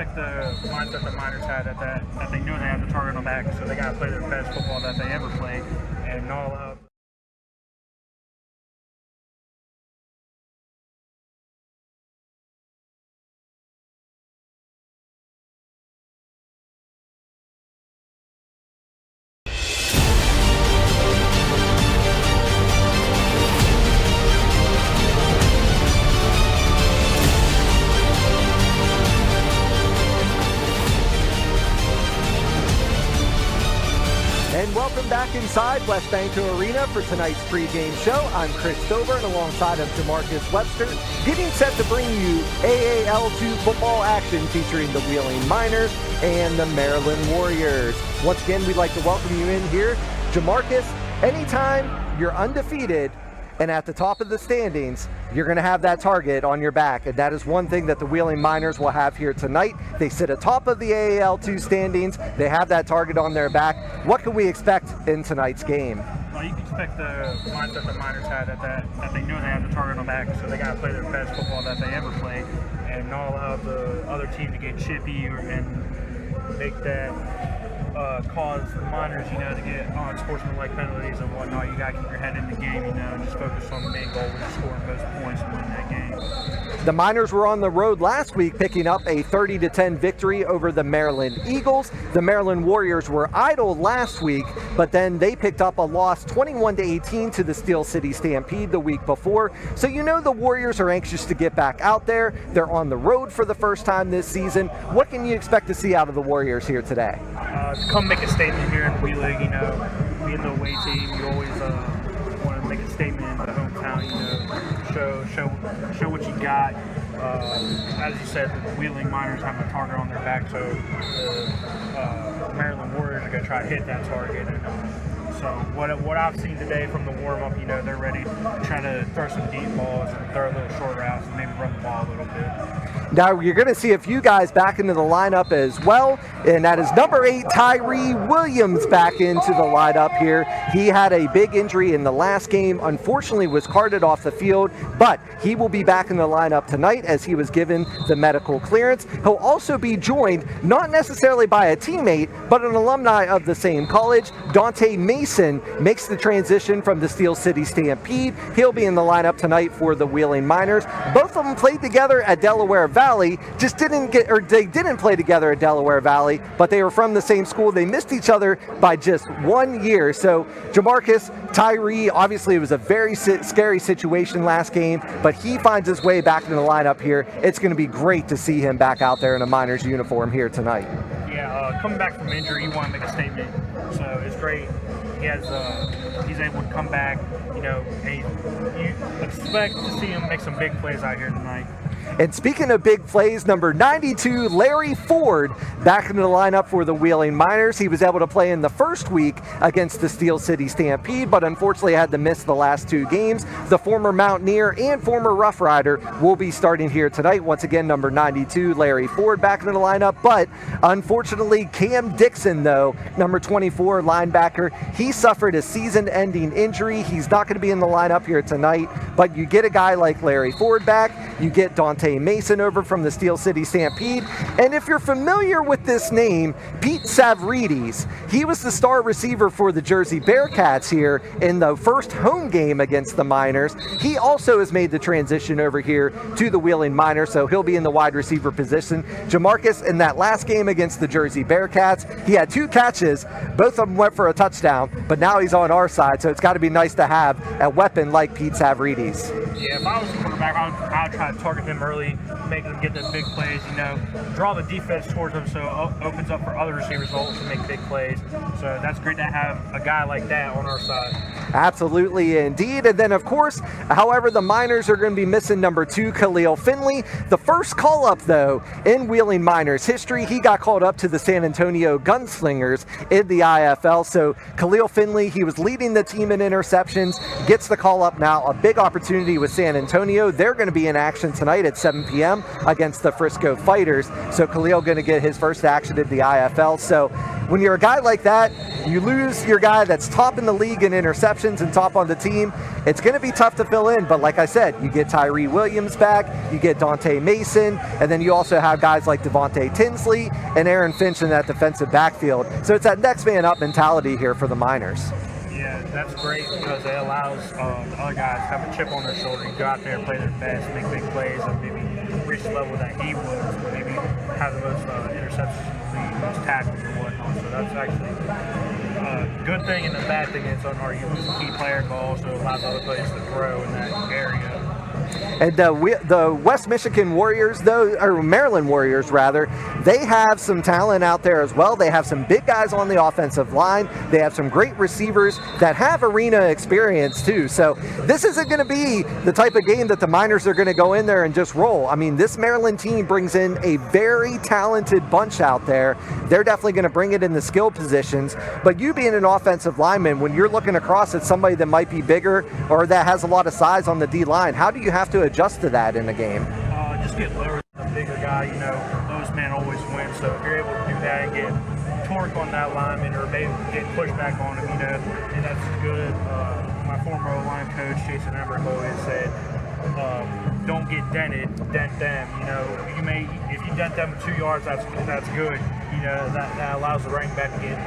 expect the mindset the Miners had that they knew they had the target on the back, so they got to play their best football that they ever play and not allow. And welcome back inside WesBanco Arena for tonight's pregame show. I'm Chris Dover, and alongside of Jamarcus Webster, getting set to bring you AAL2 football action featuring the Wheeling Miners and the Maryland Warriors. Once again, we'd like to welcome you in here. Jamarcus, anytime you're undefeated and at the top of the standings, you're going to have that target on your back, and that is one thing that the Wheeling Miners will have here tonight. They sit atop of the AAL2 standings. They have that target on their back. What can we expect in tonight's game? Well, you can expect the mindset the Miners had that they knew they had the target on the back, so they got to play their best football that they ever play and not allow the other team to get chippy and make that cause the Miners, to get unsportsmanlike penalties and whatnot. You got to keep your head in the game, and just focus on the main goal, which is scoring most points and winning that game. The Miners were on the road last week, picking up a 30-10 victory over the Maryland Eagles. The Maryland Warriors were idle last week, but then they picked up a loss 21-18 to the Steel City Stampede the week before. So the Warriors are anxious to get back out there. They're on the road for the first time this season. What can you expect to see out of the Warriors here today? Come make a statement here in Wheeling. Being the away team, you always want to make a statement in the hometown. Show what you got. As you said, the Wheeling Miners have a target on their back, so the Maryland Warriors are going to try to hit that target. And so what I've seen today from the warm-up, they're ready to try to throw some deep balls and throw a little short routes and maybe run the ball a little bit. Now you're going to see a few guys back into the lineup as well, and that is number 8, Tyree Williams, back into the lineup here. He had a big injury in the last game, unfortunately was carted off the field, but he will be back in the lineup tonight as he was given the medical clearance. He'll also be joined, not necessarily by a teammate, but an alumni of the same college. Dante Mason makes the transition from the Steel City Stampede. He'll be in the lineup tonight for the Wheeling Miners. Both of them played together at Delaware Valley, they didn't play together at Delaware Valley, but they were from the same school. They missed each other by just 1 year. So Jamarcus, Tyree, obviously it was a very scary situation last game, but he finds his way back in the lineup here. It's going to be great to see him back out there in a Miners uniform here tonight. Yeah, coming back from injury, you want to make a statement. So it's great. He's able to come back, and you expect to see him make some big plays out here tonight. And speaking of big plays, number 92, Larry Ford, back into the lineup for the Wheeling Miners. He was able to play in the first week against the Steel City Stampede, but unfortunately had to miss the last 2 games. The former Mountaineer and former Rough Rider will be starting here tonight. Once again, number 92, Larry Ford, back into the lineup. But unfortunately, Cam Dixon, though, number 24, linebacker, he suffered a season-ending injury. He's not going to be in the lineup here tonight, but you get a guy like Larry Ford back. You get Dante Mason over from the Steel City Stampede. And if you're familiar with this name, Pete Savridis, he was the star receiver for the Jersey Bearcats here in the first home game against the Miners. He also has made the transition over here to the Wheeling Miners, so he'll be in the wide receiver position. Jamarcus, in that last game against the Jersey Bearcats, he had 2 catches. Both of them went for a touchdown, but now he's on our side, so it's got to be nice to have a weapon like Pete Savridis. Yeah, if I was the quarterback, I'd try to target him early, make him get those big plays, draw the defense towards him so it opens up for other receivers to also make big plays. So that's great to have a guy like that on our side. Absolutely indeed. And then, of course, however, the Miners are going to be missing number 2, Khalil Finley. The first call-up, though, in Wheeling Miners history, he got called up to the San Antonio Gunslingers in the IFL. So Khalil Finley, he was leading the team in interceptions, gets the call-up now. A big opportunity with San Antonio. They're going to be in action tonight at 7 p.m. against the Frisco Fighters. So Khalil going to get his first action in the IFL. So when you're a guy like that, you lose your guy that's top in the league in interceptions and top on the team, it's going to be tough to fill in. But like I said, you get Tyree Williams back, you get Dante Mason, and then you also have guys like Devontae Tinsley and Aaron Finch in that defensive backfield. So it's that next man up mentality here for the Miners. Yeah, that's great because it allows the other guys to have a chip on their shoulder and go out there and play their best, make big plays, and maybe reach the level that he was, maybe have the most interceptions in the league, most tackles and whatnot. So that's actually a good thing, and the bad thing is, are you lose a key player, but also allows other players to grow in that area. And the West Michigan Warriors, though, or Maryland Warriors rather, they have some talent out there as well. They have some big guys on the offensive line. They have some great receivers that have arena experience too. So this isn't going to be the type of game that the Miners are going to go in there and just roll. I mean, this Maryland team brings in a very talented bunch out there. They're definitely going to bring it in the skill positions. But you being an offensive lineman, when you're looking across at somebody that might be bigger or that has a lot of size on the D-line, how do you have to adjust to that in the game? Just get lower than the bigger guy. You know, lowest man always wins. So if you're able to do that and get torque on that lineman or maybe get pushback on him, you know, and that's good. My former line coach, Jason Emmerich, always said, don't get dented, dent them. You know, if you dent them 2 yards, that's good. You know, that allows the running back to get,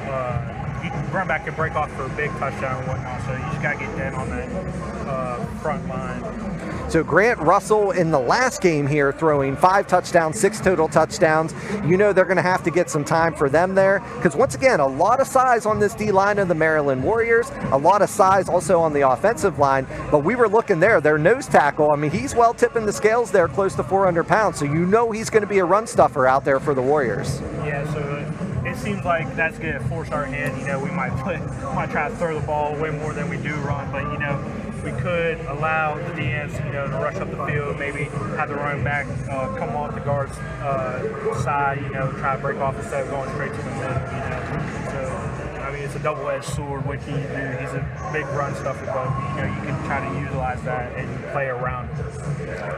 run back and break off for a big touchdown and whatnot. So you just got to get dent on that front line. So Grant Russell in the last game here throwing 5 touchdowns, 6 total touchdowns. You know they're going to have to get some time for them there because once again, a lot of size on this D-line of the Maryland Warriors, a lot of size also on the offensive line, but we were looking there, their nose tackle, I mean, he's well tipping the scales there close to 400 pounds, so you know he's going to be a run stuffer out there for the Warriors. Yeah, so it seems like that's going to force our hand. You know, we might try to throw the ball way more than we do run, but you know, we could allow the DNs, you know, to rush up the field, maybe have the running back come off the guard's side, you know, try to break off instead of going straight to the middle, you know. So, I mean, it's a double-edged sword. What can you do? He's a big run stuffer, but, you know, you can try to utilize that and play around him.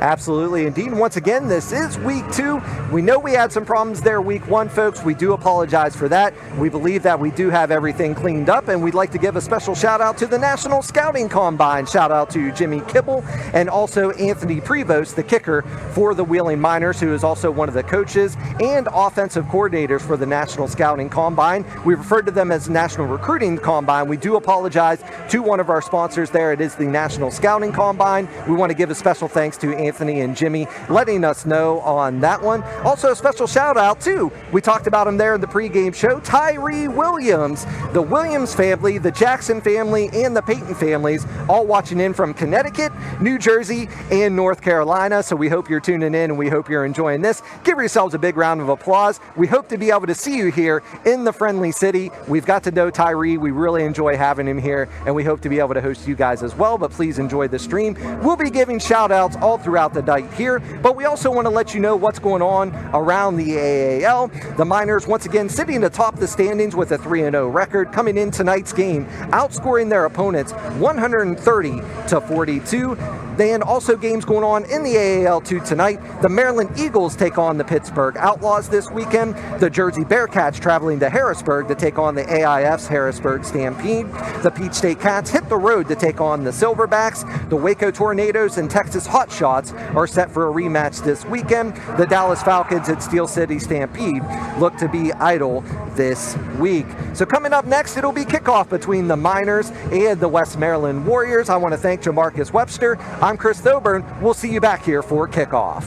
Absolutely. And Dean, once again, this is week 2. We know we had some problems there week 1, folks. We do apologize for that. We believe that we do have everything cleaned up, and we'd like to give a special shout out to the National Scouting Combine. Shout out to Jimmy Kibble and also Anthony Prevost, the kicker for the Wheeling Miners, who is also one of the coaches and offensive coordinators for the National Scouting Combine. We referred to them as National Recruiting Combine. We do apologize to one of our sponsors there. It is the National Scouting Combine. We want to give a special thanks to Anthony and Jimmy letting us know on that one. Also a special shout out to, we talked about him there in the pregame show, Tyree Williams, the Williams family, the Jackson family, and the Payton families, all watching in from Connecticut, New Jersey, and North Carolina. So we hope you're tuning in and we hope you're enjoying this. Give yourselves a big round of applause. We hope to be able to see you here in the Friendly City. We've got to know Tyree. We really enjoy having him here, and we hope to be able to host you guys as well, but please enjoy the stream. We'll be giving shout outs all throughout the night here, but we also want to let you know what's going on around the AAL. The Miners once again sitting atop the standings with a 3-0 record, coming in tonight's game, outscoring their opponents 130-42. Then also games going on in the AAL2 tonight. The Maryland Eagles take on the Pittsburgh Outlaws this weekend. The Jersey Bearcats traveling to Harrisburg to take on the AIF's Harrisburg Stampede. The Peach State Cats hit the road to take on the Silverbacks. The Waco Tornadoes and Texas Hotshots are set for a rematch this weekend. The Dallas Falcons at Steel City Stampede look to be idle this week. So coming up next, it'll be kickoff between the Miners and the West Maryland Warriors. I want to thank Jamarcus Webster. I'm Chris Thoburn. We'll see you back here for kickoff.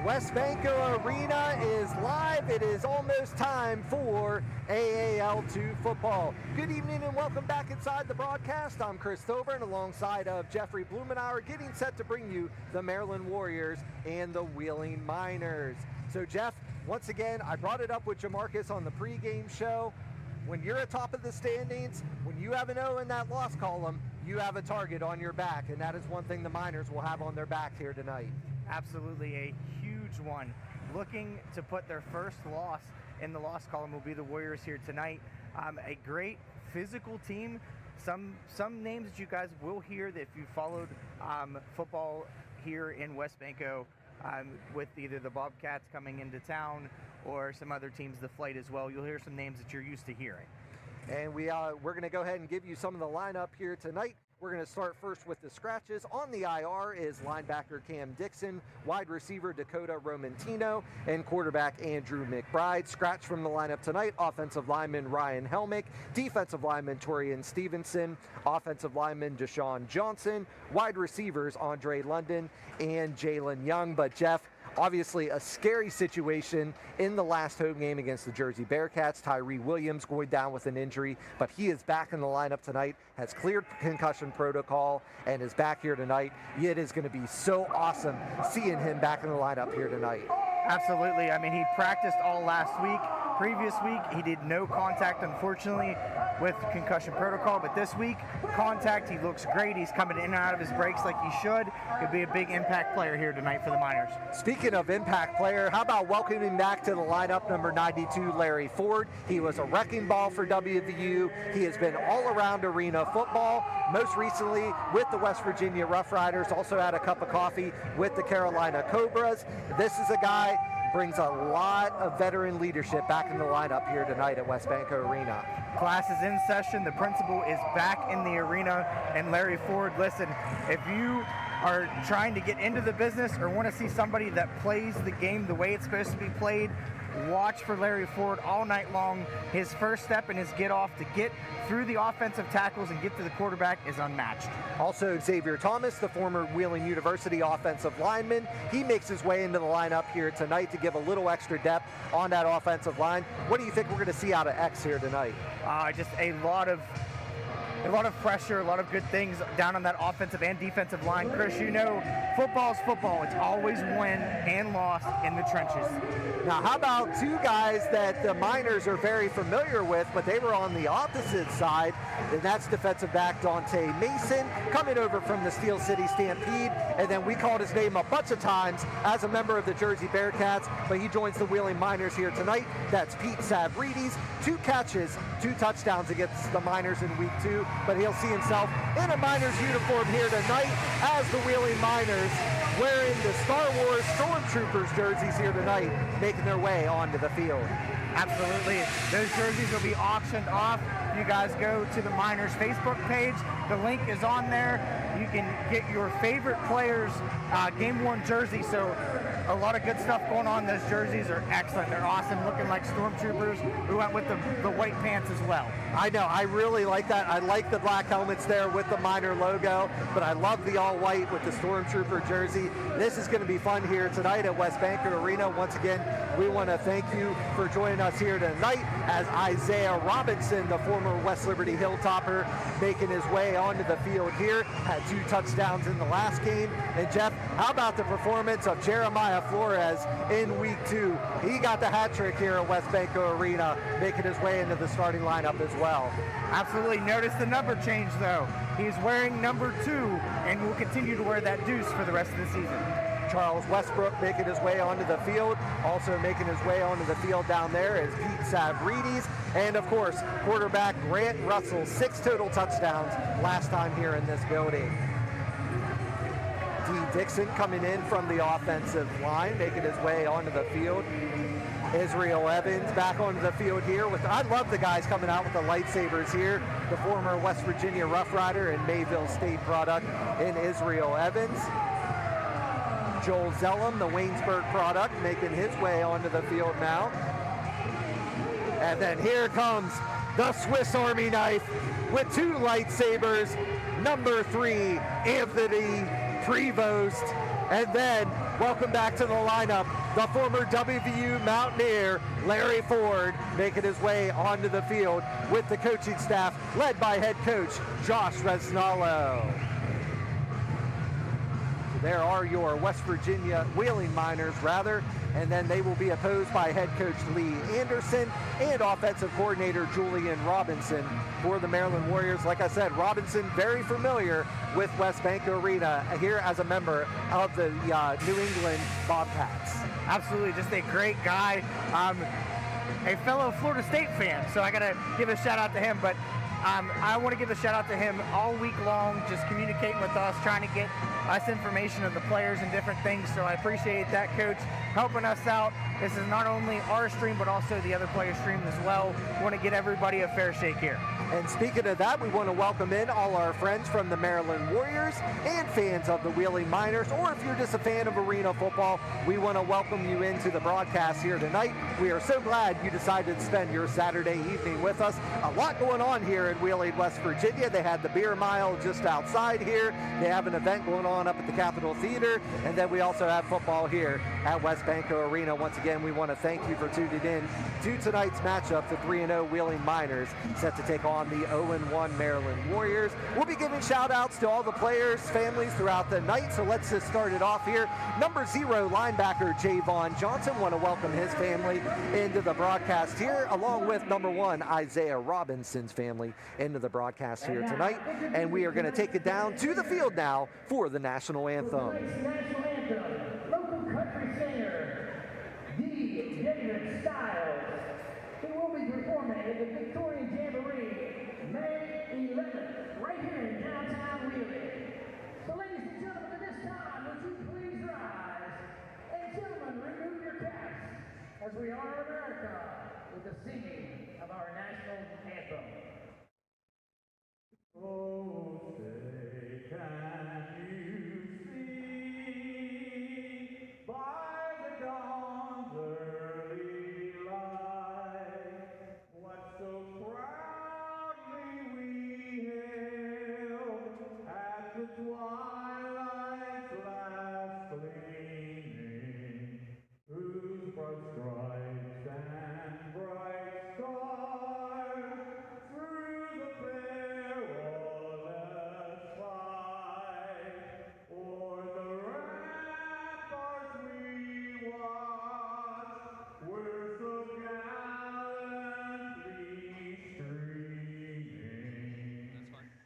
WesBanco Arena is live. It is almost time for AAL2 football. Good evening and welcome back inside the broadcast. I'm Chris Thoburn alongside of Jeffrey Blumenauer, getting set to bring you the Maryland Warriors and the Wheeling Miners. So Jeff, once again, I brought it up with Jamarcus on the pregame show. When you're at top of the standings, when you have an O in that loss column, you have a target on your back, and that is one thing the Miners will have on their back here tonight. Absolutely a huge one. Looking to put their first loss in the loss column will be the Warriors here tonight. A great physical team. Some names that you guys will hear that if you followed football here in WesBanco, with either the Bobcats coming into town or some other teams, the Flight as well. You'll hear some names that you're used to hearing. And we're going to go ahead and give you some of the lineup here tonight. We're going to start first with the scratches. On the IR is linebacker Cam Dixon, wide receiver Dakota Romantino, and quarterback Andrew McBride. Scratch from the lineup tonight, offensive lineman Ryan Helmick, defensive lineman Torian Stevenson, offensive lineman Deshaun Johnson, wide receivers Andre London and Jalen Young. But Jeff, obviously a scary situation in the last home game against the Jersey Bearcats. Tyree Williams going down with an injury, but he is back in the lineup tonight, has cleared concussion protocol, and is back here tonight. It is going to be so awesome seeing him back in the lineup here tonight. Absolutely. I mean, he practiced all last week. Previous week, he did no contact, unfortunately, with concussion protocol. But this week, contact, he looks great. He's coming in and out of his breaks like he should. He'll be a big impact player here tonight for the Miners. Speaking of impact player, how about welcoming back to the lineup number 92, Larry Ford. He was a wrecking ball for WVU. He has been all around arena football, most recently with the West Virginia Rough Riders, also had a cup of coffee with the Carolina Cobras. This is a guy brings a lot of veteran leadership back in the lineup here tonight at WesBanco Arena. Class is in session. The principal is back in the arena. And Larry Ford, listen, if you are trying to get into the business or want to see somebody that plays the game the way it's supposed to be played, watch for Larry Ford all night long. His first step and his get off to get through the offensive tackles and get to the quarterback is unmatched. Also, Xavier Thomas, the former Wheeling University offensive lineman, he makes his way into the lineup here tonight to give a little extra depth on that offensive line. What do you think we're going to see out of X here tonight? Just a lot of pressure, a lot of good things down on that offensive and defensive line. Chris, you know, football's football. It's always win and lost in the trenches. Now, how about two guys that the Miners are very familiar with, but they were on the opposite side, and that's defensive back Dante Mason, coming over from the Steel City Stampede, and then we called his name a bunch of times as a member of the Jersey Bearcats, but he joins the Wheeling Miners here tonight. That's Pete Savridis, 2 catches, 2 touchdowns against the Miners in week 2, but he'll see himself in a Miners uniform here tonight as the Wheeling Miners, wearing the Star Wars Stormtroopers jerseys here tonight, making their way onto the field. Absolutely. Those jerseys will be auctioned off. You guys go to the Miners Facebook page. The link is on there. You can get your favorite players' game-worn jersey. So a lot of good stuff going on. Those jerseys are excellent. They're awesome, looking like Stormtroopers. We went with the white pants as well. I know. I really like that. I like the black helmets there with the Miner logo, but I love the all-white with the Stormtrooper jersey. This is going to be fun here tonight at WesBanco Arena. Once again, we want to thank you for joining us here tonight as Isaiah Robinson, the former West Liberty Hilltopper, making his way onto the field here, had 2 touchdowns in the last game. And Jeff, how about the performance of Jeremiah Flores in week 2? He got the hat trick here at WesBanco Arena, making his way into the starting lineup as well. Absolutely. Notice the number change though. He's wearing number 2 and will continue to wear that deuce for the rest of the season. Charles Westbrook making his way onto the field. Also making his way onto the field down there is Pete Savridis. And of course, quarterback Grant Russell, 6 total touchdowns last time here in this building. D. Dixon coming in from the offensive line, making his way onto the field. Israel Evans back onto the field here. I love the guys coming out with the lightsabers here. The former West Virginia Rough Rider and Mayville State product in Israel Evans. Joel Zellum, the Waynesburg product, making his way onto the field now. And then here comes the Swiss Army knife with 2 lightsabers, number 3, Anthony Prevost. And then welcome back to the lineup, the former WVU Mountaineer, Larry Ford, making his way onto the field with the coaching staff led by head coach Josh Resnalo. So there are your West Virginia Wheeling Miners, and then they will be opposed by head coach Lee Anderson and offensive coordinator Julian Robinson for the Maryland Warriors. Like I said, Robinson very familiar with WesBanco Arena here as a member of the New England Bobcats. Absolutely, just a great guy, a fellow Florida State fan, so I got to give a shout out to him. But I want to give a shout out to him all week long, just communicating with us, trying to get us information of the players and different things. So I appreciate that, Coach, helping us out. This is not only our stream, but also the other players' stream as well. We want to get everybody a fair shake here. And speaking of that, we want to welcome in all our friends from the Maryland Warriors and fans of the Wheeling Miners, or if you're just a fan of arena football, we want to welcome you into the broadcast here tonight. We are so glad you decided to spend your Saturday evening with us. A lot going on here in Wheeling, West Virginia. They had the beer mile just outside here. They have an event going on up at the Capitol Theater, and then we also have football here at WesBanco Arena. Once again, we want to thank you for tuning in to tonight's matchup. The 3-0 Wheeling Miners set to take on the 0-1 Maryland Warriors. We'll be giving shout outs to all the players, families throughout the night, so let's just start it off here. Number 0 linebacker Javon Johnson, want to welcome his family into the broadcast here, along with number 1 Isaiah Robinson's family into the broadcast here tonight. And we are going to take it down to the field now for the national anthem. Local country singer, D. David Styles. He will be performing at the Victorian Jamboree May 11th, right here in downtown Wheeling. So ladies and gentlemen, at this time, would you please rise? And gentlemen, remove your caps as we honor America with the singing of our national anthem. Oh, say, can you see by the dawn's early light what so proudly we hailed at the twilight's last gleaming, whose broad stripes and bright stars through the perilous fight o'er the ramparts we watched were so gallantly streaming.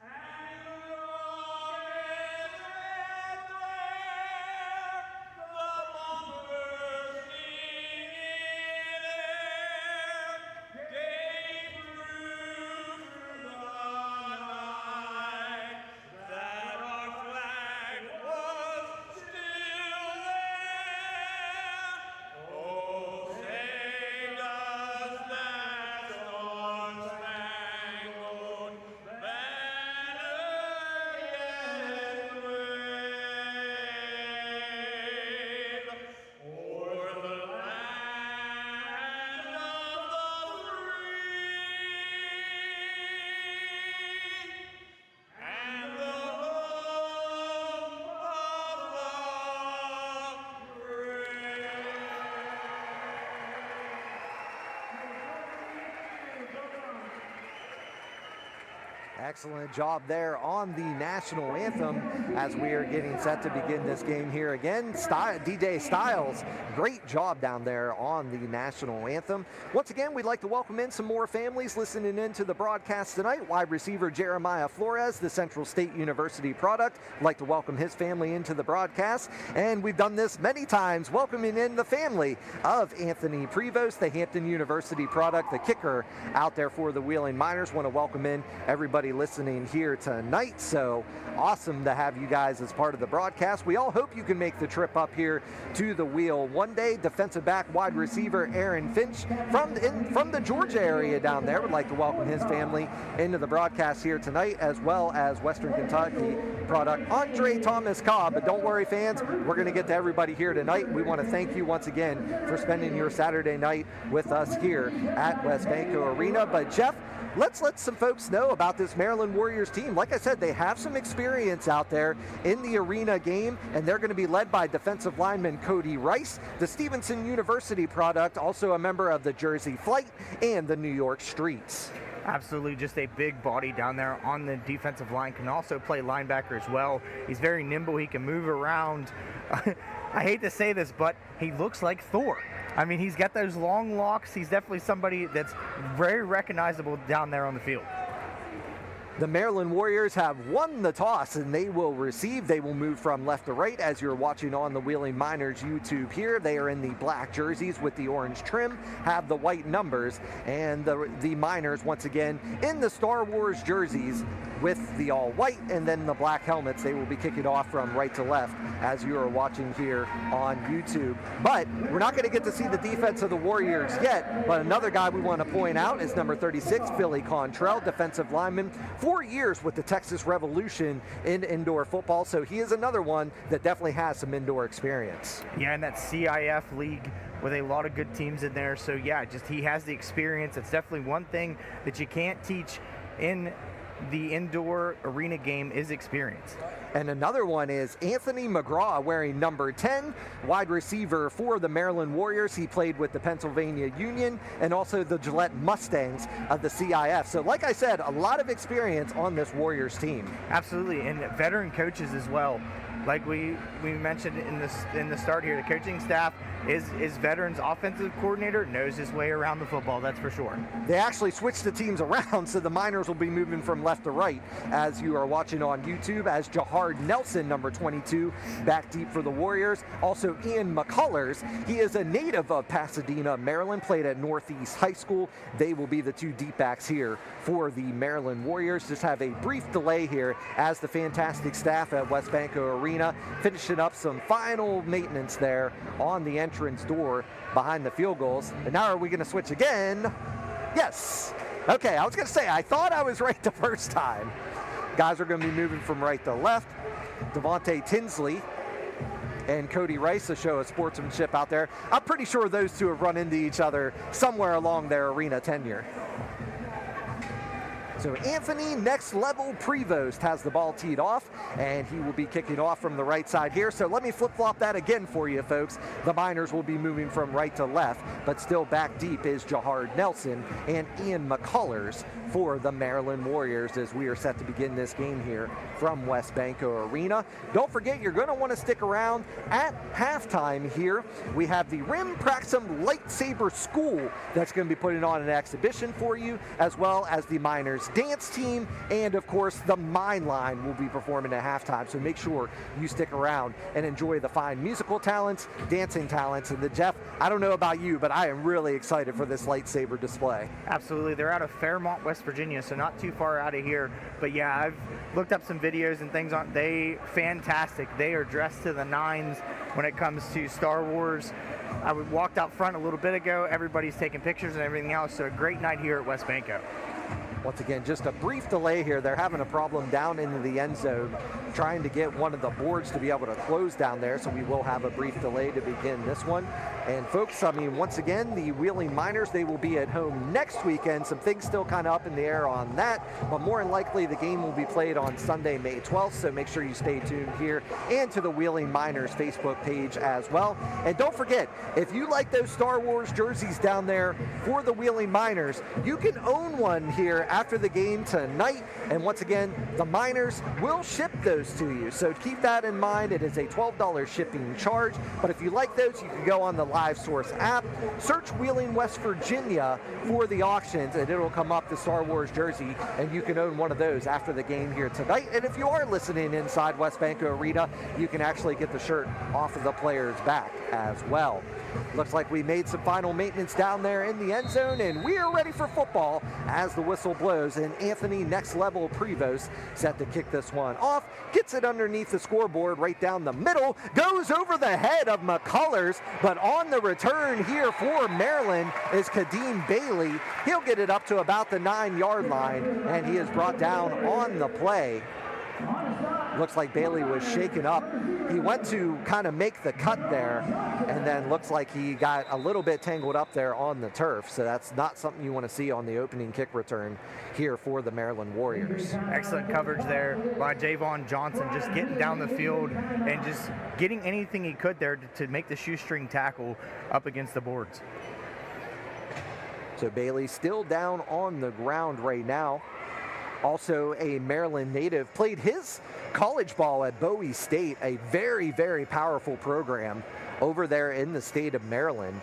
And the rockets red glare, the bombers singing in air, gave proof through the night that our flag was still there. Oh, say does that star-spangled banner yet wave o'er the land of the free and the home of the brave? Excellent job there on the national anthem as we are getting set to begin this game here again. DJ Styles, great job down there on the national anthem. Once again, we'd like to welcome in some more families listening in to the broadcast tonight. Wide receiver Jeremiah Flores, the Central State University product. I'd like to welcome his family into the broadcast. And we've done this many times, welcoming in the family of Anthony Prevost, the Hampton University product, the kicker out there for the Wheeling Miners. Want to welcome in everybody listening here tonight. So awesome to have you guys as part of the broadcast. We all hope you can make the trip up here to the wheel one day. Defensive back wide receiver Aaron Finch from the Georgia area down there would like to welcome his family into the broadcast here tonight, as well as Western Kentucky product Andre Thomas Cobb. But don't worry, fans, we're going to get to everybody here tonight. We want to thank you once again for spending your Saturday night with us here at WesBanco Arena. But Jeff, let's let some folks know about this Maryland Warriors team, like I said, they have some experience out there in the arena game, and they're going to be led by defensive lineman Cody Rice, the Stevenson University product, also a member of the Jersey Flight and the New York Streets. Absolutely, just a big body down there on the defensive line. Can also play linebacker as well. He's very nimble. He can move around. I hate to say this, but he looks like Thor. I mean, he's got those long locks. He's definitely somebody that's very recognizable down there on the field. The Maryland Warriors have won the toss, and they will receive. They will move from left to right as you're watching on the Wheeling Miners YouTube here. They are in the black jerseys with the orange trim, have the white numbers, and the Miners once again in the Star Wars jerseys with the all white and then the black helmets. They will be kicking off from right to left as you are watching here on YouTube. But we're not going to get to see the defense of the Warriors yet, but another guy we want to point out is number 36, Philly Contrell, defensive lineman, 4 years with the Texas Revolution in indoor football, so he is another one that definitely has some indoor experience. Yeah, in that CIF league with a lot of good teams in there, so yeah, just he has the experience. It's definitely one thing that you can't teach in the indoor arena game is experience. And another one is Anthony McGraw, wearing number 10, wide receiver for the Maryland Warriors. He played with the Pennsylvania Union and also the Gillette Mustangs of the CIF. So like I said, a lot of experience on this Warriors team. Absolutely, and veteran coaches as well. Like we mentioned in the start here, the coaching staff is veterans. Offensive coordinator knows his way around the football, that's for sure. They actually switched the teams around, so the Miners will be moving from left to right as you are watching on YouTube, as Jahard Nelson, number 22, back deep for the Warriors. Also Ian McCullers, he is a native of Pasadena, Maryland, played at Northeast High School. They will be the two deep backs here for the Maryland Warriors. Just have a brief delay here as the fantastic staff at WesBanco Arena finishing up some final maintenance there on the entrance door behind the field goals. And now are we going to switch again? Yes. Okay, I was going to say, I thought I was right the first time. Guys are going to be moving from right to left. Devontae Tinsley and Cody Rice, a show of sportsmanship out there. I'm pretty sure those two have run into each other somewhere along their arena tenure. So Anthony Next Level Prevost has the ball teed off, and he will be kicking off from the right side here. So let me flip-flop that again for you, folks. The Miners will be moving from right to left, but still back deep is Jahard Nelson and Ian McCullers for the Maryland Warriors as we are set to begin this game here from WesBanco Arena. Don't forget, you're going to want to stick around at halftime here. We have the Rim Praxum Lightsaber School that's going to be putting on an exhibition for you, as well as the Miners dance team, and of course the Mine Line will be performing at halftime. So make sure you stick around and enjoy the fine musical talents, dancing talents, and the Jeff, I don't know about you, but I am really excited for this lightsaber display. Absolutely. They're out of Fairmont, West Virginia, so not too far out of here. But yeah, I've looked up some videos and things on. They fantastic. They are dressed to the nines when it comes to Star Wars. I walked out front a little bit ago. Everybody's taking pictures and everything else. So a great night here at WesBanco. Once again, just a brief delay here. They're having a problem down into the end zone, trying to get one of the boards to be able to close down there, so we will have a brief delay to begin this one. And folks, I mean, once again, the Wheeling Miners, they will be at home next weekend. Some things still kind of up in the air on that, but more than likely the game will be played on Sunday, May 12th, so make sure you stay tuned here and to the Wheeling Miners Facebook page as well. And don't forget, if you like those Star Wars jerseys down there for the Wheeling Miners, you can own one here after the game tonight. And once again, the Miners will ship those to you, so keep that in mind. It is a $12 shipping charge, but if you like those, you can go on the Live Source app, search Wheeling, West Virginia for the auctions, and it'll come up the Star Wars jersey, and you can own one of those after the game here tonight. And if you are listening inside WesBanco Arena, you can actually get the shirt off of the player's back as well. Looks like we made some final maintenance down there in the end zone, and we are ready for football as the whistle blows. And Anthony Next Level Prevost set to kick this one off, gets it underneath the scoreboard right down the middle, goes over the head of McCullers, but on the return here for Maryland is Kadeem Bailey. He'll get it up to about the 9-yard line, and he is brought down on the play. On the spot, Looks like Bailey was shaken up. He went to kind of make the cut there, and then looks like he got a little bit tangled up there on the turf. So that's not something you want to see on the opening kick return here for the Maryland Warriors. Excellent coverage there by Javon Johnson, just getting down the field and just getting anything he could there to make the shoestring tackle up against the boards. So Bailey still down on the ground right now. Also a Maryland native, played his college ball at Bowie State, a very, very powerful program over there in the state of Maryland.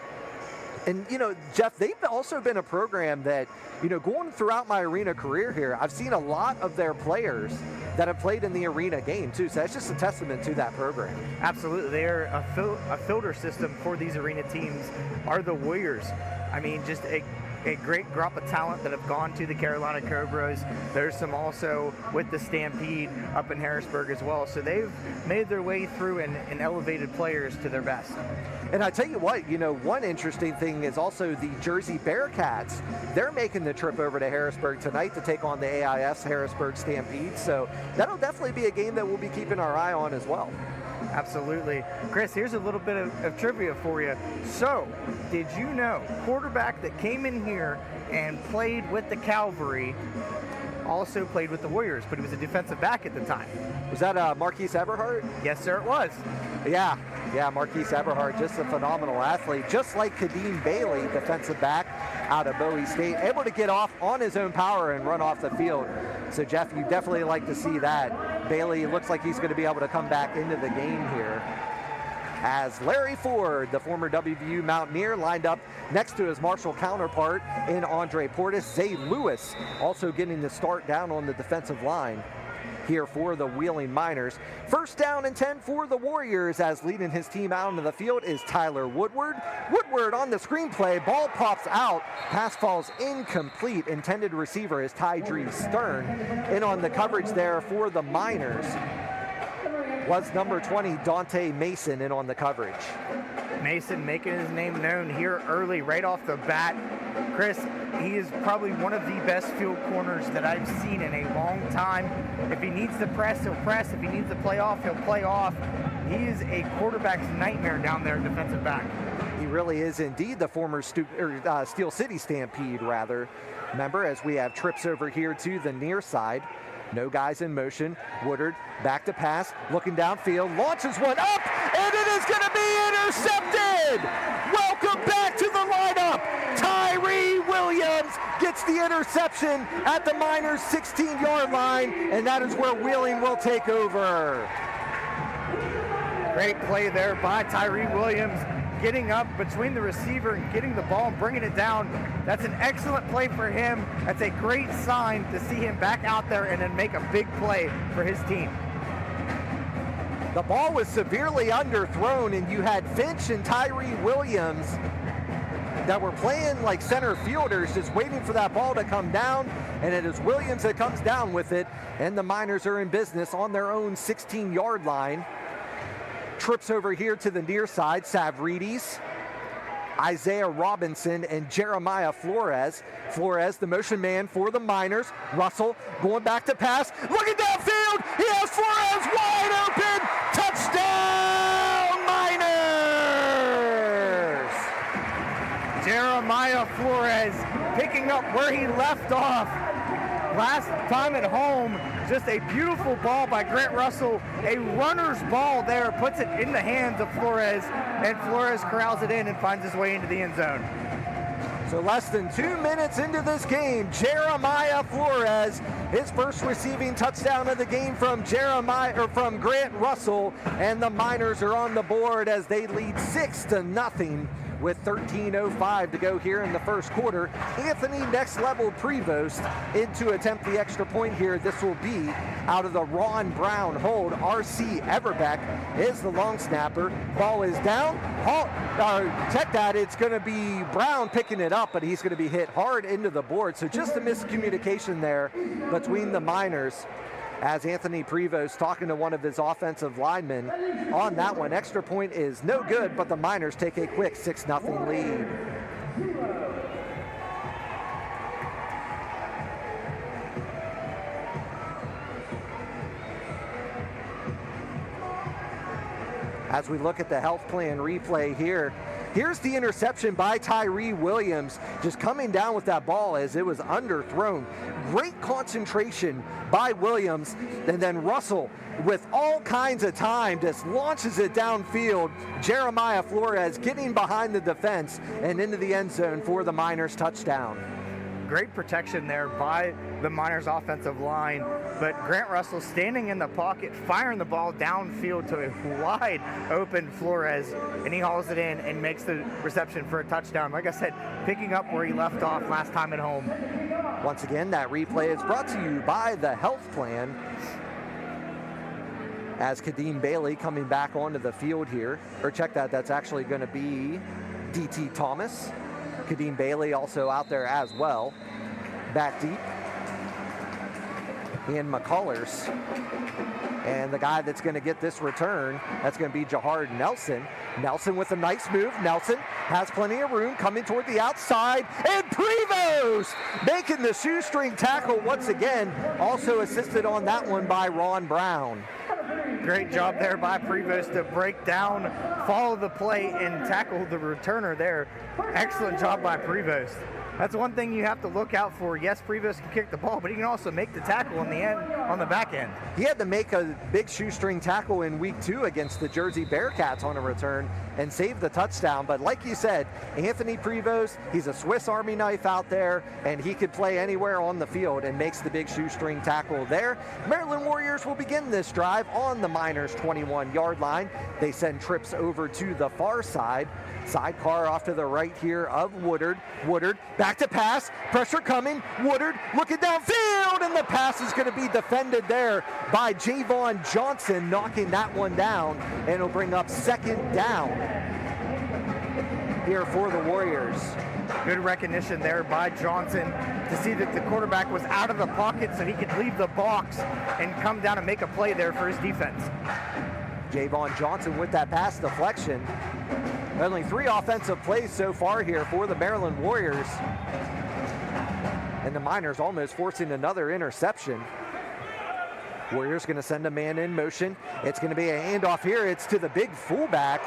And, you know, Jeff, they've also been a program that, you know, going throughout my arena career here, I've seen a lot of their players that have played in the arena game, too. So that's just a testament to that program. Absolutely. They're a filter system for these arena teams are the Warriors. I mean, just a great crop of talent that have gone to the Carolina Cobras. There's some also with the Stampede up in Harrisburg as well. So they've made their way through and elevated players to their best. And I tell you what, you know, one interesting thing is also the Jersey Bearcats. They're making the trip over to Harrisburg tonight to take on the AIS Harrisburg Stampede. So that'll definitely be a game that we'll be keeping our eye on as well. Absolutely. Chris, here's a little bit of trivia for you. So, did you know quarterback that came in here and played with the Cavalry also played with the Warriors, but he was a defensive back at the time? Was that Marquise Eberhardt? Yes, sir, it was. Yeah, Marquise Eberhardt, just a phenomenal athlete, just like Kadeem Bailey, defensive back out of Bowie State, able to get off on his own power and run off the field. So, Jeff, you definitely like to see that. Bailey looks like he's going to be able to come back into the game here, as Larry Ford, the former WVU Mountaineer, lined up next to his Marshall counterpart in Andre Portis. Zay Lewis also getting the start down on the defensive line here for the Wheeling Miners. First down and 10 for the Warriors, as leading his team out into the field is Tyler Woodward. Woodward on the screenplay, ball pops out, pass falls incomplete. Intended receiver is Tydree Stern. In on the coverage there for the Miners was number 20, Dante Mason, in on the coverage. Mason making his name known here early, right off the bat. Chris, he is probably one of the best field corners that I've seen in a long time. If he needs to press, he'll press. If he needs to play off, he'll play off. He is a quarterback's nightmare down there, defensive back. He really is indeed the former Steel City Stampede, rather. Remember, as we have trips over here to the near side. No guys in motion. Woodard back to pass, looking downfield, launches one up, and it is going to be intercepted! Welcome back to the lineup! Tyree Williams gets the interception at the Miners' 16-yard line, and that is where Wheeling will take over. Great play there by Tyree Williams, getting up between the receiver and getting the ball and bringing it down. That's an excellent play for him. That's a great sign to see him back out there and then make a big play for his team. The ball was severely underthrown, and you had Finch and Tyree Williams that were playing like center fielders, just waiting for that ball to come down, and it is Williams that comes down with it, and the Miners are in business on their own 16-yard line. Trips over here to the near side, Savridis, Isaiah Robinson, and Jeremiah Flores. Flores, the motion man for the Miners. Russell going back to pass, looking downfield. He has Flores wide open. Touchdown, Miners! Jeremiah Flores picking up where he left off last time at home. Just a beautiful ball by Grant Russell. A runner's ball there, puts it in the hands of Flores, and Flores corrals it in and finds his way into the end zone. So less than 2 minutes into this game, Jeremiah Flores, his first receiving touchdown of the game from Grant Russell, and the Miners are on the board as they lead 6-0 with 13:05 to go here in the first quarter. Anthony Next Level Prevost in to attempt the extra point here. This will be out of the Ron Brown hold. R.C. Everbeck is the long snapper. Ball is down. Check that. It's going to be Brown picking it up, but he's going to be hit hard into the board. So just a miscommunication there between the Miners, as Anthony Prevost talking to one of his offensive linemen on that one. Extra point is no good, but the Miners take a quick 6-0 lead. As we look at the health plan replay here, here's the interception by Tyree Williams, just coming down with that ball as it was underthrown. Great concentration by Williams, and then Russell, with all kinds of time, just launches it downfield. Jeremiah Flores getting behind the defense and into the end zone for the Miners touchdown. Great protection there by the Miners offensive line, but Grant Russell standing in the pocket, firing the ball downfield to a wide open Flores, and he hauls it in and makes the reception for a touchdown. Like I said, picking up where he left off last time at home. Once again, that replay is brought to you by the Health Plan. As Kadeem Bailey coming back onto the field here, or check that, that's actually going to be DT Thomas. Kadeem Bailey also out there as well. Back deep. Ian McCullers. And the guy that's going to get this return, that's going to be Jahard Nelson. Nelson with a nice move. Nelson has plenty of room coming toward the outside. And Prevost making the shoestring tackle once again. Also assisted on that one by Ron Brown. Great job there by Prevost to break down, follow the play, and tackle the returner there. Excellent job by Prevost. That's one thing you have to look out for. Yes, Prevost can kick the ball, but he can also make the tackle in the end, on the back end. He had to make a big shoestring tackle in week 2 against the Jersey Bearcats on a return and save the touchdown. But like you said, Anthony Prevost, he's a Swiss Army knife out there, and he could play anywhere on the field and makes the big shoestring tackle there. Maryland Warriors will begin this drive on the Miners 21-yard line. They send trips over to the far side. Sidecar off to the right here of Woodard. Woodard back to pass. Pressure coming. Woodard looking downfield, and the pass is going to be defended there by Javon Johnson, knocking that one down, and it'll bring up second down here for the Warriors. Good recognition there by Johnson to see that the quarterback was out of the pocket so he could leave the box and come down and make a play there for his defense. Javon Johnson with that pass deflection. Only 3 offensive plays so far here for the Maryland Warriors. And the Miners almost forcing another interception. Warriors going to send a man in motion. It's going to be a handoff here. It's to the big fullback,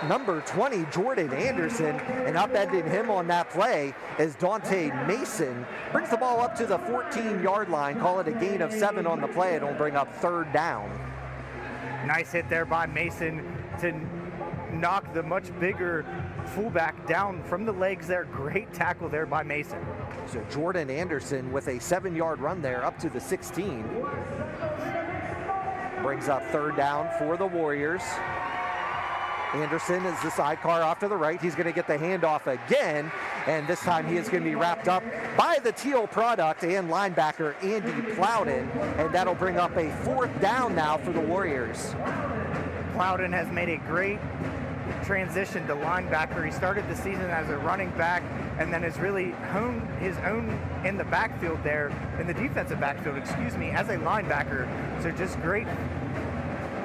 number 20, Jordan Anderson. And upending him on that play is Dante Mason. Brings the ball up to the 14-yard line. Call it a gain of 7 on the play. It'll bring up third down. Nice hit there by Mason to knock the much bigger fullback down from the legs there. Great tackle there by Mason. So Jordan Anderson with a 7-yard run there up to the 16. Brings up third down for the Warriors. Anderson is the sidecar off to the right. He's going to get the handoff again, and this time he is going to be wrapped up by the Teal product and linebacker Andy Plowden, and that'll bring up a fourth down now for the Warriors. Plowden has made a great transition to linebacker. He started the season as a running back and then has really honed his own in the backfield there, in the defensive backfield, excuse me, as a linebacker. So just great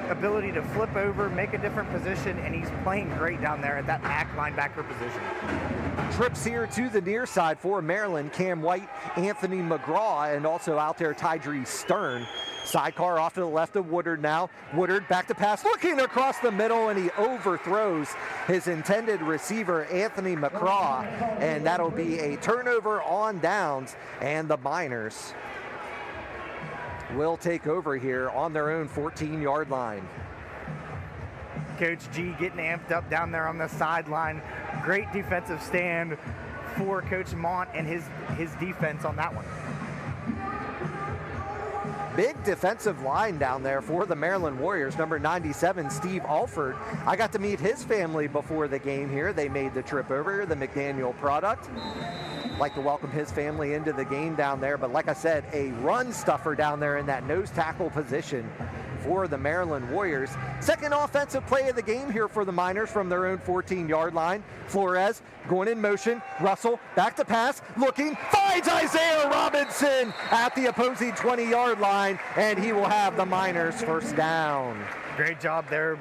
ability to flip over, make a different position, and he's playing great down there at that back linebacker position. Trips here to the near side for Maryland, Cam White, Anthony McGraw, and also out there Tydree Stern. Sidecar off to the left of Woodard now. Woodard back to pass, looking across the middle, and he overthrows his intended receiver, Anthony McCraw, and that'll be a turnover on downs, and the Miners will take over here on their own 14-yard line. Coach G getting amped up down there on the sideline. Great defensive stand for Coach Mont and his defense on that one. Big defensive line down there for the Maryland Warriors. Number 97, Steve Alford. I got to meet his family before the game here. They made the trip over here, the McDaniel product. Like to welcome his family into the game down there. But like I said, a run stuffer down there in that nose tackle position for the Maryland Warriors. Second offensive play of the game here for the Miners from their own 14-yard line. Flores going in motion. Russell back to pass, looking, finds Isaiah Robinson at the opposing 20-yard line, and he will have the Miners first down. Great job there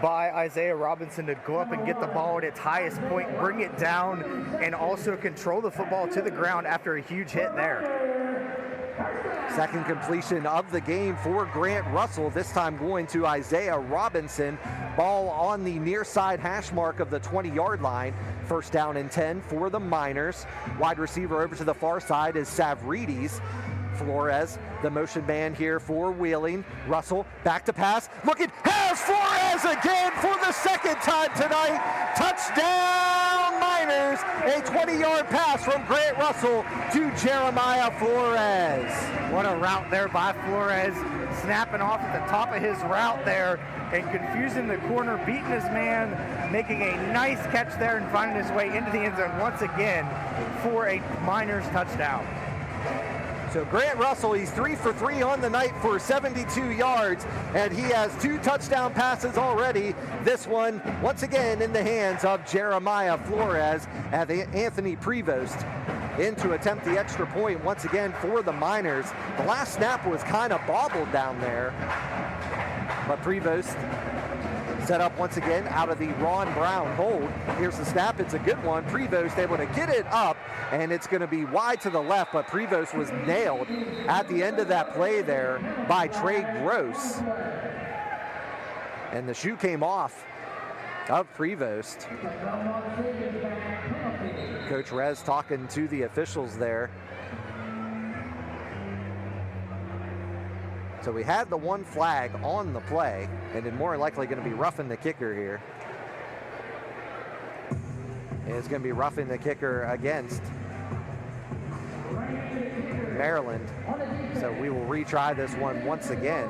by Isaiah Robinson to go up and get the ball at its highest point, bring it down, and also control the football to the ground after a huge hit there. Second completion of the game for Grant Russell, this time going to Isaiah Robinson. Ball on the near side hash mark of the 20-yard line. First down and 10 for the Miners. Wide receiver over to the far side is Savridis. Flores, the motion man here for Wheeling. Russell back to pass. Looking, has Flores again for the second time tonight. Touchdown Miners. A 20-yard pass from Grant Russell to Jeremiah Flores. What a route there by Flores. Snapping off at the top of his route there and confusing the corner, beating his man, making a nice catch there and finding his way into the end zone once again for a Miners touchdown. So Grant Russell, he's 3 for 3 on the night for 72 yards, and he has 2 touchdown passes already. This one, once again, in the hands of Jeremiah Flores, and Anthony Prevost in to attempt the extra point once again for the Miners. The last snap was kind of bobbled down there, but Prevost set up once again out of the Ron Brown hold. Here's the snap. It's a good one. Prevost able to get it up, and it's going to be wide to the left, but Prevost was nailed at the end of that play there by Trey Gross. And the shoe came off of Prevost. Coach Rez talking to the officials there. So we had the one flag on the play, and it's more likely going to be roughing the kicker here. And it's going to be roughing the kicker against Maryland. So we will retry this one once again.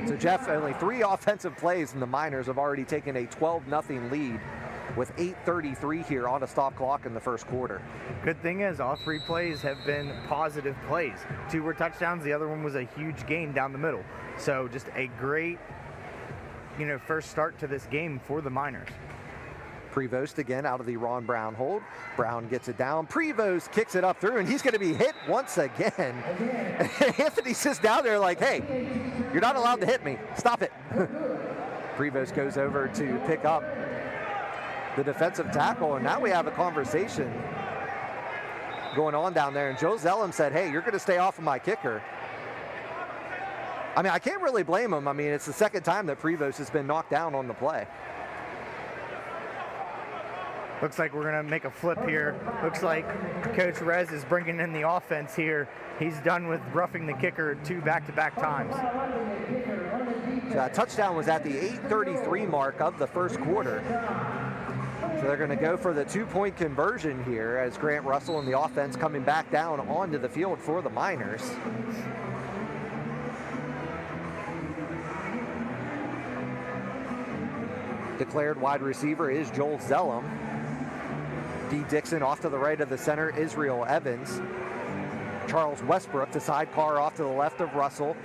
So Jeff, only 3 offensive plays, and the Miners have already taken a 12-0 lead with 8:33 here on a stop clock in the first quarter. Good thing is all 3 plays have been positive plays. 2 were touchdowns, the other one was a huge gain down the middle. So just a great, first start to this game for the Miners. Prevost again out of the Ron Brown hold. Brown gets it down. Prevost kicks it up through, and he's going to be hit once again. Anthony sits down there like, hey, you're not allowed to hit me. Stop it. Prevost goes over to pick up the defensive tackle, and now we have a conversation going on down there, and Joe Zellum said, hey, you're going to stay off of my kicker. I mean, I can't really blame him. I mean, it's the second time that Prevost has been knocked down on the play. Looks like we're going to make a flip here. Looks like Coach Rez is bringing in the offense here. He's done with roughing the kicker 2 back-to-back times. So that touchdown was at the 8:33 mark of the first quarter. So they're going to go for the 2-point conversion here as Grant Russell and the offense coming back down onto the field for the Miners. Declared wide receiver is Joel Zellum. D. Dixon off to the right of the center, Israel Evans. Charles Westbrook, the sidecar off to the left of Russell.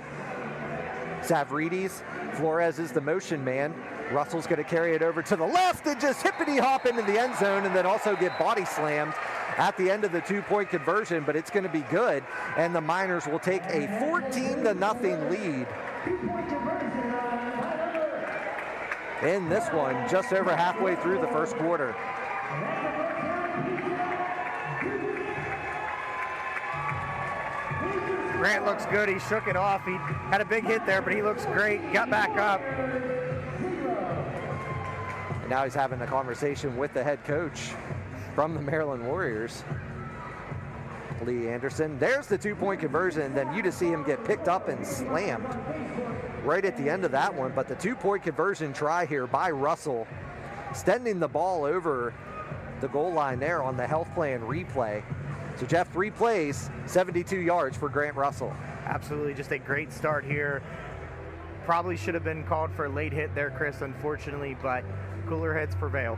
Savridis, Flores is the motion man. Russell's going to carry it over to the left and just hippity-hop into the end zone and then also get body slammed at the end of the 2-point conversion, but it's going to be good, and the Miners will take a 14-0 lead in this one, just over halfway through the first quarter. Grant looks good. He shook it off. He had a big hit there, but he looks great. Got back up. And now he's having a conversation with the head coach from the Maryland Warriors, Lee Anderson. There's the 2-point conversion. Then you just see him get picked up and slammed right at the end of that one. But the 2-point conversion try here by Russell, extending the ball over the goal line there on the health plan replay. So Jeff, 3 plays, 72 yards for Grant Russell. Absolutely, just a great start here. Probably should have been called for a late hit there, Chris, unfortunately, but cooler heads prevail.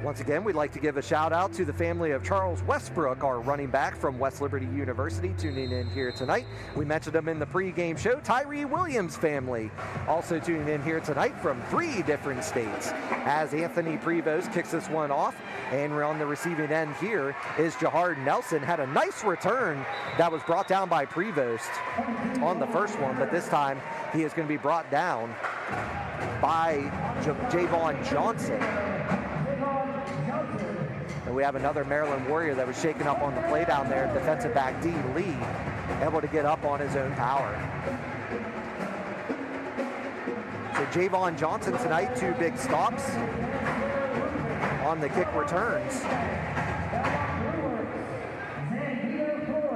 Once again, we'd like to give a shout out to the family of Charles Westbrook, our running back from West Liberty University, tuning in here tonight. We mentioned him in the pregame show. Tyree Williams family also tuning in here tonight from 3 different states as Anthony Prevost kicks this one off. And we're on the receiving end here is Jahard Nelson. Had a nice return that was brought down by Prevost on the first one, but this time he is going to be brought down by Javon Johnson. And we we have another Maryland Warrior that was shaken up on the play down there. Defensive back D. Lee, able to get up on his own power. So Javon Johnson tonight, 2 big stops on the kick returns.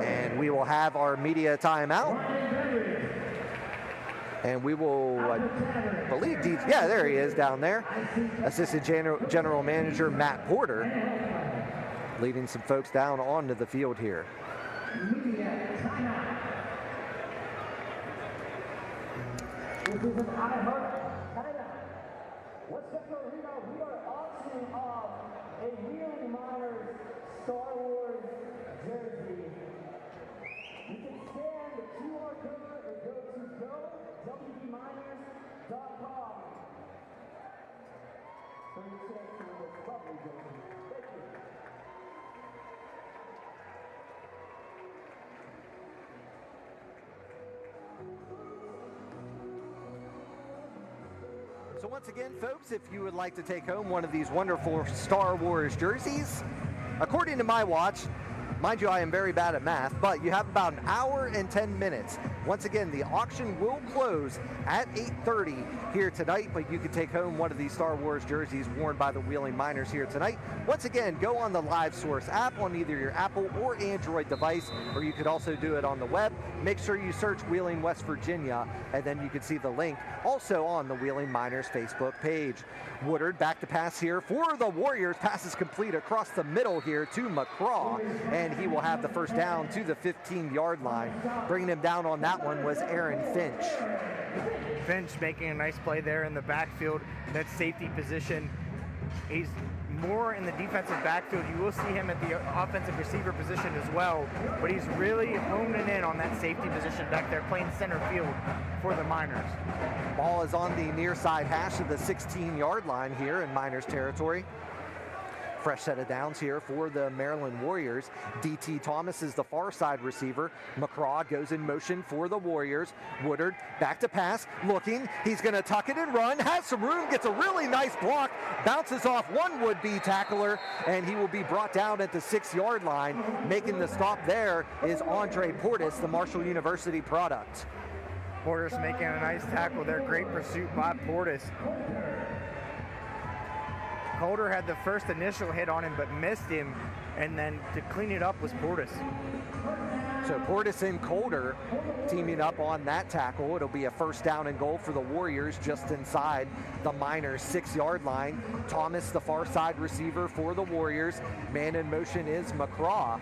And we will have our media timeout. And we will, I believe, yeah, there he is down there. Assistant General Manager Matt Porter leading some folks down onto the field here. WesBanco Arena, we are auctioning off a Wheeling Miners Star Wars jersey. You can scan the QR code or go to wbminers.com for your chance to win this lovely jersey. Thank you. So once again, folks, if you would like to take home one of these wonderful Star Wars jerseys, according to my watch, mind you, I am very bad at math, but you have about an hour and 10 minutes. Once again, the auction will close at 8:30 here tonight, but you can take home one of these Star Wars jerseys worn by the Wheeling Miners here tonight. Once again, go on the Live Source app on either your Apple or Android device, or you could also do it on the web. Make sure you search Wheeling, West Virginia, and then you can see the link also on the Wheeling Miners Facebook page. Woodard back to pass here for the Warriors. Pass is complete across the middle here to McCraw, and he will have the first down to the 15-yard line. Bringing him down on that one was Aaron Finch. Finch making a nice play there in the backfield, that safety position. He's more in the defensive backfield. You will see him at the offensive receiver position as well, but he's really honing in on that safety position back there, playing center field for the Miners. Ball is on the near side hash of the 16-yard line here in Miners territory. Fresh set of downs here for the Maryland Warriors. D.T. Thomas is the far side receiver. McCraw goes in motion for the Warriors. Woodard back to pass, looking. He's going to tuck it and run. Has some room, gets a really nice block. Bounces off one would-be tackler, and he will be brought down at the 6-yard line. Making the stop there is Andre Portis, the Marshall University product. Portis making a nice tackle there. Great pursuit by Portis. Calder had the first initial hit on him but missed him, and then to clean it up was Portis. So Portis and Calder teaming up on that tackle. It'll be a first down and goal for the Warriors just inside the Miners' 6-yard line. Thomas, the far side receiver for the Warriors. Man in motion is McCraw.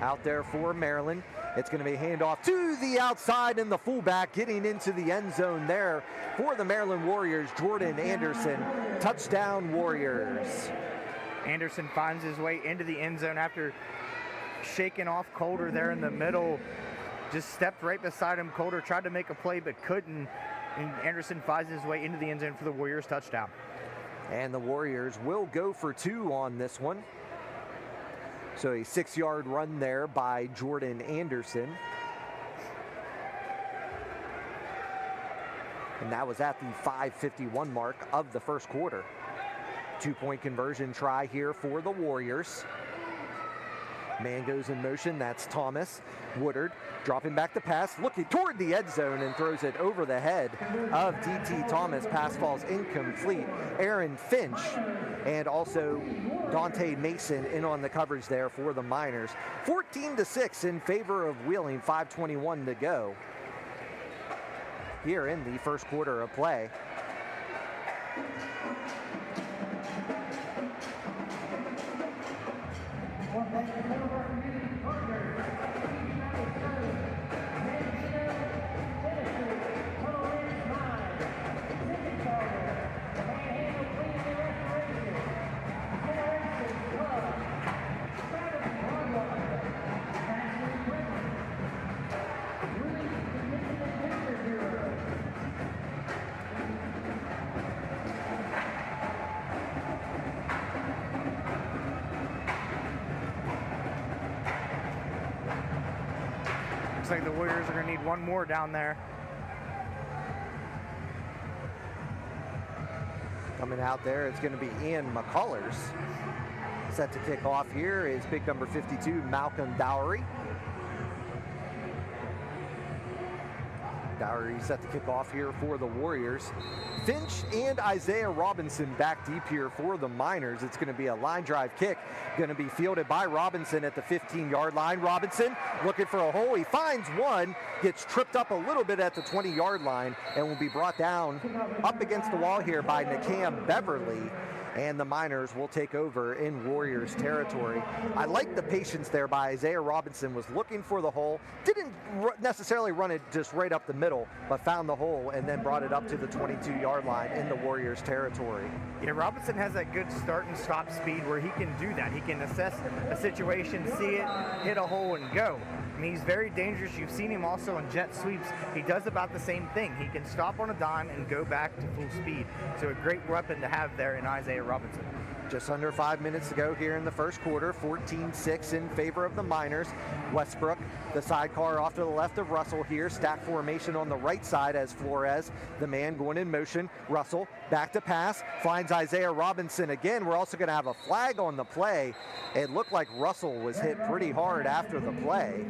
Out there for Maryland. It's going to be handoff to the outside, and the fullback getting into the end zone there for the Maryland Warriors, Jordan Anderson. Touchdown, Warriors. Anderson finds his way into the end zone after shaking off Calder there in the middle. Just stepped right beside him. Calder tried to make a play but couldn't, and Anderson finds his way into the end zone for the Warriors touchdown. And the Warriors will go for 2 on this one. So a 6-yard run there by Jordan Anderson. And that was at the 5:51 mark of the first quarter. 2-point conversion try here for the Warriors. Man goes in motion, that's Thomas. Woodard dropping back to pass, looking toward the end zone and throws it over the head of D.T. Thomas. Pass falls incomplete. Aaron Finch and also Dante Mason in on the coverage there for the Miners. 14-6 in favor of Wheeling, 5:21 to go here in the first quarter of play. Looks like the Warriors are going to need one more down there. Coming out there, it's going to be Ian McCullers. Set to kick off here is big number 52, Malcolm Dowry. Dowry set to kick off here for the Warriors. Finch and Isaiah Robinson back deep here for the Miners. It's going to be a line drive kick, going to be fielded by Robinson at the 15-yard line. Robinson looking for a hole. He finds one, gets tripped up a little bit at the 20-yard line, and will be brought down up against the wall here by Nakam Beverly. And the Miners will take over in Warriors territory. I like the patience there by Isaiah Robinson. Was looking for the hole, didn't necessarily run it just right up the middle, but found the hole and then brought it up to the 22-yard line in the Warriors territory. Yeah, Robinson has that good start and stop speed where he can do that. He can assess a situation, see it, hit a hole, and go. I mean, he's very dangerous. You've seen him also in jet sweeps. He does about the same thing. He can stop on a dime and go back to full speed. So a great weapon to have there in Isaiah Robinson. Just under 5 minutes to go here in the first quarter. 14-6 in favor of the Miners. Westbrook, the sidecar off to the left of Russell here. Stack formation on the right side as Flores, the man going in motion. Russell back to pass, finds Isaiah Robinson again. We're also going to have a flag on the play. It looked like Russell was hit pretty hard after the play.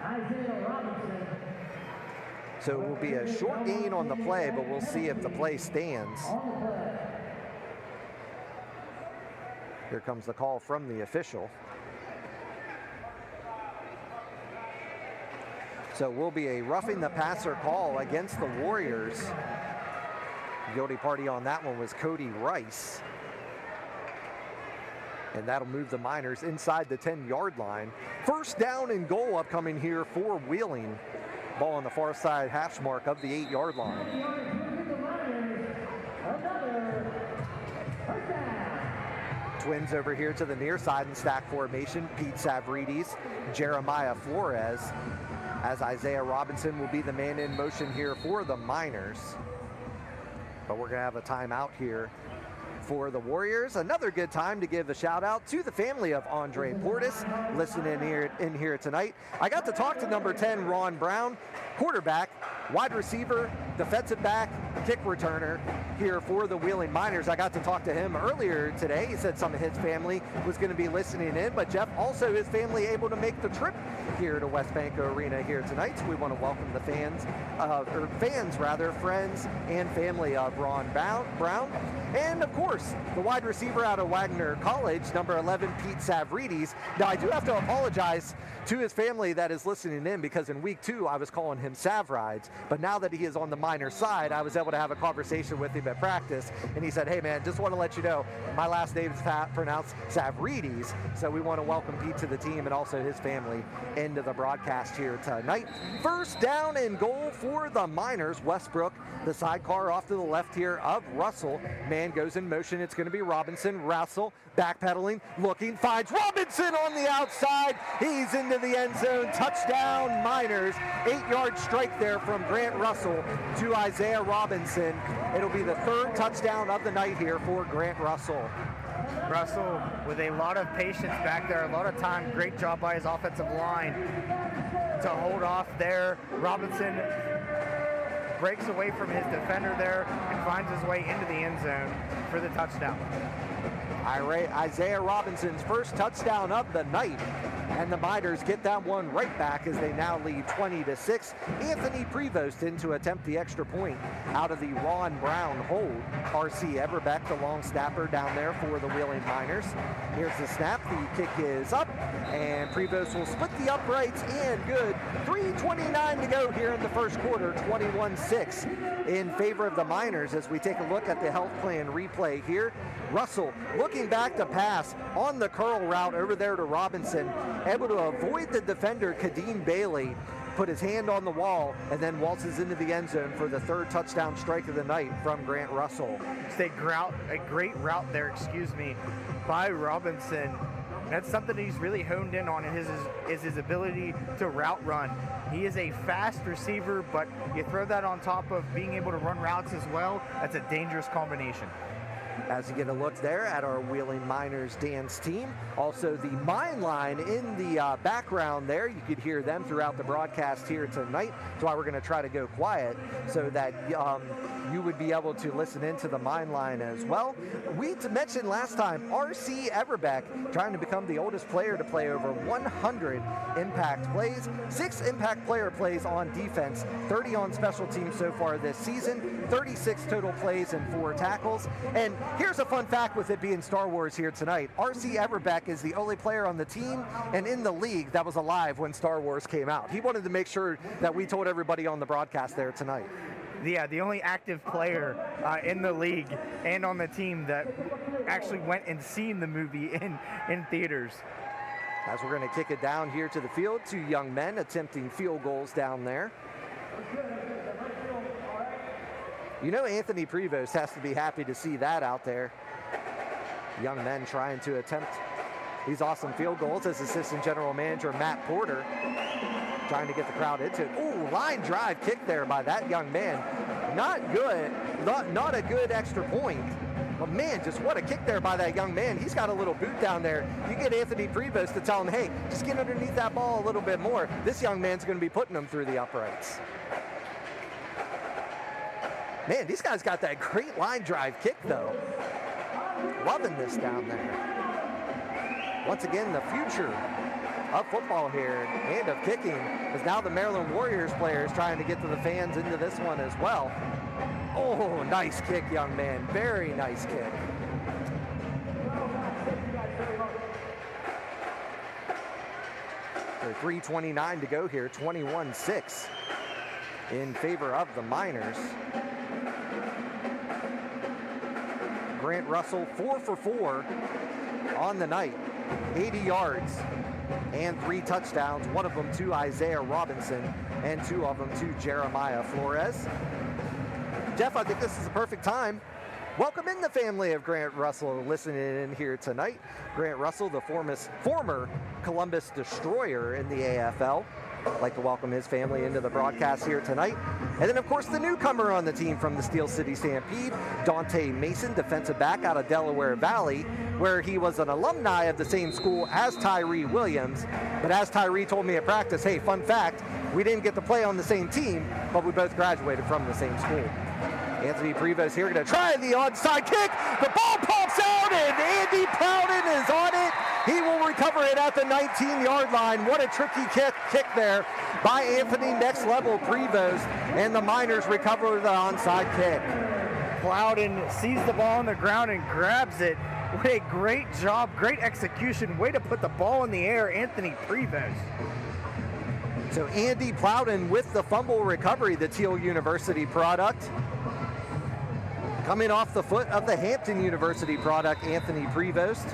Isaiah Robinson. So it will be a short gain on the play, but we'll see if the play stands. On the play. Here comes the call from the official. So it will be a roughing the passer call against the Warriors. Guilty party on that one was Cody Rice. And that'll move the Miners inside the 10-yard line. First down and goal upcoming here for Wheeling. Ball on the far side hash mark of the 8-yard line. Twins over here to the near side in stack formation. Pete Savridis, Jeremiah Flores, as Isaiah Robinson will be the man in motion here for the Miners. But we're going to have a timeout here for the Warriors. Another good time to give a shout out to the family of Andre Portis listening in here tonight. I got to talk to number 10, Ron Brown, quarterback, wide receiver, defensive back, kick returner here for the Wheeling Miners. I got to talk to him earlier today. He said some of his family was going to be listening in, but Jeff, also his family able to make the trip here to WesBanco Arena here tonight. So we want to welcome the friends and family of Ron Brown. And of course, the wide receiver out of Wagner College, number 11, Pete Savridis. Now I do have to apologize to his family that is listening in, because in week 2 I was calling him Savrides, but now that he is on the Miners side, I was able to have a conversation with him at practice, and he said, hey man, just want to let you know, my last name is pronounced Savridis, so we want to welcome Pete to the team and also his family into the broadcast here tonight. First down and goal for the Miners. Westbrook, the sidecar off to the left here of Russell. Man goes in motion. It's going to be Robinson. Russell backpedaling, looking, finds Robinson on the outside. He's into the end zone. Touchdown Miners. 8-yard strike there from Grant Russell to Isaiah Robinson. It'll be the 3rd touchdown of the night here for Grant Russell. Russell with a lot of patience back there, a lot of time. Great job by his offensive line to hold off there. Robinson breaks away from his defender there and finds his way into the end zone for the touchdown. Isaiah Robinson's first touchdown of the night, and the Miners get that one right back as they now lead 20-6. Anthony Prevost in to attempt the extra point out of the Ron Brown hold. R.C. Everbeck, the long snapper down there for the Wheeling Miners. Here's the snap. The kick is up, and Prevost will split the uprights, and good. 3:29 to go here in the first quarter. 21-6 in favor of the Miners as we take a look at the health plan replay here. Russell looking back to pass on the curl route over there to Robinson, able to avoid the defender, Kadeem Bailey, put his hand on the wall, and then waltzes into the end zone for the 3rd touchdown strike of the night from Grant Russell. It's a great route there, by Robinson. That's something he's really honed in on, is his ability to route run. He is a fast receiver, but you throw that on top of being able to run routes as well, that's a dangerous combination. As you get a look there at our Wheeling Miners dance team. Also the Mine Line in the background there. You could hear them throughout the broadcast here tonight. That's why we're going to try to go quiet so that you would be able to listen into the Mind Line as well. We mentioned last time, R.C. Everbeck trying to become the oldest player to play over 100 impact plays, 6 impact player plays on defense, 30 on special teams so far this season, 36 total plays and 4 tackles. And here's a fun fact with it being Star Wars here tonight. R.C. Everbeck is the only player on the team and in the league that was alive when Star Wars came out. He wanted to make sure that we told everybody on the broadcast there tonight. Yeah, the only active player in the league and on the team that actually went and seen the movie in theaters. As we're going to kick it down here to the field, 2 young men attempting field goals down there. You know Anthony Prevost has to be happy to see that out there. Young men trying to attempt these awesome field goals as assistant general manager Matt Porter trying to get the crowd into it. Ooh, line drive kick there by that young man. Not good, not a good extra point. But man, just what a kick there by that young man. He's got a little boot down there. You get Anthony Prevost to tell him, hey, just get underneath that ball a little bit more. This young man's going to be putting him through the uprights. Man, these guys got that great line drive kick, though. Loving this down there. Once again, the future of football here and of kicking is now the Maryland Warriors players trying to get to the fans into this one as well. Oh, nice kick, young man. Very nice kick. So 3:29 to go here, 21-6 in favor of the Miners. Grant Russell 4 for 4 on the night, 80 yards and 3 touchdowns, one of them to Isaiah Robinson and 2 of them to Jeremiah Flores. Jeff, I think this is the perfect time. Welcome in the family of Grant Russell listening in here tonight. Grant Russell, the former Columbus Destroyer in the AFL. I'd like to welcome his family into the broadcast here tonight. And then, of course, the newcomer on the team from the Steel City Stampede, Dante Mason, defensive back out of Delaware Valley, where he was an alumni of the same school as Tyree Williams. But as Tyree told me at practice, hey, fun fact, we didn't get to play on the same team, but we both graduated from the same school. Anthony Prevost here going to try the onside kick. The ball pops out, and Andy Plowden is on it. He will recover it at the 19-yard line. What a tricky kick there by Anthony Next Level Prevost, and the Miners recover the onside kick. Plowden sees the ball on the ground and grabs it. What a great job, great execution. Way to put the ball in the air, Anthony Prevost. So Andy Plowden with the fumble recovery, the Teal University product. Coming off the foot of the Hampton University product, Anthony Prevost.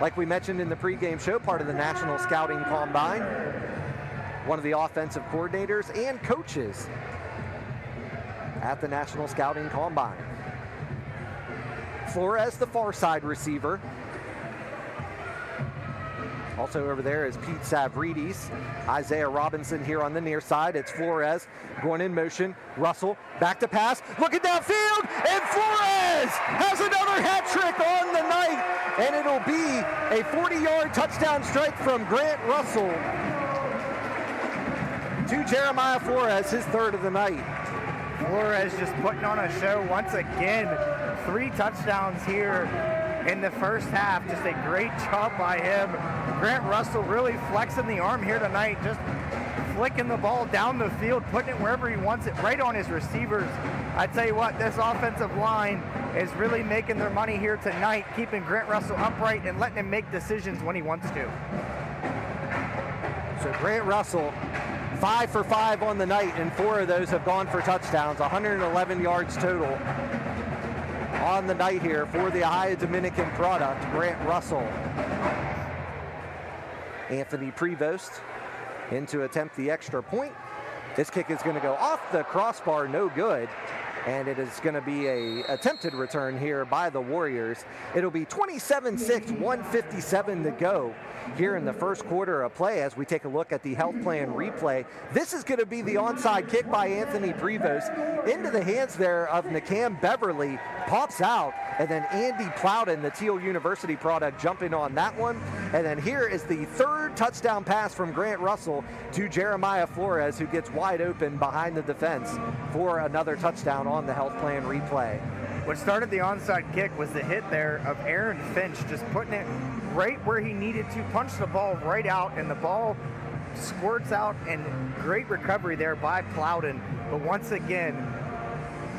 Like we mentioned in the pregame show, part of the National Scouting Combine. One of the offensive coordinators and coaches at the National Scouting Combine. Flores, the far side receiver. Also over there is Pete Savridis. Isaiah Robinson here on the near side. It's Flores going in motion. Russell back to pass. Looking downfield. And Flores has another hat trick on the night. And it'll be a 40-yard touchdown strike from Grant Russell to Jeremiah Flores, his 3rd of the night. Flores just putting on a show once again. 3 touchdowns here in the first half. Just a great job by him. Grant Russell really flexing the arm here tonight, just flicking the ball down the field, putting it wherever he wants it, right on his receivers. I tell you what, this offensive line is really making their money here tonight, keeping Grant Russell upright and letting him make decisions when he wants to. So Grant Russell, 5 for 5 on the night, and 4 of those have gone for touchdowns, 111 yards total on the night here for the Ohio Dominican product, Grant Russell. Anthony Prevost in to attempt the extra point. This kick is going to go off the crossbar, no good. And it is going to be a attempted return here by the Warriors. It'll be 27-6, 1:57 to go here in the first quarter of play as we take a look at the health plan replay. This is going to be the onside kick by Anthony Prevost into the hands there of Nakam Beverly. Pops out, And then Andy Plowden, the Teal University product, jumping on that one. And then here is the third touchdown pass from Grant Russell to Jeremiah Flores, who gets wide open behind the defense for another touchdown on the health plan replay. What started the onside kick was the hit there of Aaron Finch, just putting it right where he needed to, punch the ball right out, and the ball squirts out, and great recovery there by Plowden. But once again,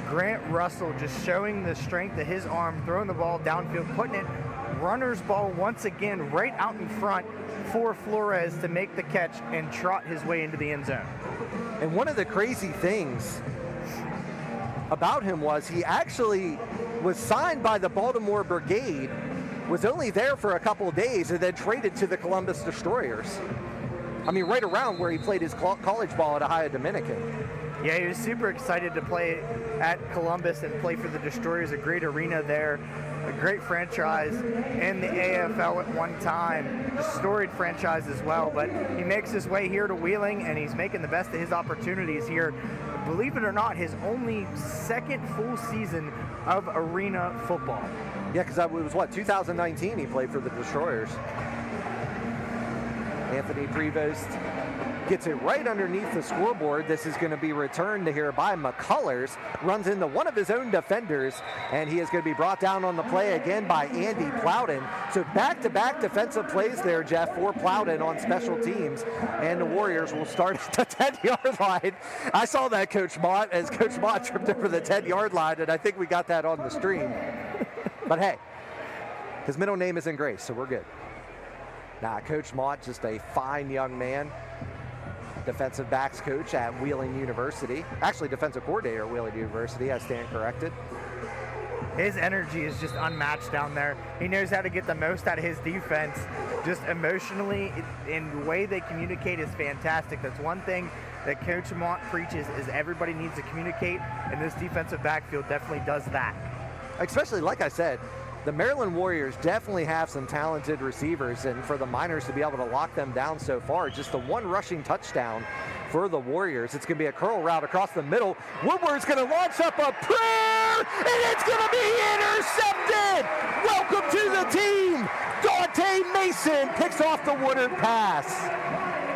Grant Russell just showing the strength of his arm, throwing the ball downfield, putting it runner's ball once again right out in front for Flores to make the catch and trot his way into the end zone. And one of the crazy things about him was he actually was signed by the Baltimore Brigade, was only there for a couple of days, and then traded to the Columbus Destroyers. I mean, right around where he played his college ball at Ohio Dominican. Yeah, he was super excited to play at Columbus and play for the Destroyers, a great arena there, a great franchise in the AFL at one time, a storied franchise as well. But he makes his way here to Wheeling, and he's making the best of his opportunities here. Believe it or not, his only second full season of arena football. Yeah, because it was, 2019 he played for the Destroyers. Anthony Prevost gets it right underneath the scoreboard. This is going to be returned to here by McCullers. Runs into one of his own defenders, and he is going to be brought down on the play again by Andy Plowden. So back-to-back defensive plays there, Jeff, for Plowden on special teams. And the Warriors will start at the 10-yard line. I saw that, Coach Mott, as Coach Mott tripped over the 10-yard line, and I think we got that on the stream. But hey, his middle name isn't Grace, so we're good. Nah, Coach Mott, just a fine young man. Defensive backs coach at Wheeling University. Actually, defensive coordinator at Wheeling University, I stand corrected. His energy is just unmatched down there. He knows how to get the most out of his defense. Just emotionally, in the way they communicate is fantastic. That's one thing that Coach Mott preaches, is everybody needs to communicate, and this defensive backfield definitely does that. Especially, like I said, the Maryland Warriors definitely have some talented receivers, and for the Miners to be able to lock them down so far, just the one rushing touchdown for the Warriors. It's going to be a curl route across the middle. Woodward's going to launch up a prayer, and it's going to be intercepted! Welcome to the team! Dante Mason picks off the Woodward pass.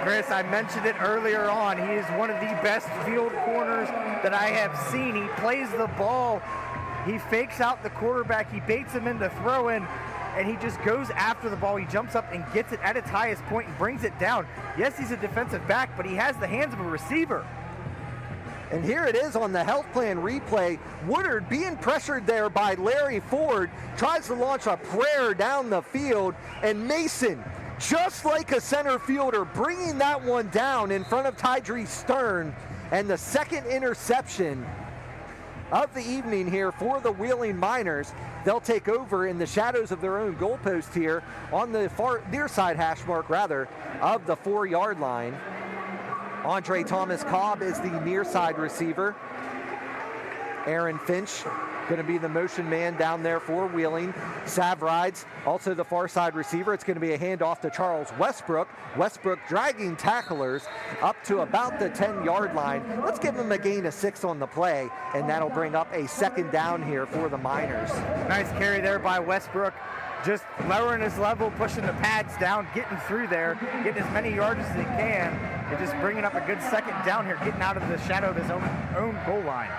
Chris, I mentioned it earlier on. He is one of the best field corners that I have seen. He plays the ball. He fakes out the quarterback, he baits him into throwing, and he just goes after the ball. He jumps up and gets it at its highest point and brings it down. Yes, he's a defensive back, but he has the hands of a receiver. And here it is on the health plan replay. Woodard being pressured there by Larry Ford, tries to launch a prayer down the field, and Mason, just like a center fielder, bringing that one down in front of Tydree Stern, and the second interception of the evening here for the Wheeling Miners. They'll take over in the shadows of their own goalpost here on the far near side hash mark, rather, of the 4-yard line. Andre Thomas Cobb is the near side receiver. Aaron Finch going to be the motion man down there for Wheeling. Savrides, also the far side receiver. It's going to be a handoff to Charles Westbrook. Westbrook dragging tacklers up to about the 10-yard line. Let's give him a gain of 6 on the play, and that'll bring up a second down here for the Miners. Nice carry there by Westbrook. Just lowering his level, pushing the pads down, getting through there, getting as many yards as he can, and just bringing up a good second down here, getting out of the shadow of his own goal line.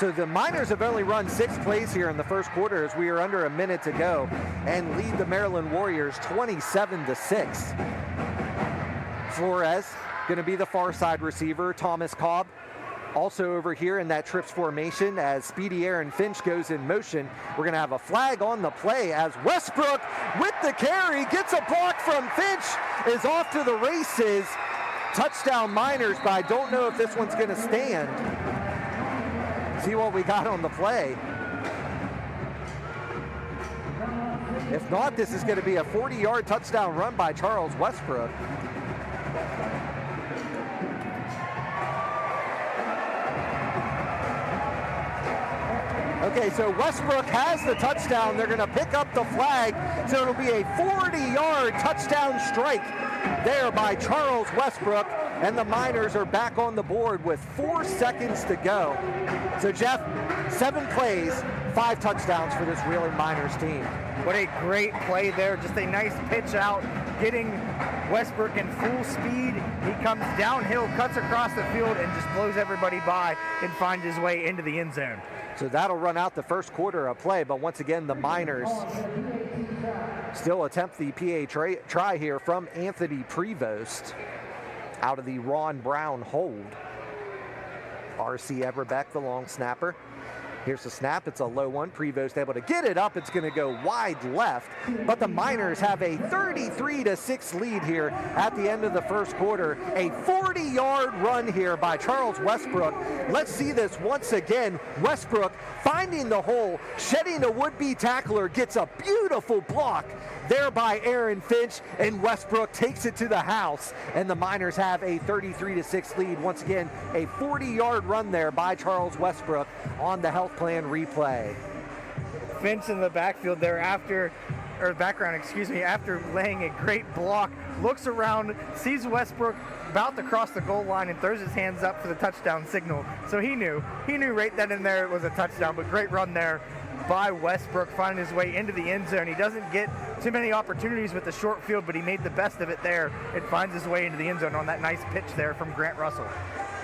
So the Miners have only run 6 plays here in the first quarter as we are under a minute to go, and lead the Maryland Warriors 27-6. Flores going to be the far side receiver. Thomas Cobb also over here in that trips formation as Speedy Aaron Finch goes in motion. We're going to have a flag on the play as Westbrook with the carry gets a block from Finch, is off to the races. Touchdown Miners, but I don't know if this one's going to stand. See what we got on the play. If not, this is going to be a 40-yard touchdown run by Charles Westbrook. Okay, so Westbrook has the touchdown. They're going to pick up the flag, so it'll be a 40-yard touchdown strike there by Charles Westbrook, and the Miners are back on the board with 4 seconds to go. So Jeff, 7 plays, 5 touchdowns for this Wheeling Miners team. What a great play there. Just a nice pitch out, getting Westbrook in full speed. He comes downhill, cuts across the field, and just blows everybody by and finds his way into the end zone. So that'll run out the first quarter of play, but once again, the Miners still attempt the PA try here from Anthony Prevost out of the Ron Brown hold. R.C. Everbeck, the long snapper. Here's the snap. It's a low one. Prevost able to get it up. It's going to go wide left. But the Miners have a 33-6 lead here at the end of the first quarter. A 40-yard run here by Charles Westbrook. Let's see this once again. Westbrook finding the hole, shedding a would-be tackler, gets a beautiful block there by Aaron Finch, and Westbrook takes it to the house, and the Miners have a 33-6 lead. Once again, a 40-yard run there by Charles Westbrook on the health plan replay. Finch in the backfield there after laying a great block, looks around, sees Westbrook about to cross the goal line and throws his hands up for the touchdown signal. So he knew right then and there it was a touchdown, but great run there by Westbrook, finding his way into the end zone. He doesn't get too many opportunities with the short field, but he made the best of it there and finds his way into the end zone on that nice pitch there from Grant Russell.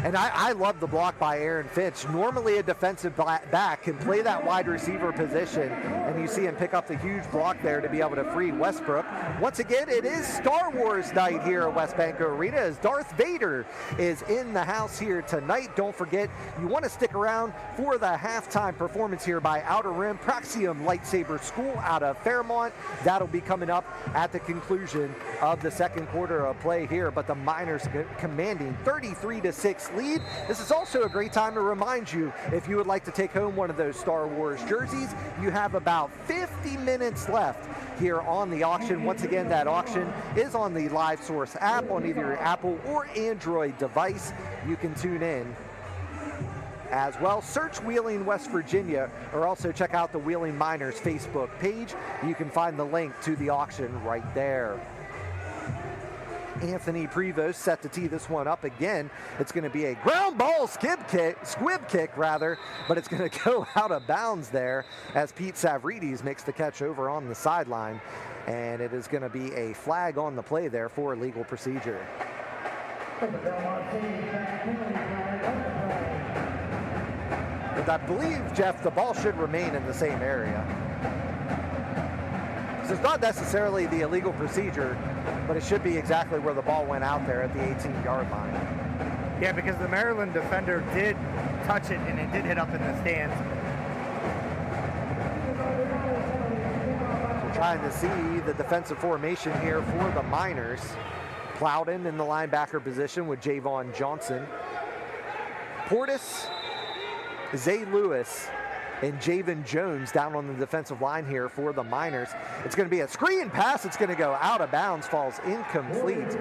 And I love the block by Aaron Finch. Normally a defensive back can play that wide receiver position, and you see him pick up the huge block there to be able to free Westbrook. Once again, it is Star Wars night here at WesBanco Arena as Darth Vader is in the house here tonight. Don't forget, you want to stick around for the halftime performance here by Outer Rim Praxium Lightsaber School out of Fairmont. That'll be coming up at the conclusion of the second quarter of play here, but the Miners commanding 33-6 lead. This is also a great time to remind you, if you would like to take home one of those Star Wars jerseys, you have about 50 minutes left here on the auction. Once again, that auction is on the Live Source app on either your Apple or Android device. You can tune in as well. Search Wheeling, West Virginia, or also check out the Wheeling Miners Facebook page. You can find the link to the auction right there. Anthony Prevost set to tee this one up again. It's going to be a ground ball squib kick, but it's going to go out of bounds there as Pete Savrides makes the catch over on the sideline, and it is going to be a flag on the play there for legal procedure. But I believe, Jeff, the ball should remain in the same area. So it's not necessarily the illegal procedure, but it should be exactly where the ball went out there at the 18-yard line. Yeah, because the Maryland defender did touch it and it did hit up in the stands. We're trying to see the defensive formation here for the Miners. Plowden in the linebacker position with Javon Johnson. Portis, Zay Lewis, and Javen Jones down on the defensive line here for the Miners. It's going to be a screen pass. It's going to go out of bounds, falls incomplete.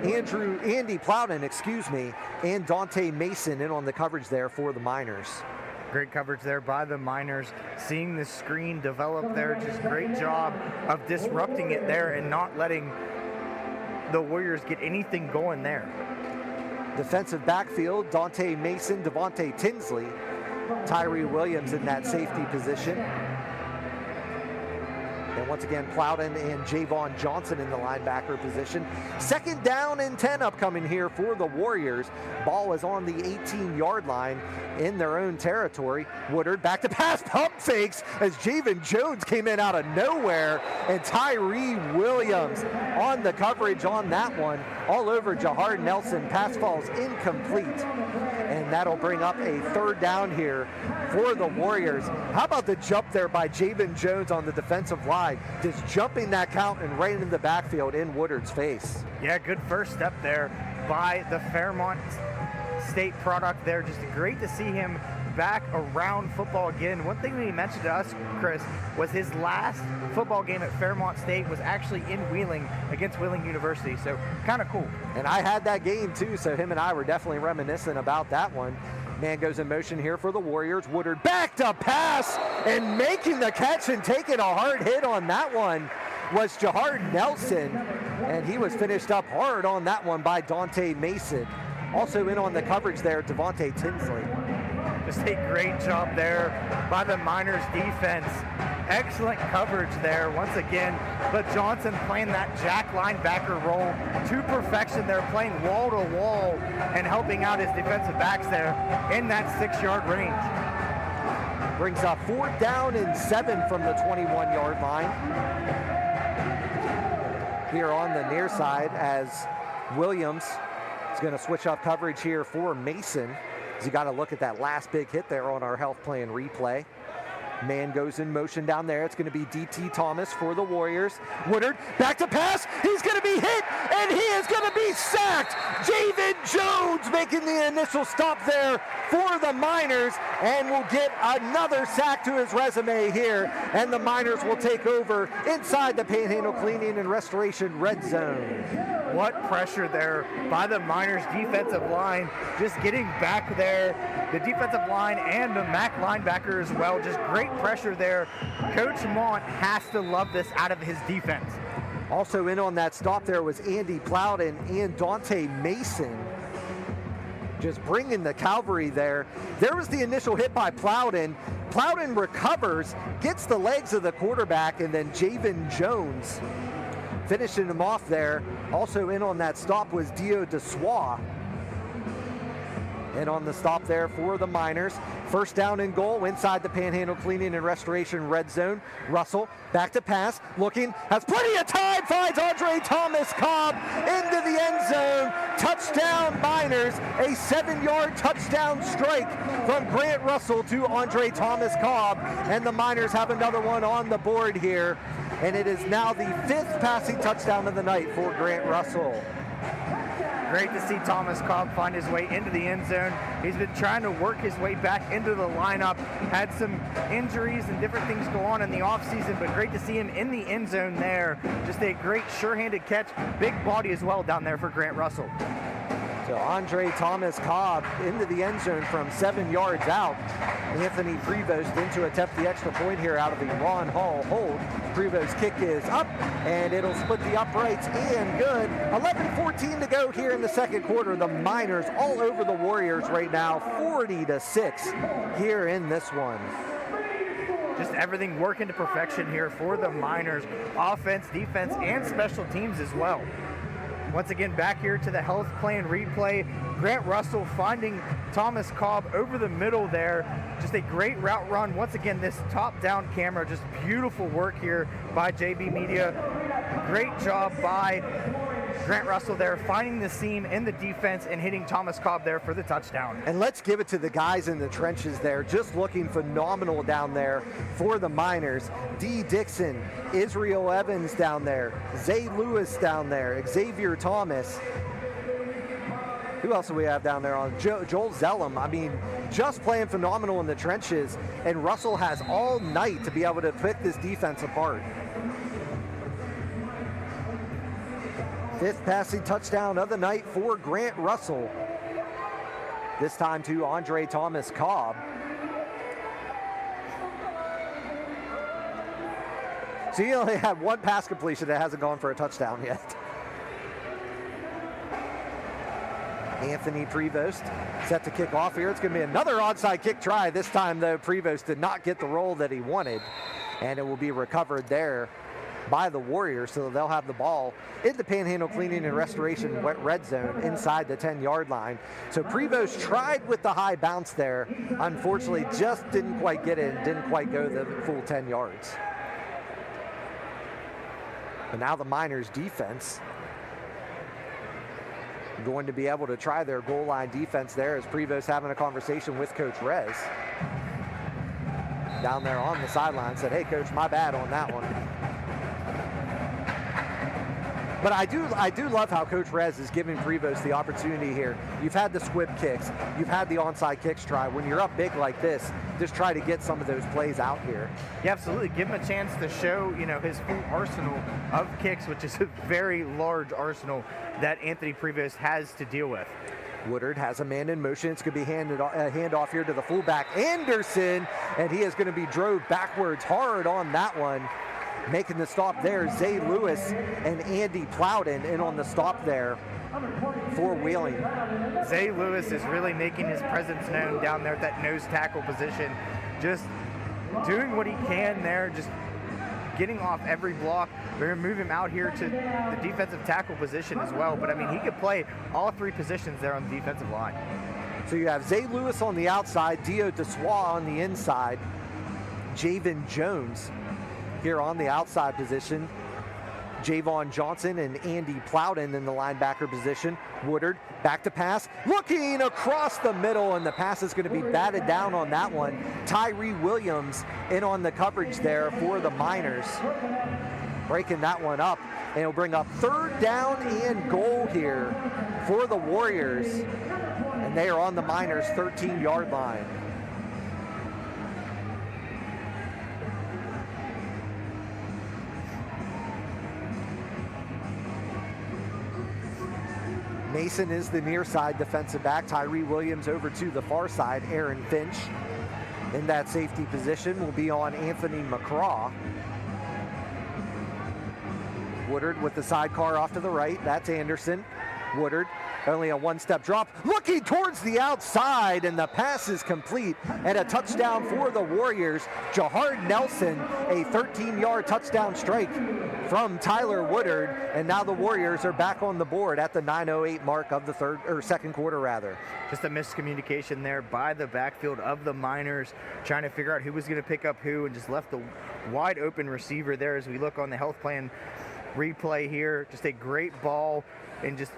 Andy Plowden, and Dante Mason in on the coverage there for the Miners. Great coverage there by the Miners. Seeing the screen develop there, just great job of disrupting it there and not letting the Warriors get anything going there. Defensive backfield, Dante Mason, Devontae Tinsley, Tyree Williams in that safety position. And once again, Plowden and Javon Johnson in the linebacker position. Second down and 10 upcoming here for the Warriors. Ball is on the 18-yard line in their own territory. Woodard back to pass, pump fakes as Javen Jones came in out of nowhere, and Tyree Williams on the coverage on that one. All over Jahar Nelson. Pass falls incomplete. And that'll bring up a third down here for the Warriors. How about the jump there by Javen Jones on the defensive line, just jumping that count and right into the backfield in Woodard's face. Yeah, good first step there by the Fairmont State product there. Just great to see him back around football again. One thing that he mentioned to us, Chris, was his last football game at Fairmont State was actually in Wheeling against Wheeling University, so kind of cool. And I had that game too, so him and I were definitely reminiscent about that one. Man goes in motion here for the Warriors. Woodard back to pass and making the catch and taking a hard hit on that one was Jahar Nelson. And he was finished up hard on that one by Dante Mason. Also in on the coverage there, Devontae Tinsley. Just a great job there by the Miners defense. Excellent coverage there once again, but Johnson playing that jack linebacker role to perfection. They're playing wall to wall and helping out his defensive backs there in that 6-yard range. Brings up 4th down and 7 from the 21-yard line. Here on the near side as Williams is going to switch off coverage here for Mason. As you got to look at that last big hit there on our health plan replay. Man goes in motion down there. It's going to be D.T. Thomas for the Warriors. Woodard back to pass. He's going to be hit, and he is going to be sacked. Javen Jones making the initial stop there for the Miners, and will get another sack to his resume here. And the Miners will take over inside the Panhandle Cleaning and Restoration red zone. What pressure there by the Miners defensive line, just getting back there. The defensive line and the MAC linebacker as well, just great pressure there. Coach Mont has to love this out of his defense. Also in on that stop there was Andy Plowden and Dante Mason. Just bringing the cavalry there. There was the initial hit by Plowden. Plowden recovers, gets the legs of the quarterback, and then Javen Jones finishing him off there. Also in on that stop was Dio DeSois. And on the stop there for the Miners. 1st down and goal inside the Panhandle Cleaning and Restoration red zone. Russell back to pass, looking, has plenty of time, finds Andre Thomas Cobb into the end zone. Touchdown Miners, a 7-yard touchdown strike from Grant Russell to Andre Thomas Cobb. And the Miners have another one on the board here. And it is now the 5th passing touchdown of the night for Grant Russell. Great to see Thomas Cobb find his way into the end zone. He's been trying to work his way back into the lineup. Had some injuries and different things go on in the offseason, but great to see him in the end zone there. Just a great sure-handed catch. Big body as well down there for Grant Russell. So Andre Thomas Cobb into the end zone from 7 yards out. Anthony Prevost in to attempt the extra point here out of the Ron Hall hold. Prevost's kick is up, and it'll split the uprights and good. 11:14 to go here in the second quarter. The Miners all over the Warriors right now, 40-6 here in this one. Just everything working to perfection here for the Miners. Offense, defense, and special teams as well. Once again, back here to the health plan replay. Grant Russell finding Thomas Cobb over the middle there. Just a great route run. Once again, this top-down camera, just beautiful work here by JB Media. Great job by Grant Russell there, finding the seam in the defense and hitting Thomas Cobb there for the touchdown. And let's give it to the guys in the trenches there, just looking phenomenal down there for the Miners. D. Dixon, Israel Evans down there, Zay Lewis down there, Xavier Thomas. Who else do we have down there on? Joel Zellum. I mean, just playing phenomenal in the trenches, and Russell has all night to be able to pick this defense apart. 5th passing touchdown of the night for Grant Russell. This time to Andre Thomas Cobb. So he only had 1 pass completion that hasn't gone for a touchdown yet. Anthony Prevost set to kick off here. It's going to be another onside kick try. This time, though, Prevost did not get the roll that he wanted, and it will be recovered there by the Warriors, so they'll have the ball in the Panhandle Cleaning and Restoration red zone inside the 10-yard line. So Prevost tried with the high bounce there. Unfortunately, just didn't quite get it and didn't quite go the full 10 yards. But now the Miners defense going to be able to try their goal line defense there as Prevost having a conversation with Coach Rez. Down there on the sideline said, hey, Coach, my bad on that one. But I do love how Coach Rez is giving Prevost the opportunity here. You've had the squib kicks. You've had the onside kicks try. When you're up big like this, just try to get some of those plays out here. Yeah, absolutely. Give him a chance to show, his full arsenal of kicks, which is a very large arsenal that Anthony Prevost has to deal with. Woodard has a man in motion. It's going to be handoff here to the fullback, Anderson, and he is going to be drove backwards hard on that one. making the stop there. Zay Lewis and Andy Plowden in on the stop there for Wheeling. Zay Lewis is really making his presence known down there at that nose tackle position. Just doing what he can there, just getting off every block. We're going to move him out here to the defensive tackle position as well. But, I mean, he could play all three positions there on the defensive line. So you have Zay Lewis on the outside, Dio Dessois on the inside, Javen Jones here on the outside position, Javon Johnson and Andy Plowden in the linebacker position. Woodard back to pass, looking across the middle, and the pass is going to be batted down on that one. Tyree Williams in on the coverage there for the Miners, breaking that one up, and it'll bring up 3rd down and goal here for the Warriors, and they are on the Miners' 13-yard line. Mason is the near side defensive back. Tyree Williams over to the far side. Aaron Finch in that safety position will be on Anthony McCraw. Woodard with the sidecar off to the right. That's Anderson. Woodard, only a one-step drop, looking towards the outside, and the pass is complete, and a touchdown for the Warriors. Jahard Nelson, a 13-yard touchdown strike from Tyler Woodard, and now the Warriors are back on the board at the 9:08 mark of the second quarter rather. Just a miscommunication there by the backfield of the Miners, trying to figure out who was going to pick up who, and just left the wide open receiver there. As we look on the health plan replay here, just a great ball, and just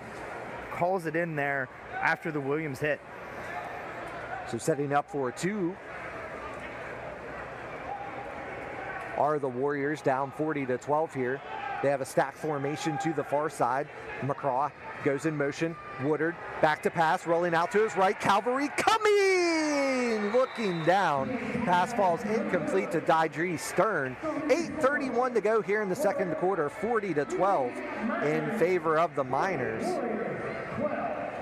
calls it in there after the Williams hit. So setting up for 2 are the Warriors, down 40-12 here. They have a stack formation to the far side. McCraw goes in motion. Woodard back to pass, rolling out to his right. Calvary coming, looking down. Pass falls incomplete to Dydree Stern. 8:31 to go here in the second quarter, 40-12 in favor of the Miners.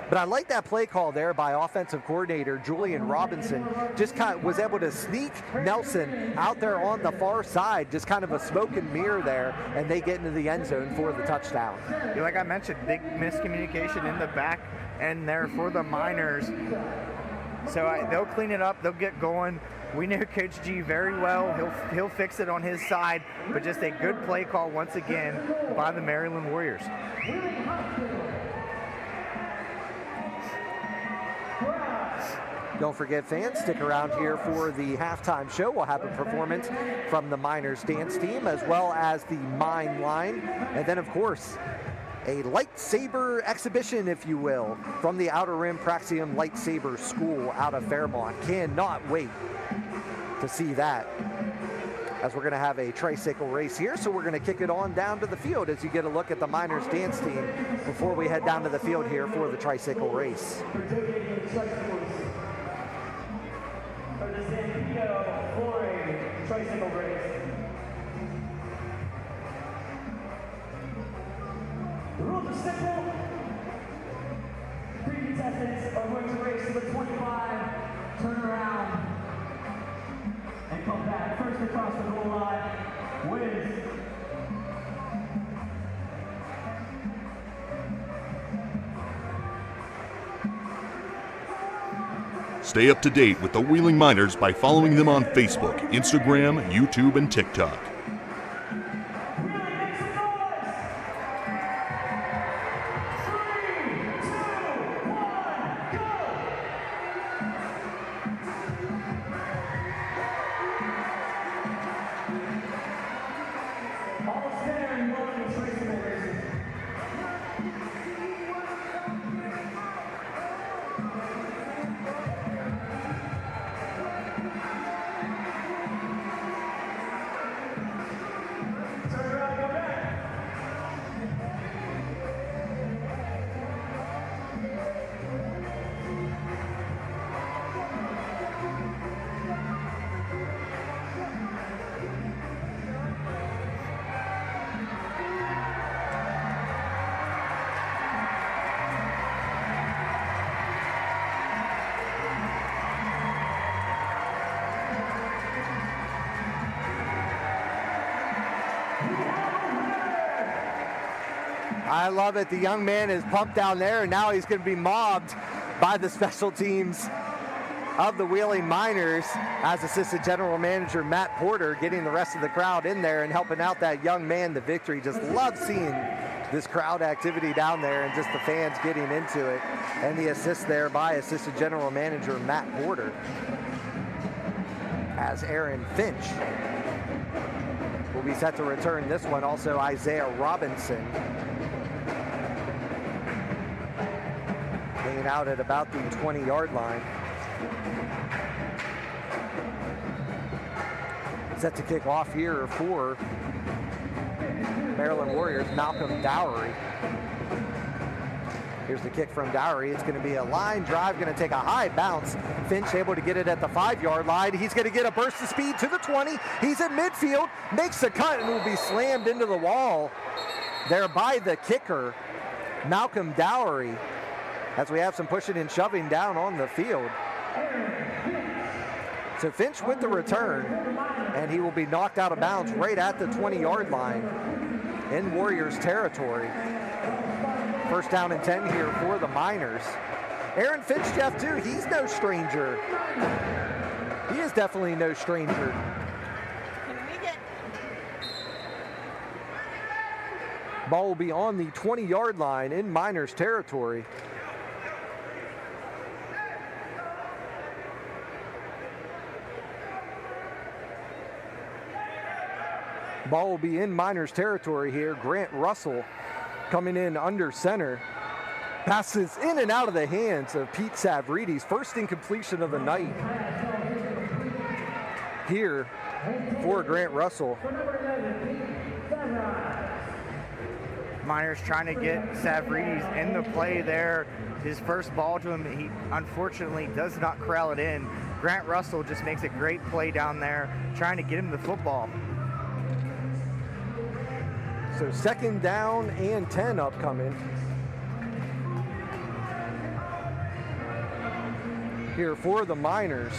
But I like that play call there by offensive coordinator Julian Robinson. Just kind of was able to sneak Nelson out there on the far side, just kind of a smoke and mirror there, and they get into the end zone for the touchdown. Yeah, like I mentioned, big miscommunication in the back end there for the Miners. So they'll clean it up, they'll get going. We know Coach G very well. He'll fix it on his side, but just a good play call once again by the Maryland Warriors. Don't forget, fans, stick around here for the halftime show. We'll have a performance from the Miners dance team as well as the Mine Line. And then, of course, a lightsaber exhibition, if you will, from the Outer Rim Praxium Lightsaber School out of Fairmont. Cannot wait to see that, as we're going to have a tricycle race here. So we're going to kick it on down to the field as you get a look at the Miners dance team before we head down to the field here for the tricycle race. Tricycle race. The rules are simple. 3 contestants are going to race to the 25, turn around, and come back. First across the goal line wins. Stay up to date with the Wheeling Miners by following them on Facebook, Instagram, YouTube, and TikTok. I love it. The young man is pumped down there, and now he's going to be mobbed by the special teams of the Wheeling Miners as Assistant General Manager Matt Porter getting the rest of the crowd in there and helping out that young man to victory. Just love seeing this crowd activity down there and just the fans getting into it. And the assist there by Assistant General Manager Matt Porter as Aaron Finch will be set to return this one. Also Isaiah Robinson hanging out at about the 20-yard line. Set to kick off here for Maryland Warriors, Malcolm Dowry. Here's the kick from Dowry. It's going to be a line drive, going to take a high bounce. Finch able to get it at the 5-yard line. He's going to get a burst of speed to the 20. He's at midfield, makes the cut, and will be slammed into the wall there by the kicker, Malcolm Dowry, as we have some pushing and shoving down on the field. So Finch with the return, and he will be knocked out of bounds right at the 20-yard line in Warriors territory. First down and 10 here for the Miners. Aaron Finch, Jeff, too, he's no stranger. He is definitely no stranger. Ball will be on the 20-yard line in Miners territory. Ball will be in Miners territory here. Grant Russell coming in under center. Passes in and out of the hands of Pete Savrides. First incompletion of the night here for Grant Russell. Miners trying to get Savrides in the play there. His first ball to him, he unfortunately does not corral it in. Grant Russell just makes a great play down there, trying to get him the football. So second down and 10 upcoming. Here for the Miners.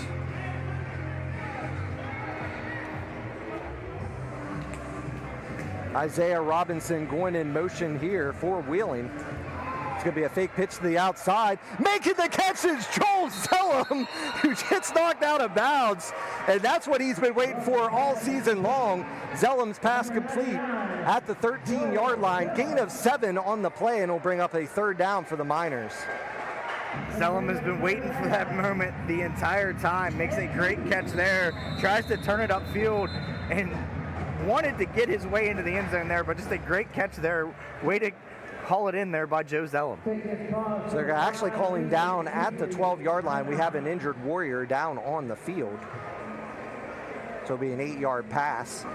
Isaiah Robinson going in motion here for Wheeling. It's going to be a fake pitch to the outside. Making the catch is Joel Zellum, who gets knocked out of bounds. And that's what he's been waiting for all season long. Zellum's pass complete at the 13-yard line. Gain of 7 on the play, and will bring up a third down for the Miners. Zellum has been waiting for that moment the entire time. Makes a great catch there. Tries to turn it upfield and wanted to get his way into the end zone there, but just a great catch there. Way to call it in there by Joe Zellum. So they're actually calling down at the 12-yard line. We have an injured Warrior down on the field. So it'll be an 8-yard pass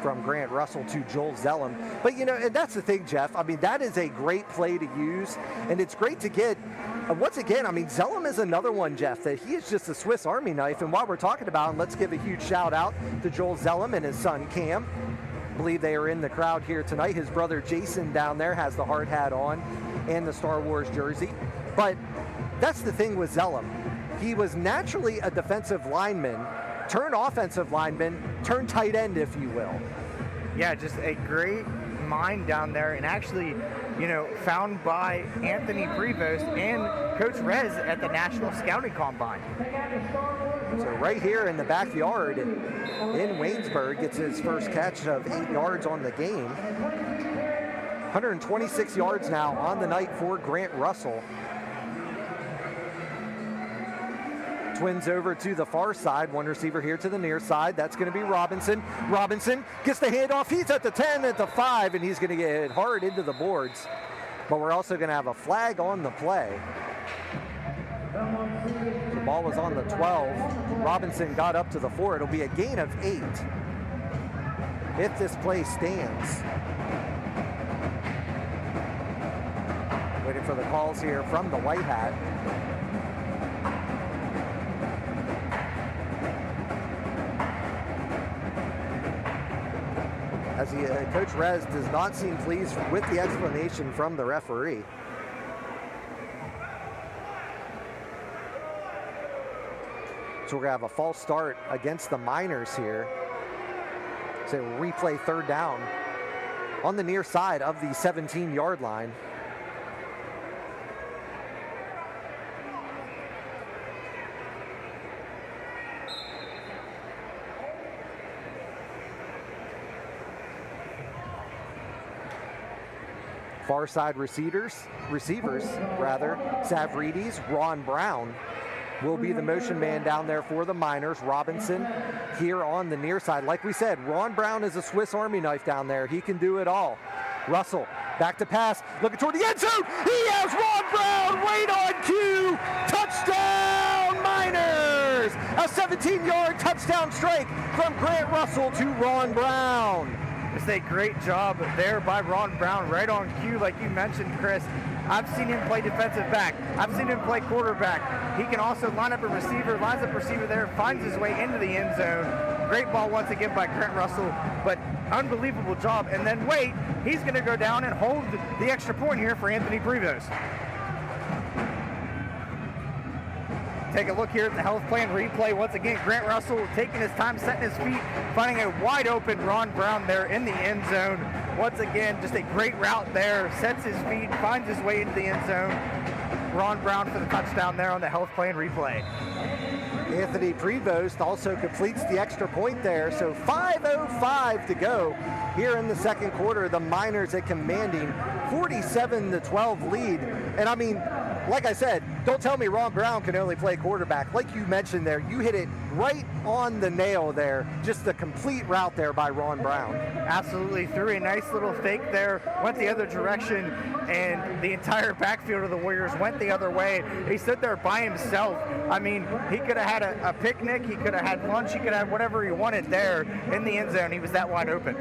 from Grant Russell to Joel Zellum. But, you know, and that's the thing, Jeff. I mean, that is a great play to use, and it's great to get. Once again, I mean, Zellum is another one, Jeff, that he is just a Swiss Army knife. And while we're talking about him, let's give a huge shout out to Joel Zellum and his son Cam. I believe they are in the crowd here tonight. His brother Jason down there has the hard hat on and the Star Wars jersey. But that's the thing with Zellum. He was naturally a defensive lineman, turned offensive lineman, turned tight end, if you will. Yeah, just a great mind down there, and actually, you know, found by Anthony Prevost and Coach Rez at the National Scouting Combine. So right here in the backyard in Waynesburg, gets his first catch of 8 yards on the game. 126 yards now on the night for Grant Russell. Twins over to the far side. One receiver here to the near side. That's going to be Robinson. Robinson gets the handoff. He's at the 10, at the 5, and he's going to get hit hard into the boards. But we're also going to have a flag on the play. The ball was on the 12. Robinson got up to the 4. It'll be a gain of 8 if this play stands. Waiting for the calls here from the White Hat. As Coach Rez does not seem pleased with the explanation from the referee. So we're going to have a false start against the Miners here. So replay third down on the near side of the 17-yard line. Far side receivers, Savridis, Ron Brown will be the motion man down there for the Miners. Robinson here on the near side. Like we said, Ron Brown is a Swiss Army knife down there. He can do it all. Russell, back to pass, looking toward the end zone. He has Ron Brown right on cue. Touchdown, Miners! A 17-yard touchdown strike from Grant Russell to Ron Brown. It's a great job there by Ron Brown, right on cue, like you mentioned, Chris. I've seen him play defensive back. I've seen him play quarterback. He can also line up a receiver, lines up a receiver there, finds his way into the end zone. Great ball once again by Grant Russell, but unbelievable job. And then wait, he's going to go down and hold the extra point here for Anthony Prevost. Take a look here at the health plan replay. Once again, Grant Russell taking his time, setting his feet, finding a wide open Ron Brown there in the end zone. Once again, just a great route there, sets his feet, finds his way into the end zone. Ron Brown for the touchdown there on the health plan replay. Anthony Prevost also completes the extra point there, so 5:05 to go here in the second quarter. The Miners a commanding 47-12 lead. And I mean, like I said, don't tell me Ron Brown can only play quarterback. Like you mentioned there, you hit it right on the nail there. Just a complete route there by Ron Brown. Absolutely, threw a nice little fake there, went the other direction, and the entire backfield of the Warriors went the other way. He stood there by himself. I mean, he could have had a picnic, he could have had lunch, he could have had whatever he wanted there in the end zone. He was that wide open.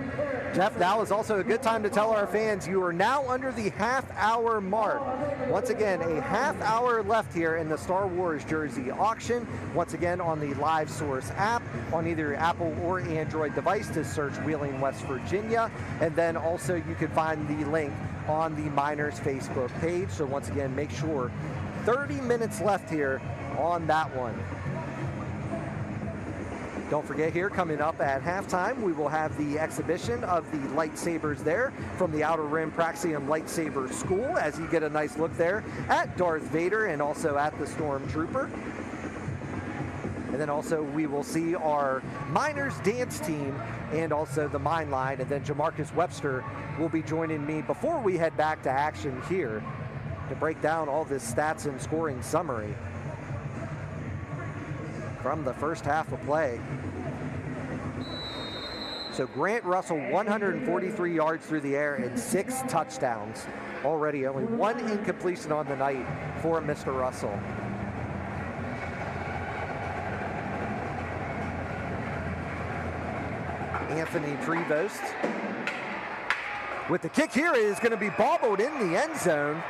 Jeff, now is also a good time to tell our fans you are now under the half-hour mark. Once again, a half-hour left here in the Star Wars jersey auction. Once again, on the Live Source app, on either your Apple or Android device to search Wheeling, West Virginia. And then also you can find the link on the Miners Facebook page. So once again, make sure 30 minutes left here on that one. Don't forget, here coming up at halftime, we will have the exhibition of the lightsabers there from the Outer Rim Praxium Lightsaber School, as you get a nice look there at Darth Vader and also at the Stormtrooper. And then also we will see our Miners dance team and also the Mine Line. And then Jamarcus Webster will be joining me before we head back to action here to break down all this stats and scoring summary from the first half of play. So Grant Russell, 143 yards through the air and 6 touchdowns. Already only 1 incompletion on the night for Mr. Russell. Anthony Prevost with the kick here is going to be bobbled in the end zone.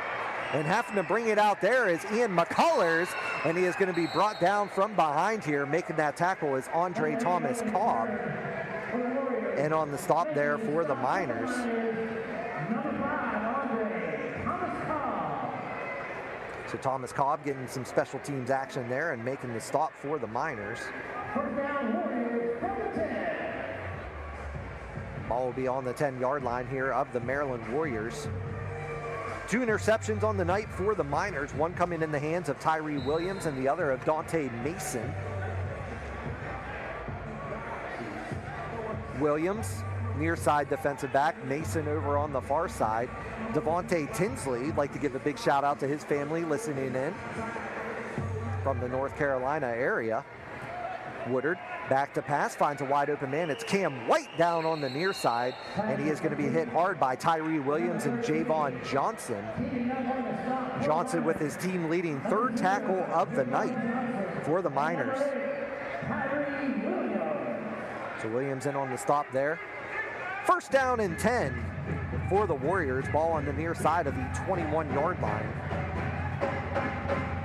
And having to bring it out there is Ian McCullers, and he is going to be brought down from behind here. Making that tackle is Andre Thomas Cobb. And on the stop there for the Miners. So Thomas Cobb getting some special teams action there and making the stop for the Miners. Ball will be on the 10-yard line here of the Maryland Warriors. 2 interceptions on the night for the Miners, one coming in the hands of Tyree Williams and the other of Dante Mason. Williams, near side defensive back, Mason over on the far side. Devontae Tinsley, like to give a big shout out to his family listening in from the North Carolina area. Woodard back to pass, finds a wide open man. It's Cam White down on the near side, and he is going to be hit hard by Tyree Williams and Javon Johnson. Johnson with his team leading 3rd tackle of the night for the Miners. So Williams in on the stop there. First down and 10 for the Warriors. Ball on the near side of the 21-yard line.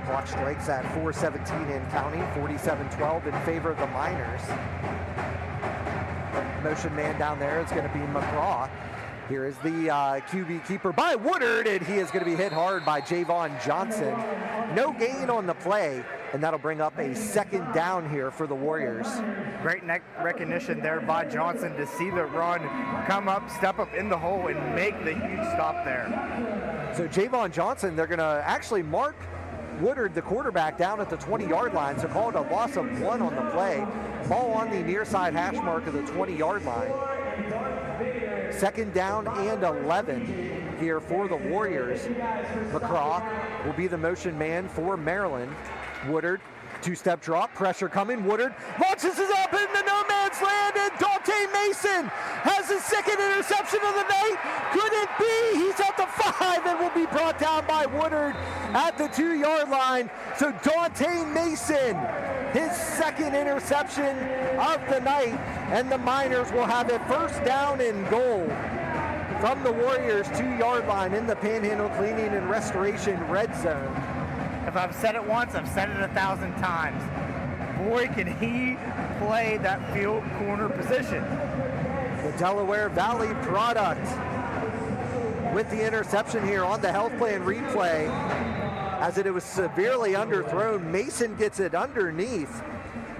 Clock strikes at 4:17 and counting, 47-12 in favor of the Miners. Motion man down there is going to be McGraw. Here is the QB keeper by Woodard, and he is going to be hit hard by Javon Johnson. No gain on the play, and that'll bring up a second down here for the Warriors. Great neck recognition there by Johnson to see the run, come up, step up in the hole, and make the huge stop there. So Javon Johnson, they're going to actually mark Woodard, the quarterback, down at the 20-yard line, so called a loss of 1 on the play. Ball on the near side hash mark of the 20-yard line. Second down and 11 here for the Warriors. McCraw will be the motion man for Maryland. Woodard, two-step drop, pressure coming. Woodard launches it up into no man's land, and Dante Mason has his second interception of the night. Could it be? He's at the 5 and will be brought down by Woodard at the 2-yard line. So Dante Mason, his second interception of the night, and the Miners will have it first down and goal from the Warriors 2-yard line in the Panhandle Cleaning and Restoration red zone. If I've said it once, I've said it 1,000 times. Boy, can he play that field corner position. The Delaware Valley product with the interception here on the health plan replay, as it was severely underthrown. Mason gets it underneath,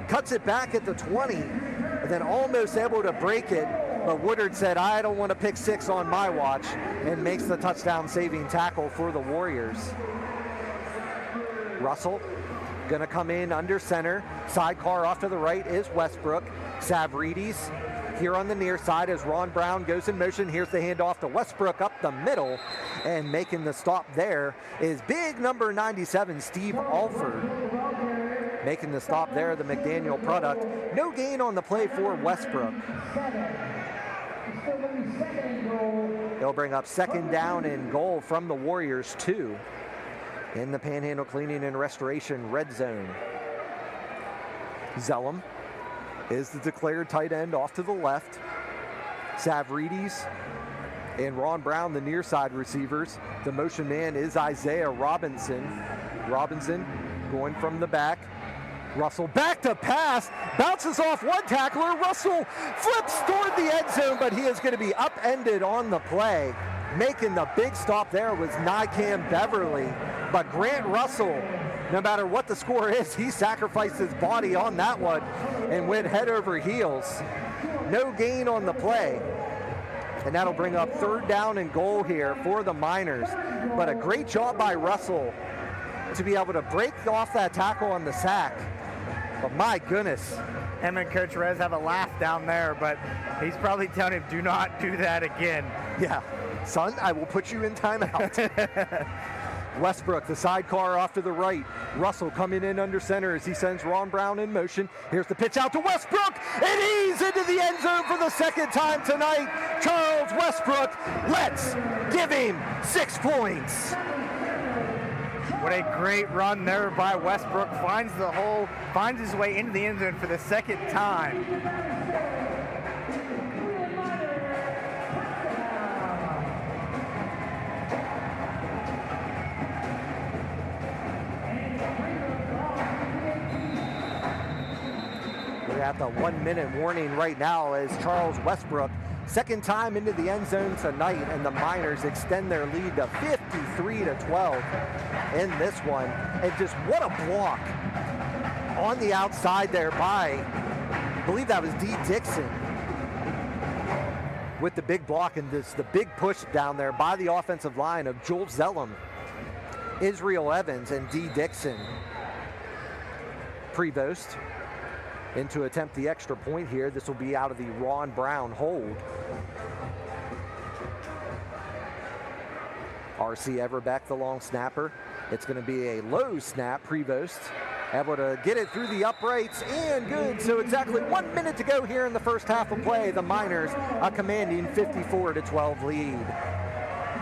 cuts it back at the 20, and then almost able to break it. But Woodard said, I don't want to pick 6 on my watch, and makes the touchdown saving tackle for the Warriors. Russell gonna come in under center. Sidecar off to the right is Westbrook. Savridis here on the near side as Ron Brown goes in motion. Here's the handoff to Westbrook up the middle, and making the stop there is big number 97, Steve Alford. Making the stop there, the McDaniel product. No gain on the play for Westbrook. They'll bring up second down and goal from the Warriors 2 in the Panhandle Cleaning and Restoration red zone. Zellum is the declared tight end off to the left. Savridis and Ron Brown, the near side receivers. The motion man is Isaiah Robinson. Robinson going from the back. Russell back to pass, bounces off one tackler. Russell flips toward the end zone, but he is going to be upended on the play. Making the big stop there was Nycam Beverly, but Grant Russell, no matter what the score is, he sacrificed his body on that one and went head over heels. No gain on the play, and that'll bring up third down and goal here for the Miners. But a great job by Russell to be able to break off that tackle on the sack. But my goodness. Him and Coach Rez have a laugh down there, but he's probably telling him, do not do that again. Yeah, son, I will put you in timeout. Westbrook, the sidecar off to the right. Russell coming in under center as he sends Ron Brown in motion. Here's the pitch out to Westbrook, and he's into the end zone for the second time tonight. Charles Westbrook, let's give him 6 points. What a great run there by Westbrook. Finds the hole, finds his way into the end zone for the second time. We're at the 1 minute warning right now as Charles Westbrook, second time into the end zone tonight, and the Miners extend their lead to 53-12 in this one. And just what a block on the outside there by, I believe that was D. Dixon, with the big block, and this the big push down there by the offensive line of Joel Zellum, Israel Evans, and D. Dixon. Prevost in to attempt the extra point here. This will be out of the Ron Brown hold. R.C. Everbeck, the long snapper. It's going to be a low snap. Prevost able to get it through the uprights, and good. So exactly 1 minute to go here in the first half of play. The Miners a commanding 54-12 lead.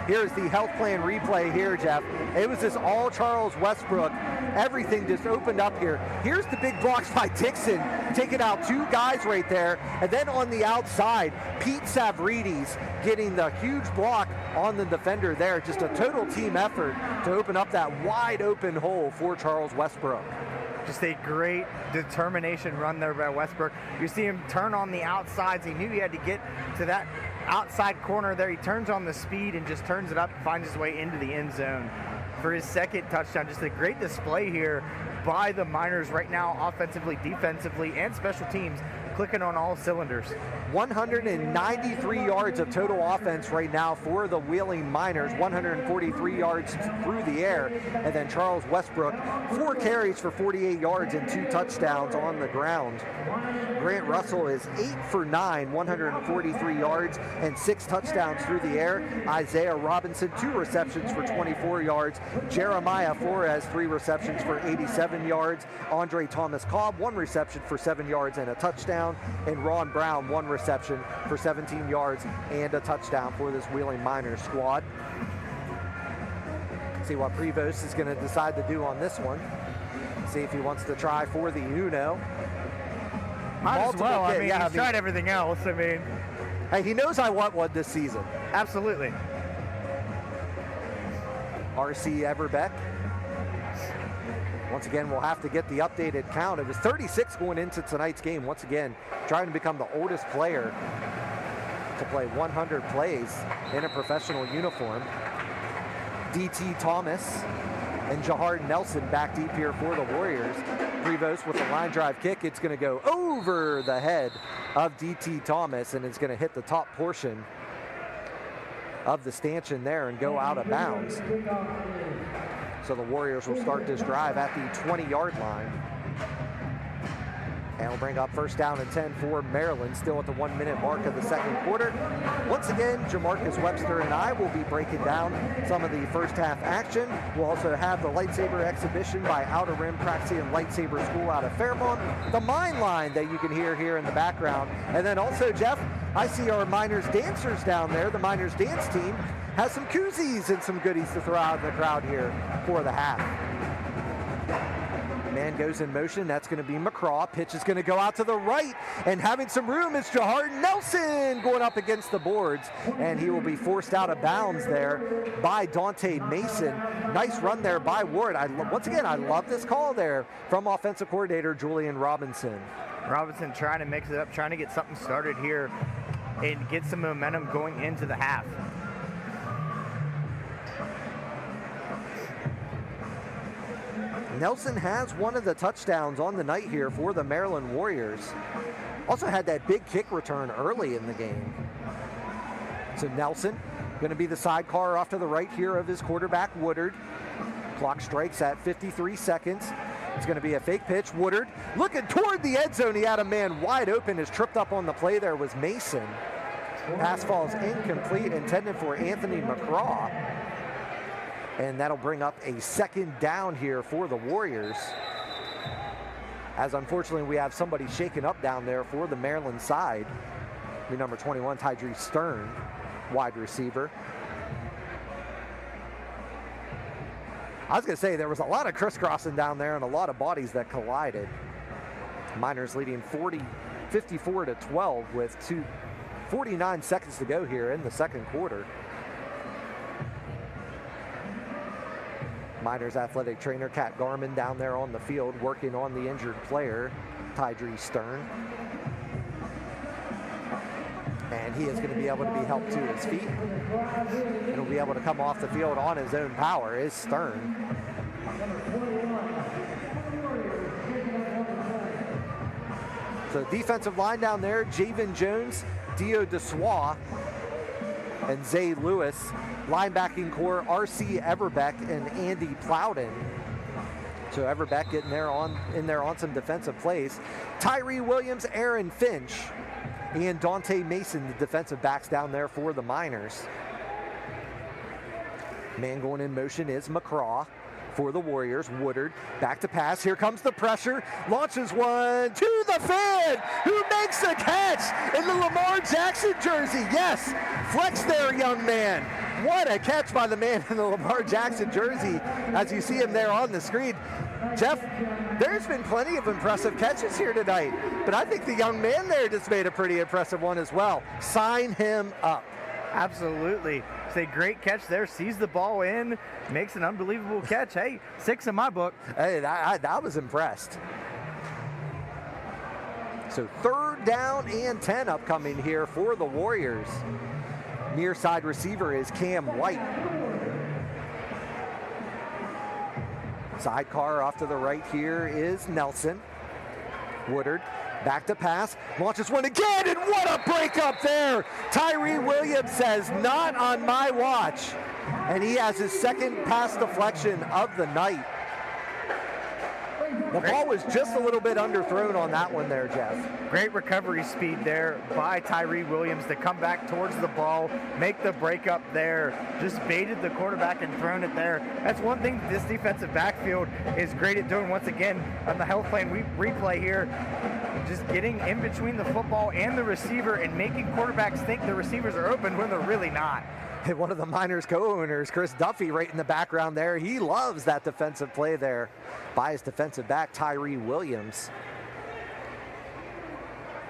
Here's the health plan replay here, Jeff. It was just all Charles Westbrook. Everything just opened up here. Here's the big blocks by Dixon, taking out 2 guys right there. And then on the outside, Pete Savridis getting the huge block on the defender there. Just a total team effort to open up that wide open hole for Charles Westbrook. Just a great determination run there by Westbrook. You see him turn on the outsides. He knew he had to get to that outside corner there. He turns on the speed and just turns it up and finds his way into the end zone. for his second touchdown. Just a great display here by the Miners right now, offensively, defensively, and special teams, clicking on all cylinders. 193 yards of total offense right now for the Wheeling Miners, 143 yards through the air, and then Charles Westbrook, 4 carries for 48 yards and 2 touchdowns on the ground. Grant Russell is 8 for 9, 143 yards and 6 touchdowns through the air. Isaiah Robinson, 2 receptions for 24 yards. Jeremiah Flores, 3 receptions for 87 yards. Andre Thomas Cobb, 1 reception for 7 yards and a touchdown. And Ron Brown, 1 reception for 17 yards and a touchdown for this Wheeling Miners squad. See what Prevost is going to decide to do on this one. See if he wants to try for the Uno. Might as well. I mean, yeah, he's tried everything else. I mean, hey, he knows I want one this season. absolutely. R.C. Everbeck. Once again, we'll have to get the updated count. It was 36 going into tonight's game. Once again, trying to become the oldest player to play 100 plays in a professional uniform. D.T. Thomas and Jahard Nelson back deep here for the Warriors. Prevost with the line drive kick. It's going to go over the head of D.T. Thomas, and it's going to hit the top portion of the stanchion there and go out of bounds. So the Warriors will start this drive at the 20-yard line. And we'll bring up first down and 10 for Maryland, still at the 1-minute mark of the second quarter. Once again, Jamarcus Webster and I will be breaking down some of the first half action. We'll also have the lightsaber exhibition by Outer Rim Praxian Lightsaber School out of Fairmont. The Mine Line that you can hear here in the background. And then also, Jeff, I see our Miners dancers down there. The Miners dance team has some koozies and some goodies to throw out in the crowd here for the half. Man goes in motion. That's going to be McCraw. Pitch is going to go out to the right, and having some room is Jahard Nelson going up against the boards, and he will be forced out of bounds there by Dante Mason. Nice run there by Ward. Once again, I love this call there from offensive coordinator Julian Robinson. Robinson trying to mix it up, trying to get something started here and get some momentum going into the half. Nelson has one of the touchdowns on the night here for the Maryland Warriors. Also had that big kick return early in the game. So Nelson going to be the sidecar off to the right here of his quarterback, Woodard. Clock strikes at 53 seconds. It's going to be a fake pitch. Woodard looking toward the end zone. He had a man wide open. Is tripped up on the play there was Mason. Pass falls incomplete, intended for Anthony McCraw. And that'll bring up a second down here for the Warriors. As unfortunately we have somebody shaken up down there for the Maryland side. The number 21, Tydree Stern, wide receiver. I was going to say there was a lot of crisscrossing down there and a lot of bodies that collided. Miners leading 54-12 with 49 seconds to go here in the second quarter. Miners athletic trainer Kat Garman down there on the field working on the injured player, Tydree Stern. And he is going to be able to be helped to his feet. And he'll be able to come off the field on his own power is Stern. So defensive line down there, Javen Jones, Dio DeSois, and Zay Lewis. Linebacking core, R.C. Everbeck and Andy Plowden. So Everbeck getting in there on some defensive plays. Tyree Williams, Aaron Finch, and Dante Mason, the defensive backs down there for the Miners. Man going in motion is McCraw for the Warriors. Woodard back to pass. Here comes the pressure. Launches one to the fan, who makes the catch in the Lamar Jackson jersey. Yes, flex there, young man. What a catch by the man in the Lamar Jackson jersey as you see him there on the screen. Jeff, there's been plenty of impressive catches here tonight, but I think the young man there just made a pretty impressive one as well. Sign him up. Absolutely. It's a great catch there. Sees the ball in, makes an unbelievable catch. Hey, 6 in my book. Hey, I was impressed. So third down and 10 upcoming here for the Warriors. Near side receiver is Cam White. Sidecar off to the right here is Nelson. Woodard back to pass, launches one again, and what a breakup there! Tyree Williams says, not on my watch. And he has his second pass deflection of the night. The ball was just a little bit underthrown on that one there, Jeff. Great recovery speed there by Tyree Williams to come back towards the ball, make the breakup there, just baited the quarterback and thrown it there. That's one thing this defensive backfield is great at doing. Once again, on the health plan replay here, just getting in between the football and the receiver and making quarterbacks think the receivers are open when they're really not. And one of the Miners co-owners, Chris Duffy, right in the background there. He loves that defensive play there by his defensive back, Tyree Williams.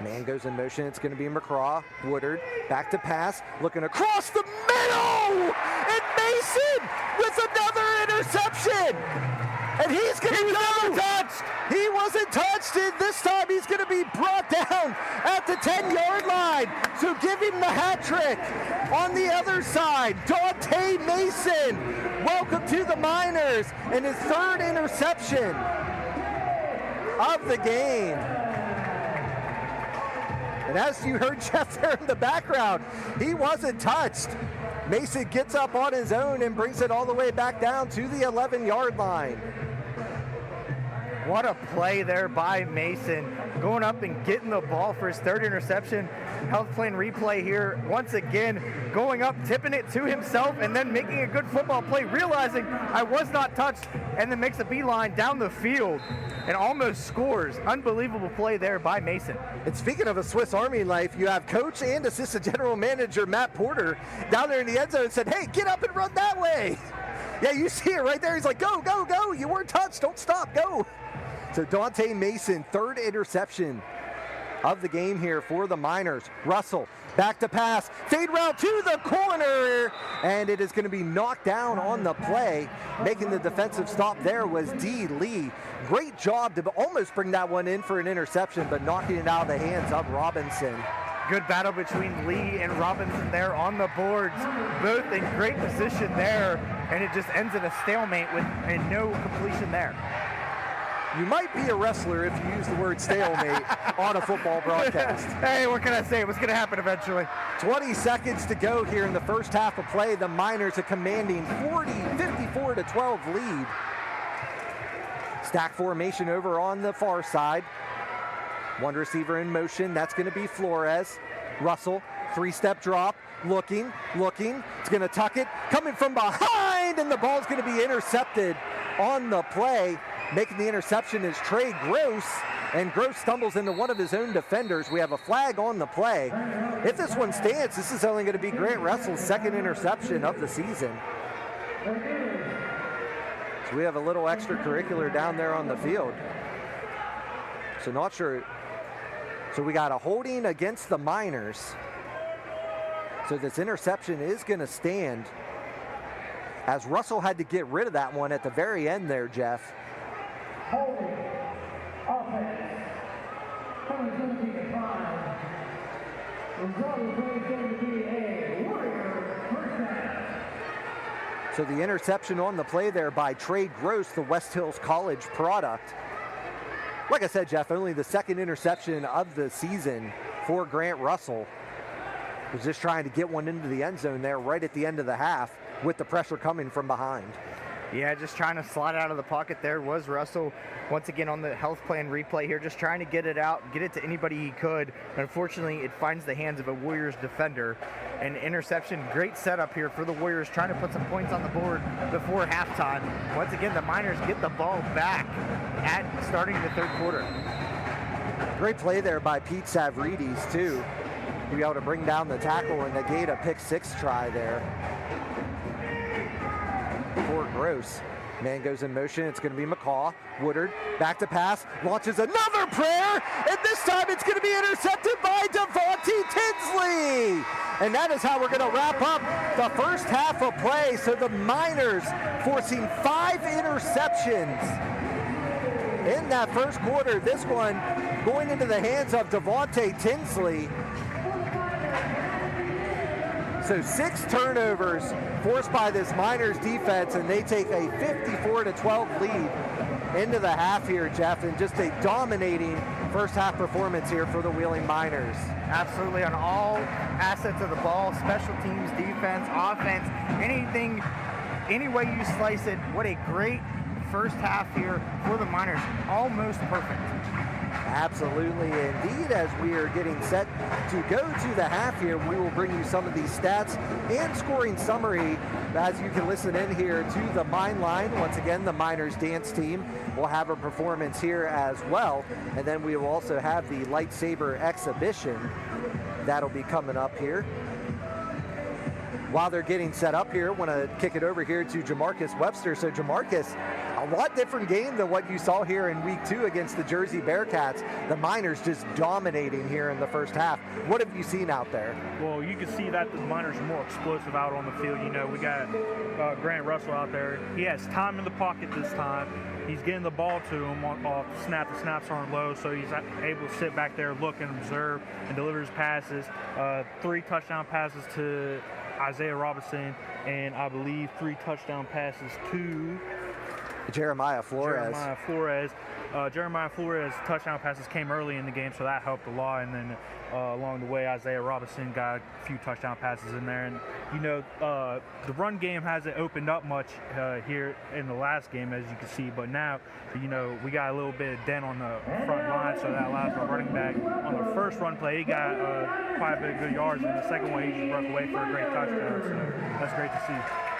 Man goes in motion. It's going to be McCraw. Woodard back to pass, looking across the middle, and Mason with another interception. And he's going to be never touched. He wasn't touched, and this time he's going to be brought down at the 10-yard line. So give him the hat trick. On the other side, Dante Mason. Welcome to the Miners, and his third interception of the game. And as you heard Jeff there in the background, he wasn't touched. Mason gets up on his own and brings it all the way back down to the 11-yard line. What a play there by Mason, going up and getting the ball for his third interception. Health plan replay here, once again, going up, tipping it to himself, and then making a good football play, realizing I was not touched, and then makes a beeline down the field and almost scores. Unbelievable play there by Mason. And speaking of a Swiss Army knife, you have coach and assistant general manager Matt Porter down there in the end zone and said, hey, get up and run that way. Yeah, you see it right there. He's like, go, go, go. You weren't touched. Don't stop. Go. So Dante Mason, third interception of the game here for the Miners. Russell back to pass, fade route to the corner, and it is going to be knocked down on the play. Making the defensive stop there was D. Lee. Great job to almost bring that one in for an interception, but knocking it out of the hands of Robinson. Good battle between Lee and Robinson there on the boards, both in great position there, and it just ends in a stalemate with no completion there. You might be a wrestler if you use the word stalemate on a football broadcast. Hey, what can I say? What's going to happen eventually? 20 seconds to go here in the first half of play. The Miners a commanding 54-12 lead. Stack formation over on the far side. One receiver in motion. That's going to be Flores. Russell, three-step drop. Looking. It's going to tuck it. Coming from behind, and the ball's going to be intercepted on the play. Making the interception is Trey Gross, and Gross stumbles into one of his own defenders. We have a flag on the play. If this one stands, this is only going to be Grant Russell's second interception of the season. So we have a little extracurricular down there on the field. So not sure. So we got a holding against the Miners. So this interception is going to stand, as Russell had to get rid of that one at the very end there, Jeff. Holding offense. Coming going to be the five. Result is going to be a Warrior first down. So the interception on the play there by Trey Gross, the West Hills College product. Like I said, Jeff, only the second interception of the season for Grant Russell. Was just trying to get one into the end zone there right at the end of the half with the pressure coming from behind. Yeah, just trying to slide out of the pocket there was Russell. Once again on the health plan replay here, just trying to get it out, get it to anybody he could. Unfortunately, it finds the hands of a Warriors defender. An interception, great setup here for the Warriors, trying to put some points on the board before halftime. Once again, the Miners get the ball back at starting the third quarter. Great play there by Pete Savridis, too. To be able to bring down the tackle and negate a pick-six try there for Gross. Man goes in motion. It's going to be McCaw. Woodard back to pass. Launches another prayer. And this time it's going to be intercepted by Devontae Tinsley. And that is how we're going to wrap up the first half of play. So the Miners forcing 5 interceptions in that first quarter. This one going into the hands of Devontae Tinsley. So 6 turnovers forced by this Miners defense, and they take a 54-12 lead into the half here, Jeff, and just a dominating first half performance here for the Wheeling Miners. Absolutely, on all assets of the ball, special teams, defense, offense, anything, any way you slice it, what a great first half here for the Miners. Almost perfect. Absolutely indeed. As we are getting set to go to the half here, we will bring you some of these stats and scoring summary as you can listen in here to the Mine Line. Once again, the Miners dance team will have a performance here as well. And then we will also have the lightsaber exhibition that'll be coming up here. While they're getting set up here, I want to kick it over here to Jamarcus Webster. So Jamarcus, a lot different game than what you saw here in week 2 against the Jersey Bearcats. The Miners just dominating here in the first half. What have you seen out there? Well, you can see that the Miners are more explosive out on the field. You know, we got Grant Russell out there. He has time in the pocket this time. He's getting the ball to him off the snap. The snaps aren't low, so he's able to sit back there, look and observe, and deliver his passes. 3 touchdown passes to Isaiah Robinson, and I believe 3 touchdown passes to Jeremiah Flores. Jeremiah Flores' touchdown passes came early in the game, so that helped a lot. And then along the way, Isaiah Robinson got a few touchdown passes in there. And, you know, the run game hasn't opened up much here in the last game, as you can see. But now, you know, we got a little bit of dent on the front line, so that allows our running back. On the first run play, he got quite a bit of good yards. And the second one, he just broke away for a great touchdown. So that's great to see.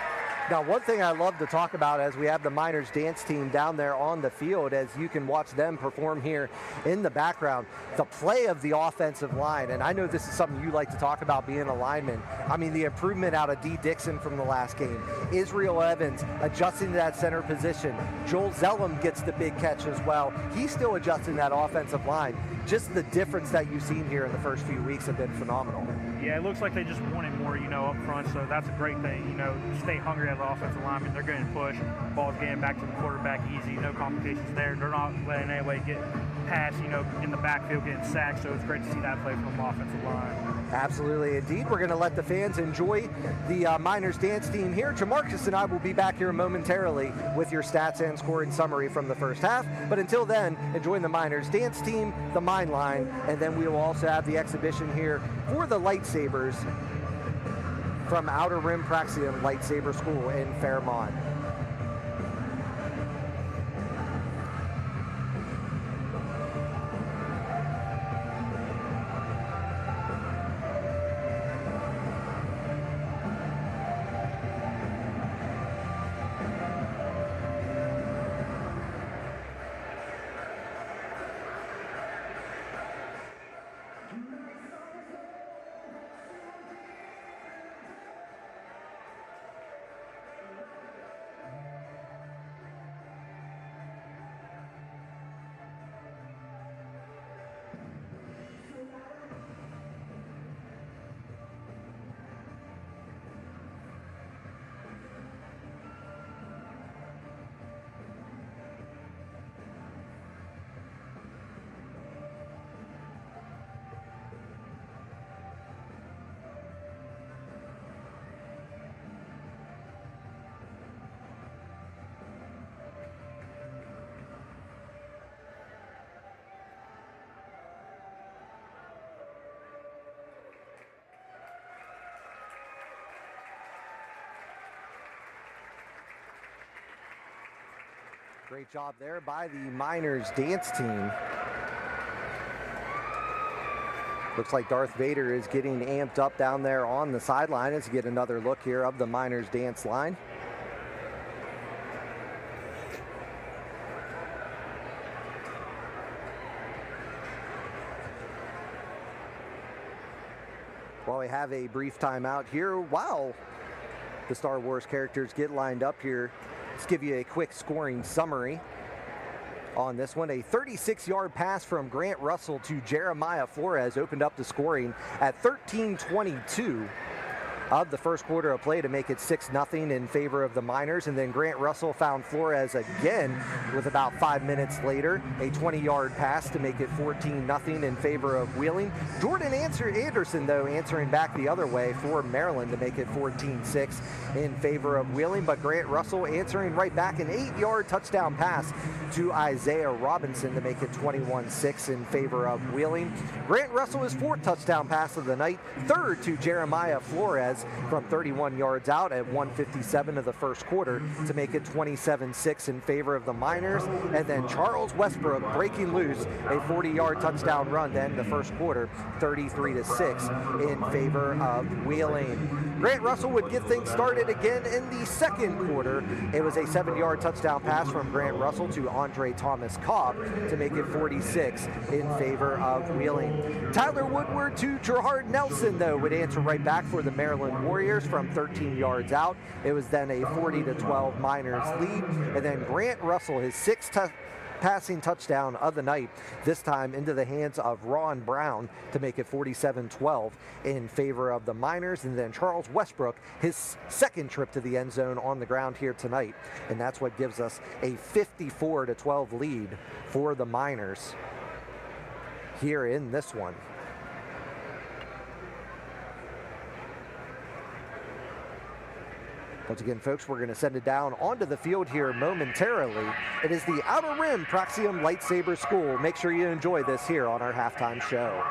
Now, one thing I love to talk about as we have the Miners dance team down there on the field, as you can watch them perform here in the background, the play of the offensive line. And I know this is something you like to talk about, being a lineman. I mean, the improvement out of D. Dixon from the last game. Israel Evans adjusting to that center position. Joel Zellum gets the big catch as well. He's still adjusting that offensive line. Just the difference that you've seen here in the first few weeks have been phenomenal. Yeah, it looks like they just wanted more, you know, up front, so that's a great thing. You know, stay hungry as an offensive lineman. They're getting pushed. Ball's getting back to the quarterback easy. No complications there. They're not letting anybody get past, you know, in the backfield getting sacked, so it's great to see that play from the offensive line. Absolutely indeed. We're going to let the fans enjoy the Miners dance team here. Jamarcus and I will be back here momentarily with your stats and scoring summary from the first half. But until then, enjoying the Miners dance team, the Mine Line, and then we will also have the exhibition here for the lightsabers from Outer Rim Praxium Lightsaber School in Fairmont. Great job there by the Miners dance team. Looks like Darth Vader is getting amped up down there on the sideline as we get another look here of the Miners dance line. While we have a brief timeout here, while the Star Wars characters get lined up here, let's give you a quick scoring summary on this one. A 36-yard pass from Grant Russell to Jeremiah Flores opened up the scoring at 13:22. of the first quarter of play to make it 6-0 in favor of the Miners. And then Grant Russell found Flores again with about 5 minutes later, a 20-yard pass to make it 14-0 in favor of Wheeling. Jordan Anderson, though, answering back the other way for Maryland to make it 14-6 in favor of Wheeling. But Grant Russell answering right back, an 8-yard touchdown pass to Isaiah Robinson to make it 21-6 in favor of Wheeling. Grant Russell, his 4th touchdown pass of the night, 3rd to Jeremiah Flores from 31 yards out at 1:57 of the first quarter to make it 27-6 in favor of the Miners. And then Charles Westbrook breaking loose a 40-yard touchdown run to end the first quarter, 33-6 in favor of Wheeling. Grant Russell would get things started again in the second quarter. It was a 7-yard touchdown pass from Grant Russell to Andre Thomas Cobb to make it 46 in favor of Wheeling. Tyler Woodward to Gerard Nelson, though, would answer right back for the Maryland Warriors from 13 yards out. It was then a 40-12 Miners lead. And then Grant Russell, his 6th passing touchdown of the night, this time into the hands of Ron Brown to make it 47-12 in favor of the Miners. And then Charles Westbrook, his 2nd trip to the end zone on the ground here tonight. And that's what gives us a 54-12 lead for the Miners here in this one. Once again, folks, we're going to send it down onto the field here momentarily. It is the Outer Rim Praxium Lightsaber School. Make sure you enjoy this here on our halftime show.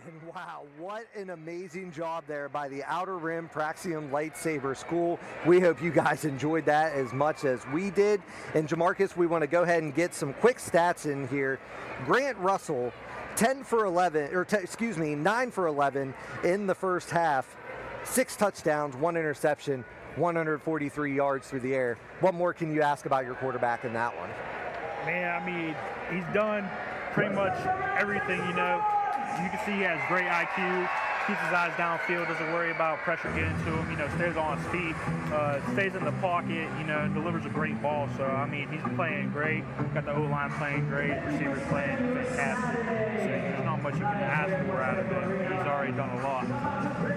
And wow, what an amazing job there by the Outer Rim Praxium Lightsaber School. We hope you guys enjoyed that as much as we did. And Jamarcus, we want to go ahead and get some quick stats in here. Grant Russell, 9 for 11 in the first half. 6 touchdowns, 1 interception, 143 yards through the air. What more can you ask about your quarterback in that one? Man, I mean, he's done pretty much everything, you know. You can see he has great IQ, keeps his eyes downfield, doesn't worry about pressure getting to him, you know, stays on his feet, stays in the pocket, you know, and delivers a great ball. So, I mean, he's playing great. Got the O-line playing great, receivers playing fantastic. So there's not much you can ask for out of him. He's already done a lot.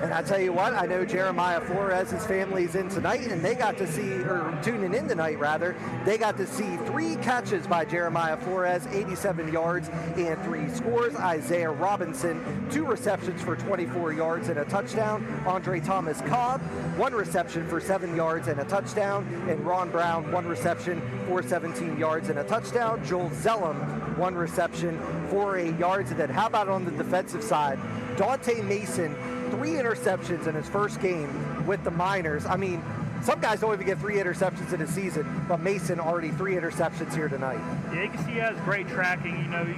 And I tell you what, I know Jeremiah Flores' family's in tonight, and they got to see, or tuning in tonight rather, they got to see 3 catches by Jeremiah Flores, 87 yards and 3 scores. Isaiah Robinson, 2 receptions for 24 yards and a touchdown. Andre Thomas Cobb, 1 reception for 7 yards and a touchdown. And Ron Brown, 1 reception for 17 yards and a touchdown. Joel Zellum, 1 reception for 8 yards. And then how about on the defensive side? Dante Mason, 3 interceptions in his first game with the Miners. I mean, some guys don't even get 3 interceptions in a season, but Mason already 3 interceptions here tonight. Yeah, you can see he has great tracking. You know, he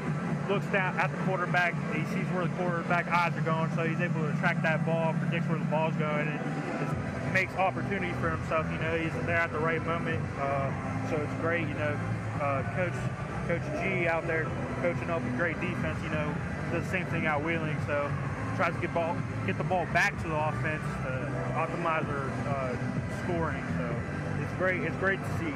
looks down at the quarterback, he sees where the quarterback eyes are going, so he's able to track that ball, predicts where the ball's going, and just makes opportunity for himself. You know, he's there at the right moment, so it's great. You know, Coach G out there coaching up a great defense. You know, does the same thing out Wheeling, so tries to get the ball back to the offense to optimize their scoring. So it's great. It's great to see.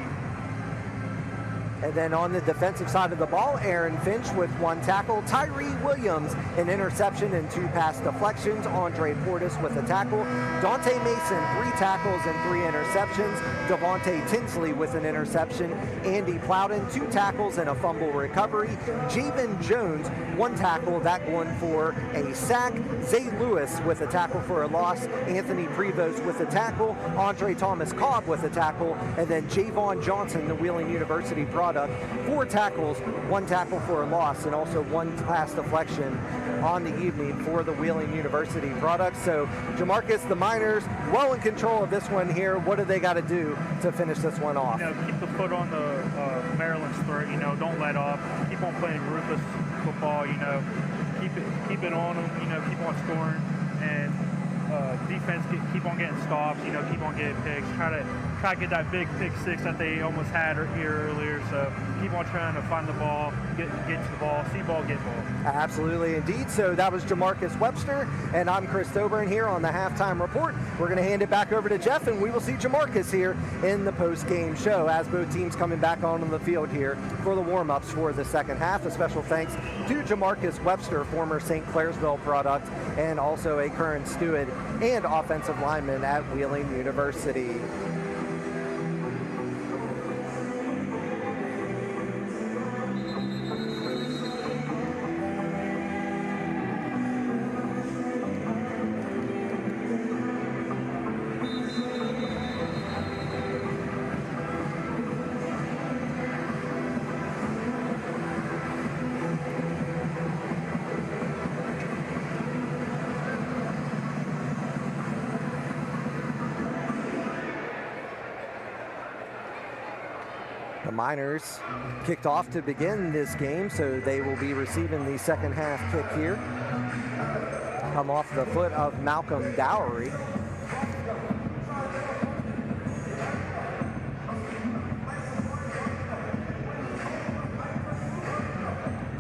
And then on the defensive side of the ball, Aaron Finch with 1 tackle, Tyree Williams an interception and 2 pass deflections, Andre Portis with a tackle, Dante Mason 3 tackles and 3 interceptions, Devontae Tinsley with an interception, Andy Plowden 2 tackles and a fumble recovery, Javen Jones 1 tackle, that one for a sack, Zay Lewis with a tackle for a loss, Anthony Prevost with a tackle, Andre Thomas Cobb with a tackle, and then Javon Johnson, the Wheeling University product, 4 tackles, 1 tackle for a loss, and also 1 pass deflection on the evening for the Wheeling University product. So, Jamarcus, the Miners, well in control of this one here. What do they got to do to finish this one off? You know, keep the foot on the Maryland's throat. You know, don't let off. Keep on playing ruthless football. You know, keep it on them. You know, keep on scoring, and defense keep on getting stops. You know, keep on getting picks. Try to get that big pick 6 that they almost had here earlier. So keep on trying to find the ball, get to the ball, see ball, get ball. Absolutely, indeed. So that was Jamarcus Webster, and I'm Chris Thoburn here on the halftime report. We're going to hand it back over to Jeff, and we will see Jamarcus here in the post-game show as both teams coming back onto the field here for the warm-ups for the second half. A special thanks to Jamarcus Webster, former St. Clairsville product, and also a current steward and offensive lineman at Wheeling University. The Miners kicked off to begin this game, so they will be receiving the second half kick here. Come off the foot of Malcolm Dowry.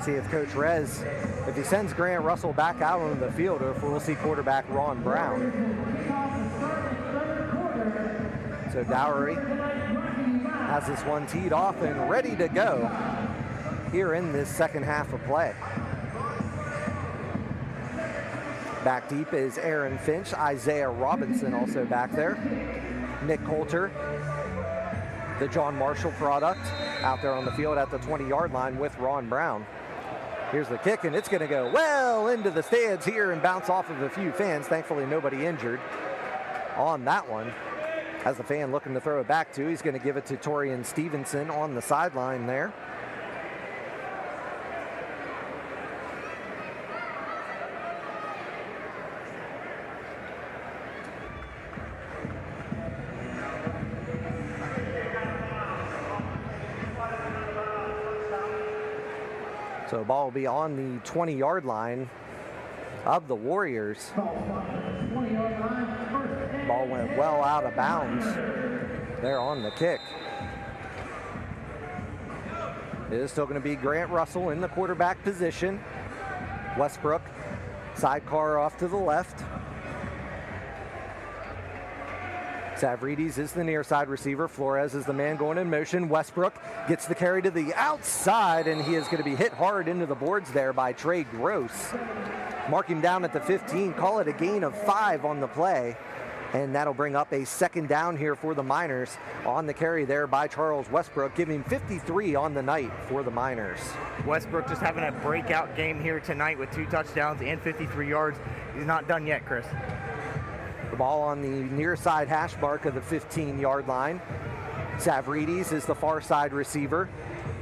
See if Coach Rez, if he sends Grant Russell back out on the field, or if we'll see quarterback Ron Brown. So Dowry has this one teed off and ready to go here in this second half of play. Back deep is Aaron Finch, Isaiah Robinson also back there. Nick Coulter, the John Marshall product, out there on the field at the 20-yard line with Ron Brown. Here's the kick, and it's going to go well into the stands here and bounce off of a few fans. Thankfully, nobody injured on that one. Has the fan looking to throw it back to. He's going to give it to Torian Stevenson on the sideline there. So ball will be on the 20-yard line of the Warriors. Ball went well out of bounds there on the kick. It is still going to be Grant Russell in the quarterback position. Westbrook, sidecar off to the left. Savridis is the near side receiver. Flores is the man going in motion. Westbrook gets the carry to the outside, and he is going to be hit hard into the boards there by Trey Gross. Mark him down at the 15, call it a gain of 5 on the play. And that'll bring up a second down here for the Miners on the carry there by Charles Westbrook, giving 53 on the night for the Miners. Westbrook just having a breakout game here tonight with 2 touchdowns and 53 yards. He's not done yet, Chris. The ball on the near side hash mark of the 15-yard line. Savridis is the far side receiver.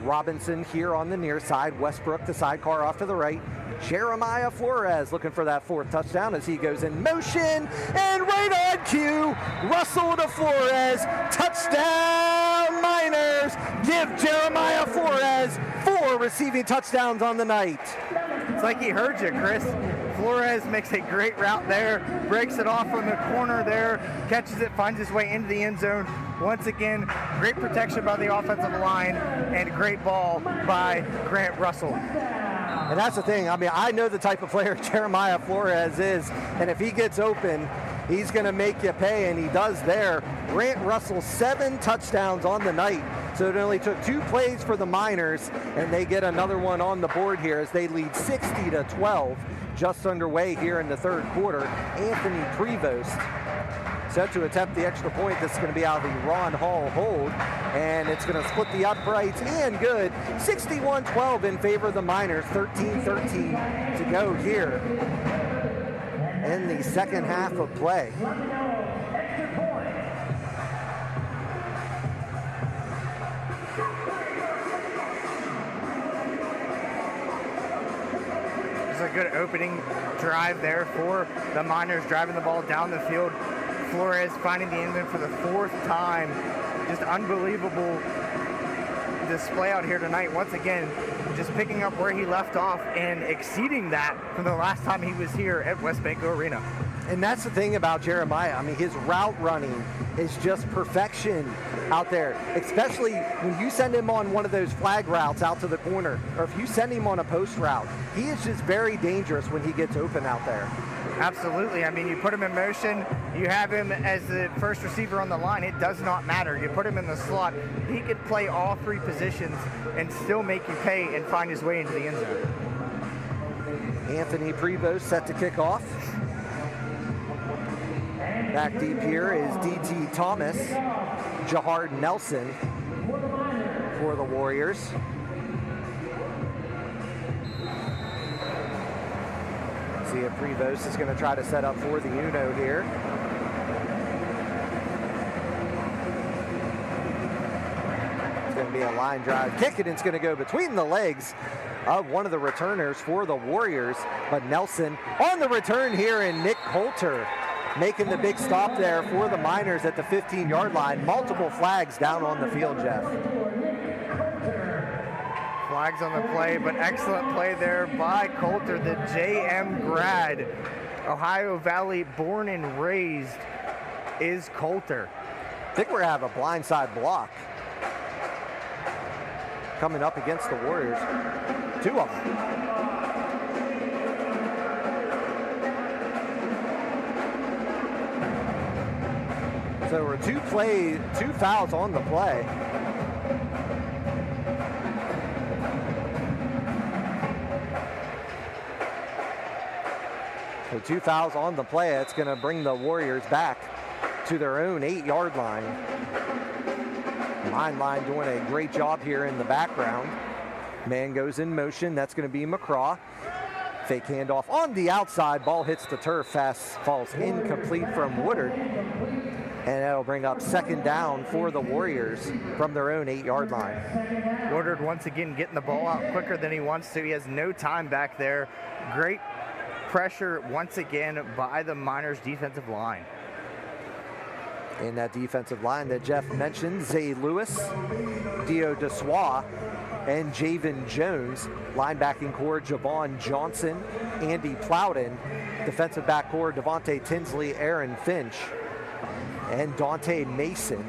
Robinson here on the near side. Westbrook, the sidecar off to the right. Jeremiah Flores looking for that 4th touchdown as he goes in motion, and right on cue, Russell to Flores, touchdown Miners. Give Jeremiah Flores 4 receiving touchdowns on the night. It's like he heard you, Chris. Flores makes a great route there, breaks it off from the corner there, catches it, finds his way into the end zone. Once again, great protection by the offensive line and great ball by Grant Russell. And that's the thing. I mean, I know the type of player Jeremiah Flores is, and if he gets open, he's going to make you pay, and he does there. Grant Russell, 7 touchdowns on the night. So it only took 2 plays for the Miners, and they get another one on the board here as they lead 60-12. Just underway here in the 3rd quarter. Anthony Prevost set to attempt the extra point. This is going to be out of the Ron Hall hold, and it's going to split the uprights, and good. 61-12 in favor of the Miners. 13-13 to go here in the second half of play. A good opening drive there for the Miners, driving the ball down the field. Flores finding the end zone for the 4th time. Just unbelievable display out here tonight. Once again, just picking up where he left off and exceeding that from the last time he was here at WesBanco Arena. And that's the thing about Jeremiah. I mean, his route running is just perfection out there, especially when you send him on one of those flag routes out to the corner, or if you send him on a post route. He is just very dangerous when he gets open out there. Absolutely. I mean, you put him in motion, you have him as the first receiver on the line, it does not matter. You put him in the slot, he could play all 3 positions and still make you pay and find his way into the end zone. Anthony Prevost set to kick off. Back deep here is D.T. Thomas, Jahard Nelson for the Warriors. See if Prevost is going to try to set up for the Uno here. It's going to be a line drive kick, and it's going to go between the legs of one of the returners for the Warriors. But Nelson on the return here, and Nick Coulter making the big stop there for the Miners at the 15-yard line. Multiple flags down on the field, Jeff. Flags on the play, but excellent play there by Coulter, the JM grad. Ohio Valley born and raised is Coulter. I think we're going to have a blindside block coming up against the Warriors. 2 of them. So there were 2 fouls on the play. So 2 fouls on the play. It's going to bring the Warriors back to their own 8-yard line. Line doing a great job here in the background. Man goes in motion. That's going to be McCraw. Fake handoff on the outside. Ball hits the turf. Pass falls incomplete from Woodard. And that'll bring up second down for the Warriors from their own 8-yard line. Woodard once again getting the ball out quicker than he wants to. He has no time back there. Great pressure once again by the Miners defensive line. In that defensive line that Jeff mentioned, Zay Lewis, Dio DeSois, and Javen Jones. Linebacking core, Javon Johnson, Andy Plowden. Defensive back core, Devontae Tinsley, Aaron Finch, and Dante Mason.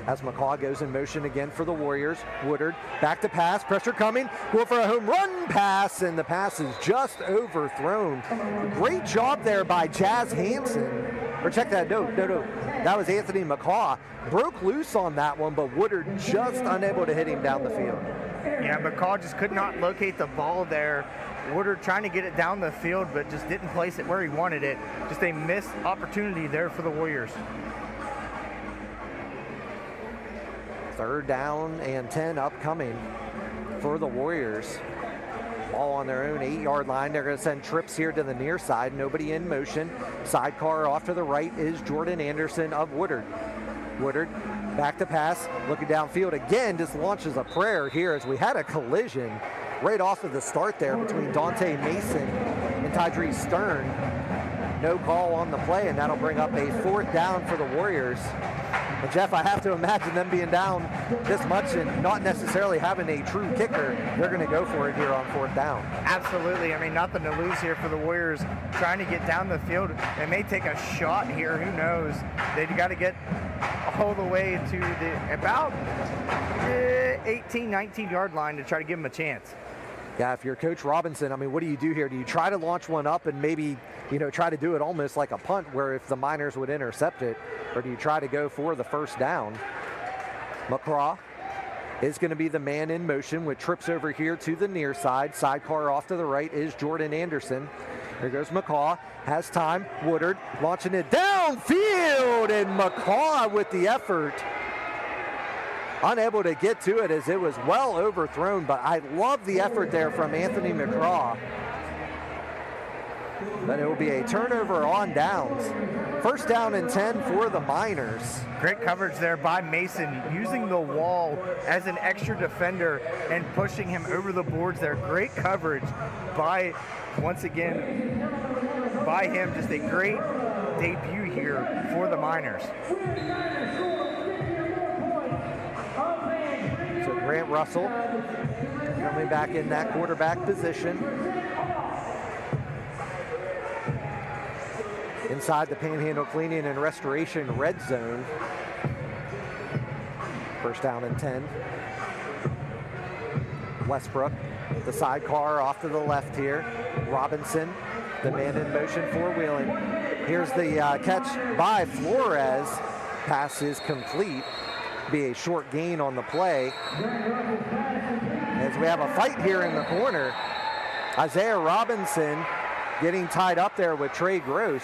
As McCaw goes in motion again for the Warriors. Woodard back to pass, pressure coming, going for a home run pass, and the pass is just overthrown. Great job there by Jazz Hansen. Or check that, no. That was Anthony McCaw. Broke loose on that one, but Woodard just unable to hit him down the field. Yeah, McCaw just could not locate the ball there. Woodard trying to get it down the field, but just didn't place it where he wanted it. Just a missed opportunity there for the Warriors. 3rd down and 10 upcoming for the Warriors. Ball on their own 8-yard line. They're going to send trips here to the near side. Nobody in motion. Sidecar off to the right is Jordan Anderson of Woodard. Woodard back to pass, looking downfield again, just launches a prayer here as we had a collision right off of the start there between Dante Mason and Tydree Stern. No call on the play, and that'll bring up a 4th down for the Warriors. But Jeff, I have to imagine them being down this much and not necessarily having a true kicker. They're going to go for it here on 4th down. Absolutely. I mean, nothing to lose here for the Warriors trying to get down the field. They may take a shot here. Who knows? They've got to get all the way to the about 18, 19-yard line to try to give them a chance. Yeah, if you're Coach Robinson, I mean, what do you do here? Do you try to launch one up and maybe, try to do it almost like a punt where if the Miners would intercept it, or do you try to go for the 1st down? McCraw is going to be the man in motion with trips over here to the near side. Sidecar off to the right is Jordan Anderson. Here goes McCaw, has time. Woodard launching it downfield, and McCaw with the effort. Unable to get to it as it was well overthrown, but I love the effort there from Anthony McCraw. But it will be a turnover on downs. 1st down and 10 for the Miners. Great coverage there by Mason, using the wall as an extra defender and pushing him over the boards there. Great coverage by, once again, by him. Just a great debut here for the Miners. So Grant Russell coming back in that quarterback position. Inside the Panhandle Cleaning and Restoration red zone. 1st down and 10. Westbrook, the sidecar off to the left here. Robinson, the man in motion for Wheeling. Here's the catch by Flores. Pass is complete. Be a short gain on the play. As we have a fight here in the corner. Isaiah Robinson getting tied up there with Trey Gross.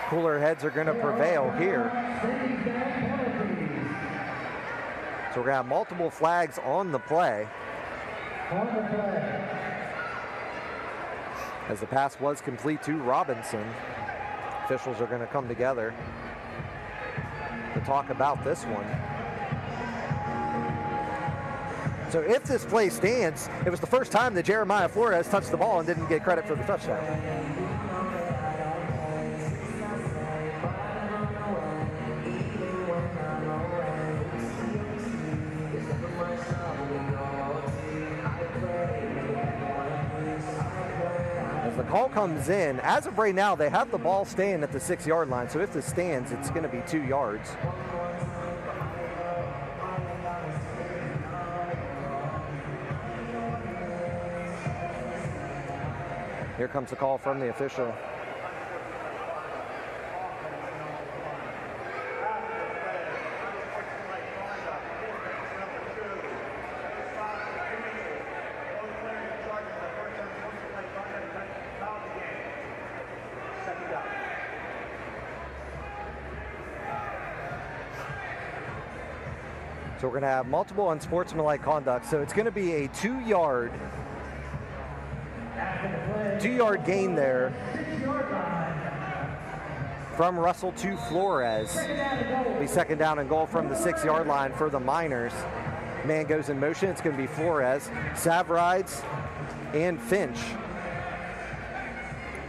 Cooler heads are going to prevail here. So we're going to have multiple flags on the play. As the pass was complete to Robinson. Officials are going to come together to talk about this one. So if this play stands, it was the first time that Jeremiah Flores touched the ball and didn't get credit for the touchdown. As the call comes in, as of right now, they have the ball staying at the 6-yard line. So if this stands, it's going to be 2 yards. Here comes the call from the official. So we're going to have multiple unsportsmanlike conduct. So it's going to be a 2-yard gain there from Russell to Flores. It'll be 2nd down and goal from the 6-yard line for the Miners. Man goes in motion. It's going to be Flores, Savrides, and Finch.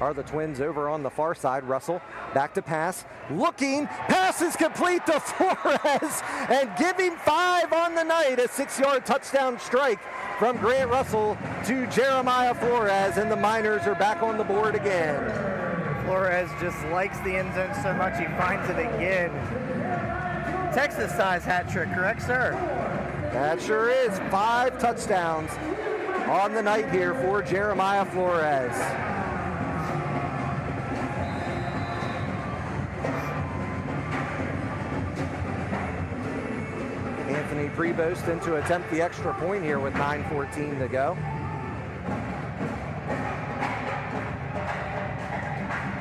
are the Twins over on the far side. Russell back to pass, looking, pass is complete to Flores, and giving 5 on the night, a 6-yard touchdown strike from Grant Russell to Jeremiah Flores, and the Miners are back on the board again. Flores just likes the end zone so much he finds it again. Texas-size hat trick, correct, sir? That sure is. 5 touchdowns on the night here for Jeremiah Flores. Anthony Prevost in to attempt the extra point here with 9:14 to go.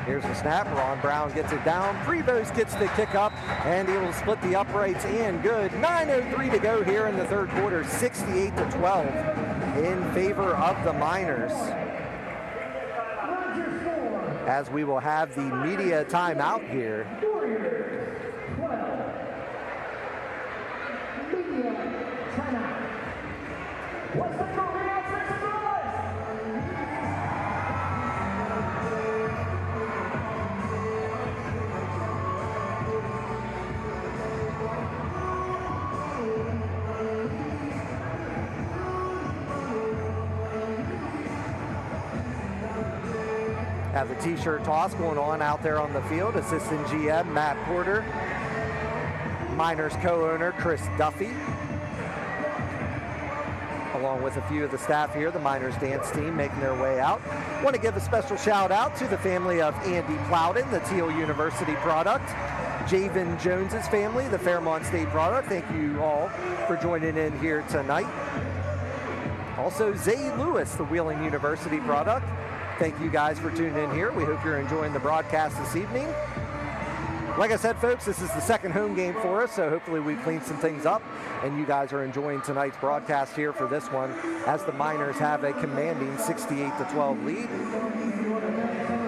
Here's the snap. Ron Brown gets it down. Prevost gets the kick up, and he will split the uprights and good. 9:03 to go here in the third quarter. 68-12 in favor of the Miners. As we will have the media timeout here. Have the t-shirt toss going on out there on the field. Assistant GM Matt Porter. Miners co-owner Chris Duffy. Along with a few of the staff here, the Miners dance team making their way out. Want to give a special shout out to the family of Andy Plowden, the Teal University product. Javen Jones's family, the Fairmont State product. Thank you all for joining in here tonight. Also Zay Lewis, the Wheeling University product. Thank you guys for tuning in here. We hope you're enjoying the broadcast this evening. Like I said, folks, this is the second home game for us, so hopefully we cleaned some things up and you guys are enjoying tonight's broadcast here for this one as the Miners have a commanding 68-12 lead.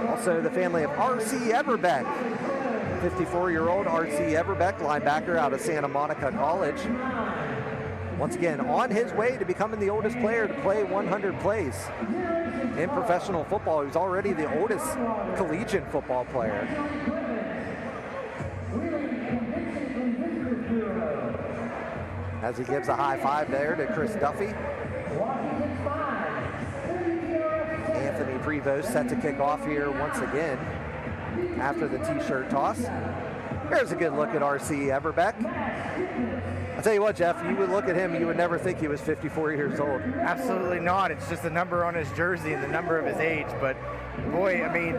Also, the family of R.C. Everbeck, 54-year-old R.C. Everbeck, linebacker out of Santa Monica College. Once again, on his way to becoming the oldest player to play 100 plays in professional football. He's already the oldest collegiate football player. As he gives a high five there to Chris Duffy. Anthony Prevost set to kick off here once again after the t-shirt toss. Here's a good look at R.C. Everbeck. I'll tell you what, Jeff, you would look at him, you would never think he was 54 years old. Absolutely not. It's just the number on his jersey and the number of his age. But boy, I mean,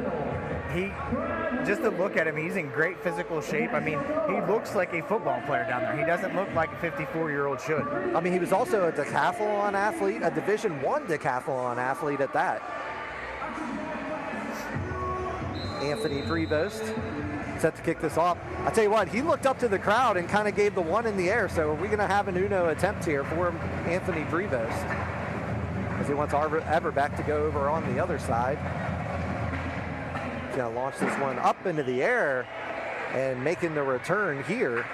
just to look at him, he's in great physical shape. I mean, he looks like a football player down there. He doesn't look like a 54-year-old should. I mean, he was also a decathlon athlete, a Division I decathlon athlete at that. Anthony Prevost set to kick this off. I'll tell you what, he looked up to the crowd and kind of gave the one in the air. So are we going to have an Uno attempt here for Anthony Prevost as he wants Everbeck to go over on the other side. He's going to launch this one up into the air, and making the return here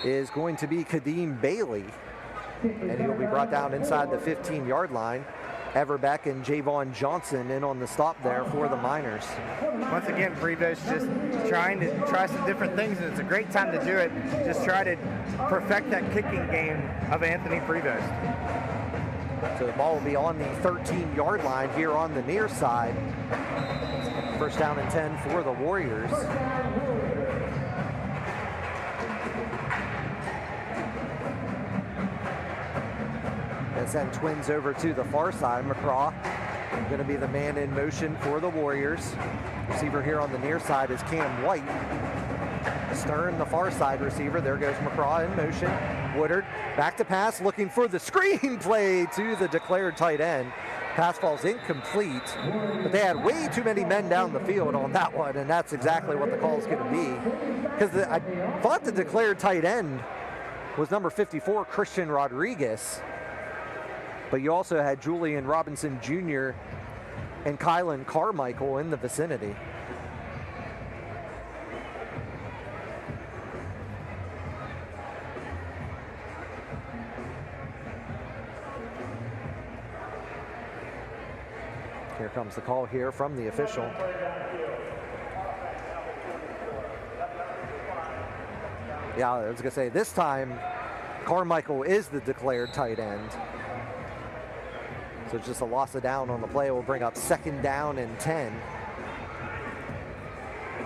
is going to be Kadeem Bailey, and he'll be brought down inside the 15-yard line. Everbeck and Javon Johnson in on the stop there for the Miners. Once again, Prevost just trying to try some different things, and it's a great time to do it. Just try to perfect that kicking game of Anthony Prevost. So the ball will be on the 13-yard line here on the near side. First down and 10 for the Warriors. And send Twins over to the far side. McCraw going to be the man in motion for the Warriors. Receiver here on the near side is Cam White. Stern, the far side receiver. There goes McCraw in motion. Woodard back to pass, looking for the screen play to the declared tight end. Pass falls incomplete, but they had way too many men down the field on that one, and that's exactly what the call is going to be. Because I thought the declared tight end was number 54, Christian Rodriguez. But you also had Julian Robinson Jr. and Kylan Carmichael in the vicinity. Here comes the call here from the official. Yeah, I was going to say, this time, Carmichael is the declared tight end. So it's just a loss of down on the play. Will bring up 2nd down and 10.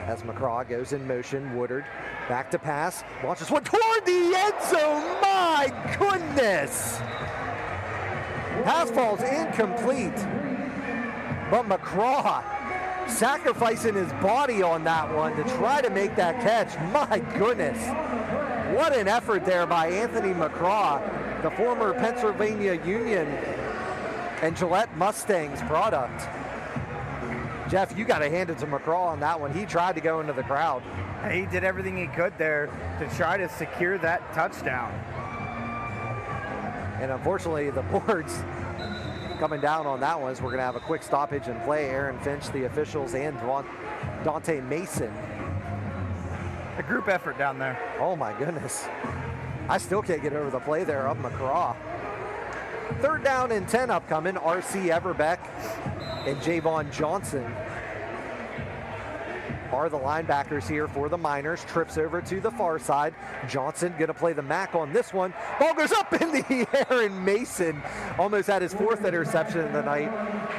As McCraw goes in motion, Woodard back to pass, launches one toward the end zone. My goodness! Pass falls incomplete, but McCraw sacrificing his body on that one to try to make that catch. My goodness, what an effort there by Anthony McCraw, the former Pennsylvania Union and Gillette Mustangs product. Jeff, you got to hand it to McCraw on that one. He tried to go into the crowd. He did everything he could there to try to secure that touchdown. And unfortunately, the boards coming down on that one, is we're going to have a quick stoppage in play. Aaron Finch, the officials, and Dante Mason. A group effort down there. Oh my goodness. I still can't get over the play there of McCraw. 3rd down and 10 upcoming. R.C. Everbeck and Javon Johnson are the linebackers here for the Miners. Trips over to the far side. Johnson going to play the MAC on this one. Ball goes up in the air, and Mason almost had his 4th interception of the night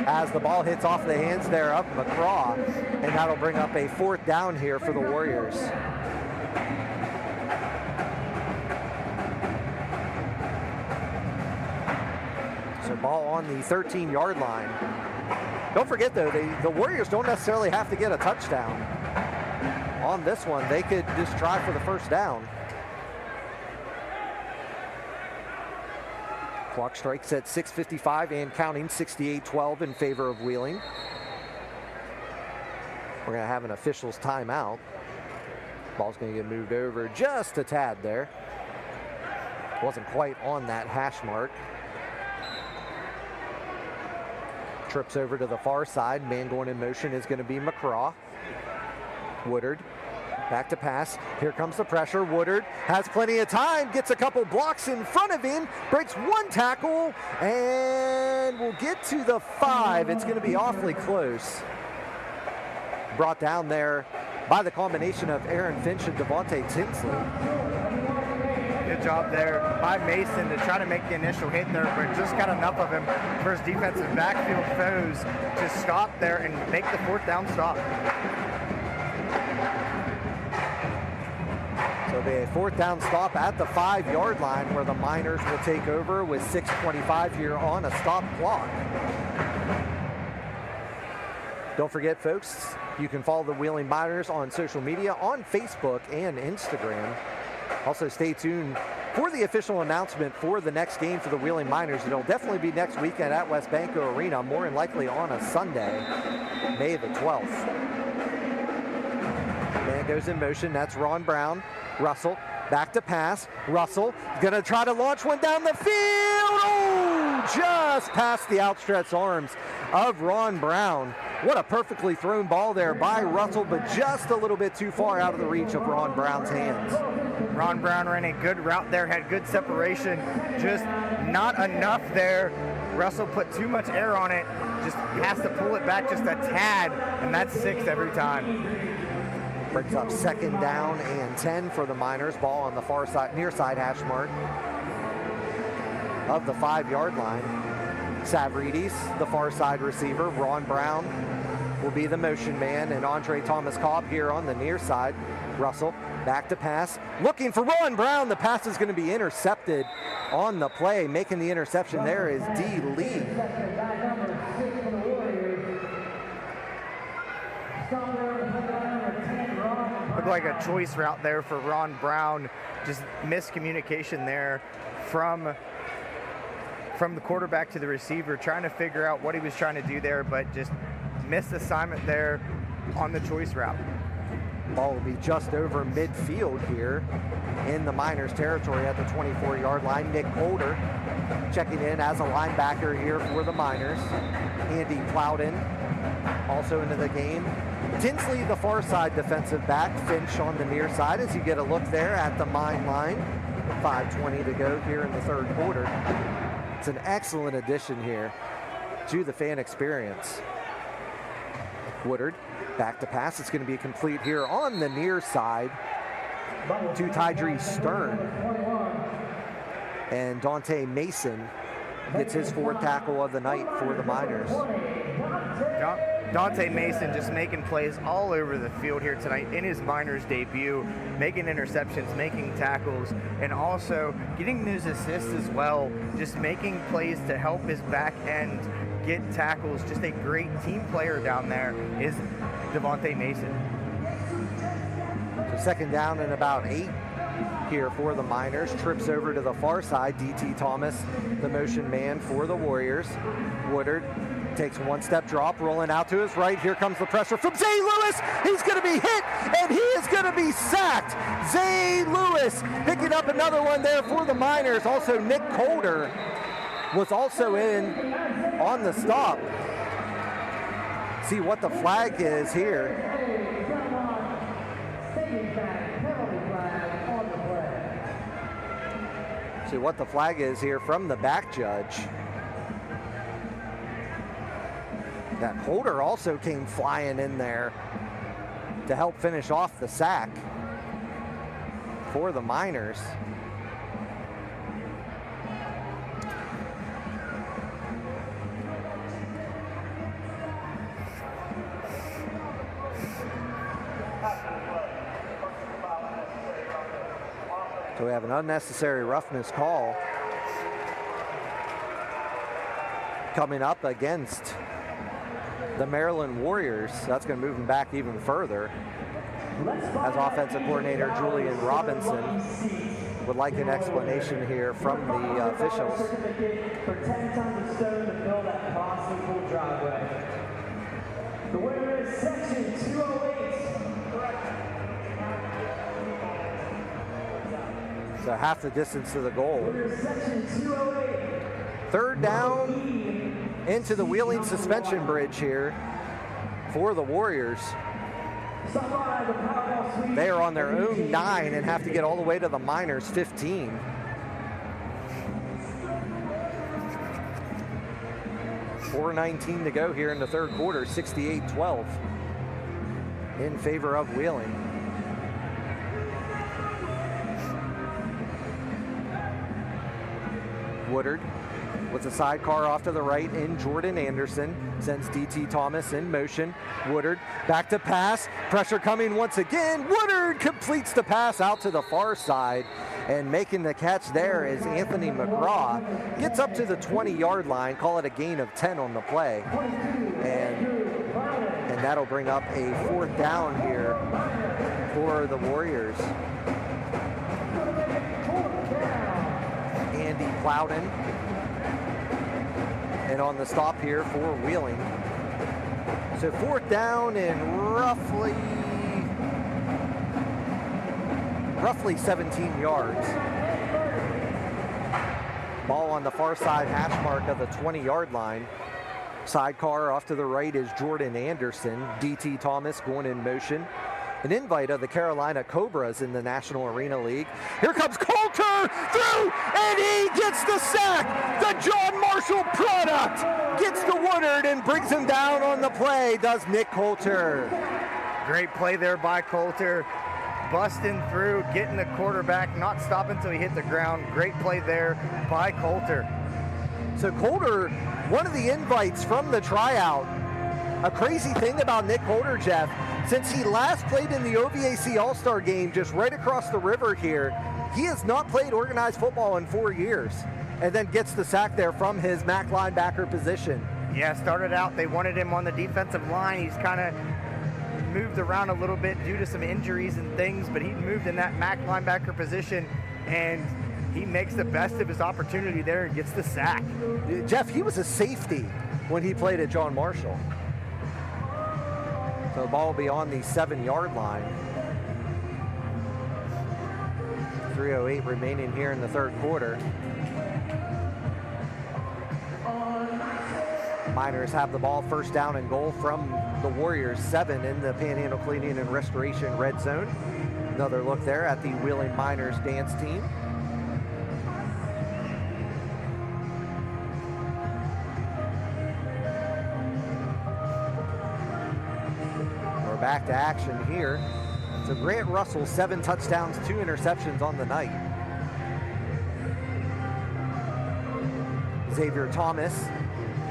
as the ball hits off the hands there of McCraw. And that'll bring up a 4th down here for the Warriors. So ball on the 13-yard line. Don't forget, though, the Warriors don't necessarily have to get a touchdown. On this one, they could just try for the 1st down. Clock strikes at 6:55 and counting, 68-12 in favor of Wheeling. We're going to have an official's timeout. Ball's going to get moved over just a tad there. Wasn't quite on that hash mark. Trips over to the far side. Man going in motion is going to be McCraw. Woodard back to pass. Here comes the pressure. Woodard has plenty of time, gets a couple blocks in front of him, breaks 1 tackle, and will get to the 5. It's going to be awfully close. Brought down there by the combination of Aaron Finch and Devontae Tinsley. Good job there by Mason to try to make the initial hit there, but just got enough of him for his defensive backfield foes to stop there and make the 4th down stop. So it'll be a 4th down stop at the 5-yard line, where the Miners will take over with 6:25 here on a stop clock. Don't forget, folks, you can follow the Wheeling Miners on social media, on Facebook and Instagram. Also, stay tuned for the official announcement for the next game for the Wheeling Miners. It'll definitely be next weekend at WesBanco Arena, more than likely on a Sunday, May the 12th. Man goes in motion. That's Ron Brown. Russell back to pass. Russell going to try to launch one down the field. Oh, just past the outstretched arms of Ron Brown. What a perfectly thrown ball there by Russell, but just a little bit too far out of the reach of Ron Brown's hands. Ron Brown ran a good route there, had good separation, just not enough there. Russell put too much air on it, just has to pull it back just a tad, and that's 6 every time. Brings up 2nd down and 10 for the Miners. Ball on the far side, near side hash mark of the 5-yard line. Savridis, the far side receiver. Ron Brown will be the motion man, and Andre Thomas Cobb here on the near side. Russell back to pass, looking for Ron Brown. The pass is going to be intercepted on the play. Making the interception there is D. Lee. Looked like a choice route there for Ron Brown. Just miscommunication there from the quarterback to the receiver, trying to figure out what he was trying to do there, but just missed assignment there on the choice route. Ball will be just over midfield here in the Miners territory at the 24-yard line. Nick Holder checking in as a linebacker here for the Miners. Andy Plowden also into the game. Tinsley, the far side defensive back. Finch on the near side as you get a look there at the Mine line. 5:20 to go here in the 3rd quarter. It's an excellent addition here to the fan experience. Woodard back to pass. It's going to be complete here on the near side to Tydree Stern. And Dante Mason gets his 4th tackle of the night for the Miners. Dante Mason just making plays all over the field here tonight in his Miners debut, making interceptions, making tackles, and also getting those assists as well, just making plays to help his back end get tackles. Just a great team player down there is Devontae Mason. So 2nd down and about 8 here for the Miners. Trips over to the far side. DT Thomas, the motion man for the Warriors. Woodard takes a 1-step drop, rolling out to his right. Here comes the pressure from Zay Lewis. He's going to be hit, and he is going to be sacked. Zay Lewis picking up another one there for the Miners. Also, Nick Coulter was also in on the stop. See what the flag is here. See what the flag is here from the back judge. That Holder also came flying in there to help finish off the sack for the Miners. So we have an unnecessary roughness call coming up against the Maryland Warriors. That's going to move them back even further, as offensive coordinator Julian Robinson would like an explanation here from the officials. For 10 tons of stone to fill that possible driveway. The winner is section 208. So half the distance to the goal. Section 208. 3rd down into the Wheeling suspension bridge here for the Warriors. They are on their own 9 and have to get all the way to the Miners 15. .419 to go here in the 3rd quarter, 68-12 in favor of Wheeling. Woodard with a sidecar off to the right in Jordan Anderson. Sends DT Thomas in motion. Woodard back to pass. Pressure coming once again. Woodard completes the pass out to the far side. And making the catch there is Anthony McGraw. Gets up to the 20-yard line. Call it a gain of 10 on the play. And that'll bring up a 4th down here for the Warriors. Andy Plowden. And on the stop here for Wheeling. So 4th down and roughly 17 yards. Ball on the far side hash mark of the 20-yard line. Sidecar off to the right is Jordan Anderson. DT Thomas going in motion. An invite of the Carolina Cobras in the National Arena League. Here comes Coulter through, and he gets the sack. The John Marshall product gets to Woodard and brings him down on the play, does Nick Coulter. Great play there by Coulter. Busting through, getting the quarterback, not stopping until he hit the ground. Great play there by Coulter. So Coulter, one of the invites from the tryout. A crazy thing about Nick Coulter, Jeff, since he last played in the OVAC All-Star game just right across the river here, he has not played organized football in 4 years, and then gets the sack there from his MAC linebacker position. Yeah, started out, they wanted him on the defensive line. He's kind of moved around a little bit due to some injuries and things, but he moved in that MAC linebacker position, and he makes the best of his opportunity there and gets the sack. Jeff, he was a safety when he played at John Marshall. So the ball will be on the 7-yard line. 3:08 remaining here in the 3rd quarter. Miners have the ball, 1st down and goal from the Warriors, 7 in the Panhandle Cleaning and Restoration red zone. Another look there at the Wheeling Miners dance team. we're back to action here. So Grant Russell, 7 touchdowns, 2 interceptions on the night. Xavier Thomas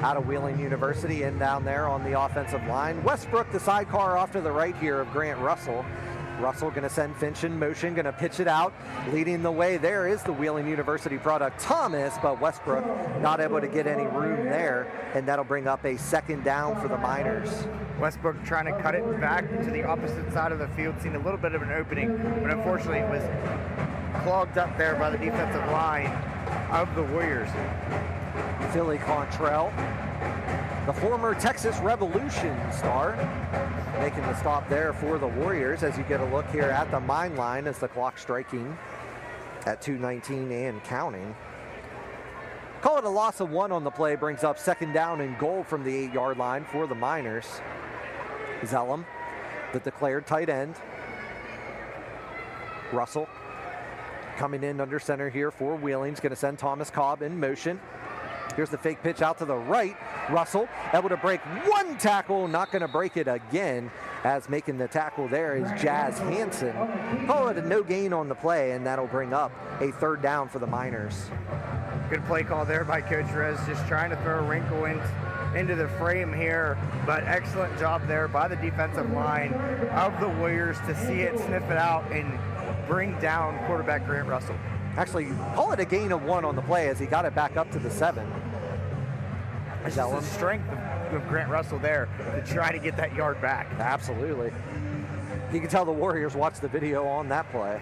out of Wheeling University in down there on the offensive line. Westbrook, the sidecar off to the right here of Grant Russell. Russell going to send Finch in motion, going to pitch it out. Leading the way there is the Wheeling University product, Thomas, but Westbrook not able to get any room there, and that'll bring up a 2nd down for the Miners. Westbrook trying to cut it back to the opposite side of the field, seen a little bit of an opening, but unfortunately it was clogged up there by the defensive line of the Warriors. Philly Contrell, the former Texas Revolution star, making the stop there for the Warriors as you get a look here at the mine line as the clock striking at 2:19 and counting. Call it a loss of 1 on the play, brings up 2nd down and goal from the 8-yard line for the Miners. Zellum, the declared tight end. Russell coming in under center here for Wheeling's going to send Thomas Cobb in motion. Here's the fake pitch out to the right. Russell able to break 1 tackle, not going to break it again, as making the tackle there is Jazz Hansen. Call it a no gain on the play, and that'll bring up a 3rd down for the Miners. Good play call there by Coach Rez, just trying to throw a wrinkle into the frame here, but excellent job there by the defensive line of the Warriors to see it, sniff it out, and bring down quarterback Grant Russell. Actually, call it a gain of 1 on the play as he got it back up to the 7. It's just the strength of Grant Russell there to try to get that yard back. Absolutely. You can tell the Warriors watched the video on that play.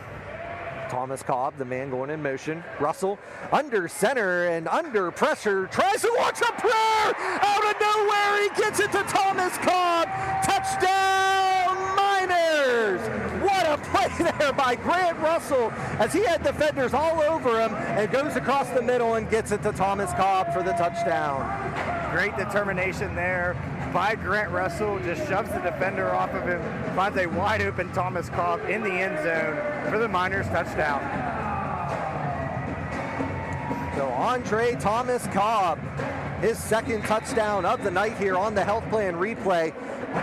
Thomas Cobb, the man going in motion. Russell under center and under pressure, tries to launch a prayer out of nowhere. He gets it to Thomas Cobb. Touchdown, Miners! What a play there by Grant Russell as he had defenders all over him and goes across the middle and gets it to Thomas Cobb for the touchdown. Great determination there by Grant Russell, just shoves the defender off of him, finds a wide open Thomas Cobb in the end zone for the Miners touchdown. So Andre Thomas Cobb, his 2nd touchdown of the night here on the health plan replay.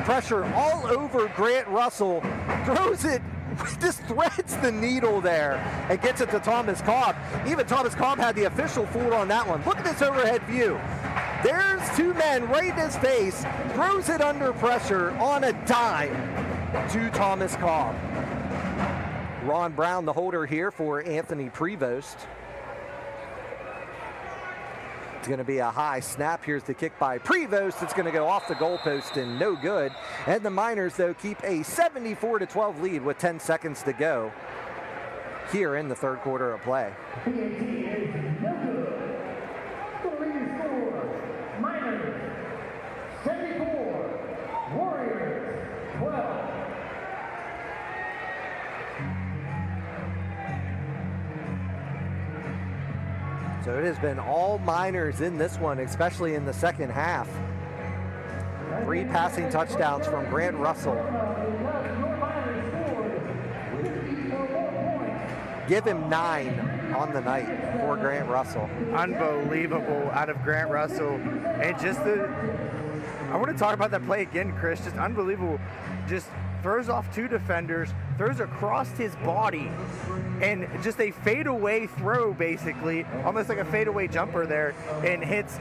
Pressure all over Grant Russell, throws it, just threads the needle there and gets it to Thomas Cobb. Even Thomas Cobb had the official fool on that one. Look at this overhead view. There's 2 men right in his face, throws it under pressure on a dime to Thomas Cobb. Ron Brown, the holder here for Anthony Prevost. It's going to be a high snap. Here's the kick by Prevost. It's going to go off the goalpost and no good. And the Miners, though, keep a 74-12 lead with 10 seconds to go here in the 3rd quarter of play. So it has been all Miners in this one, especially in the 2nd half. 3 passing touchdowns from Grant Russell. Give him 9 on the night for Grant Russell. Unbelievable out of Grant Russell. And just I want to talk about that play again, Chris. Just unbelievable. Just throws off 2 defenders, throws across his body, and just a fadeaway throw, basically, almost like a fadeaway jumper there, and hits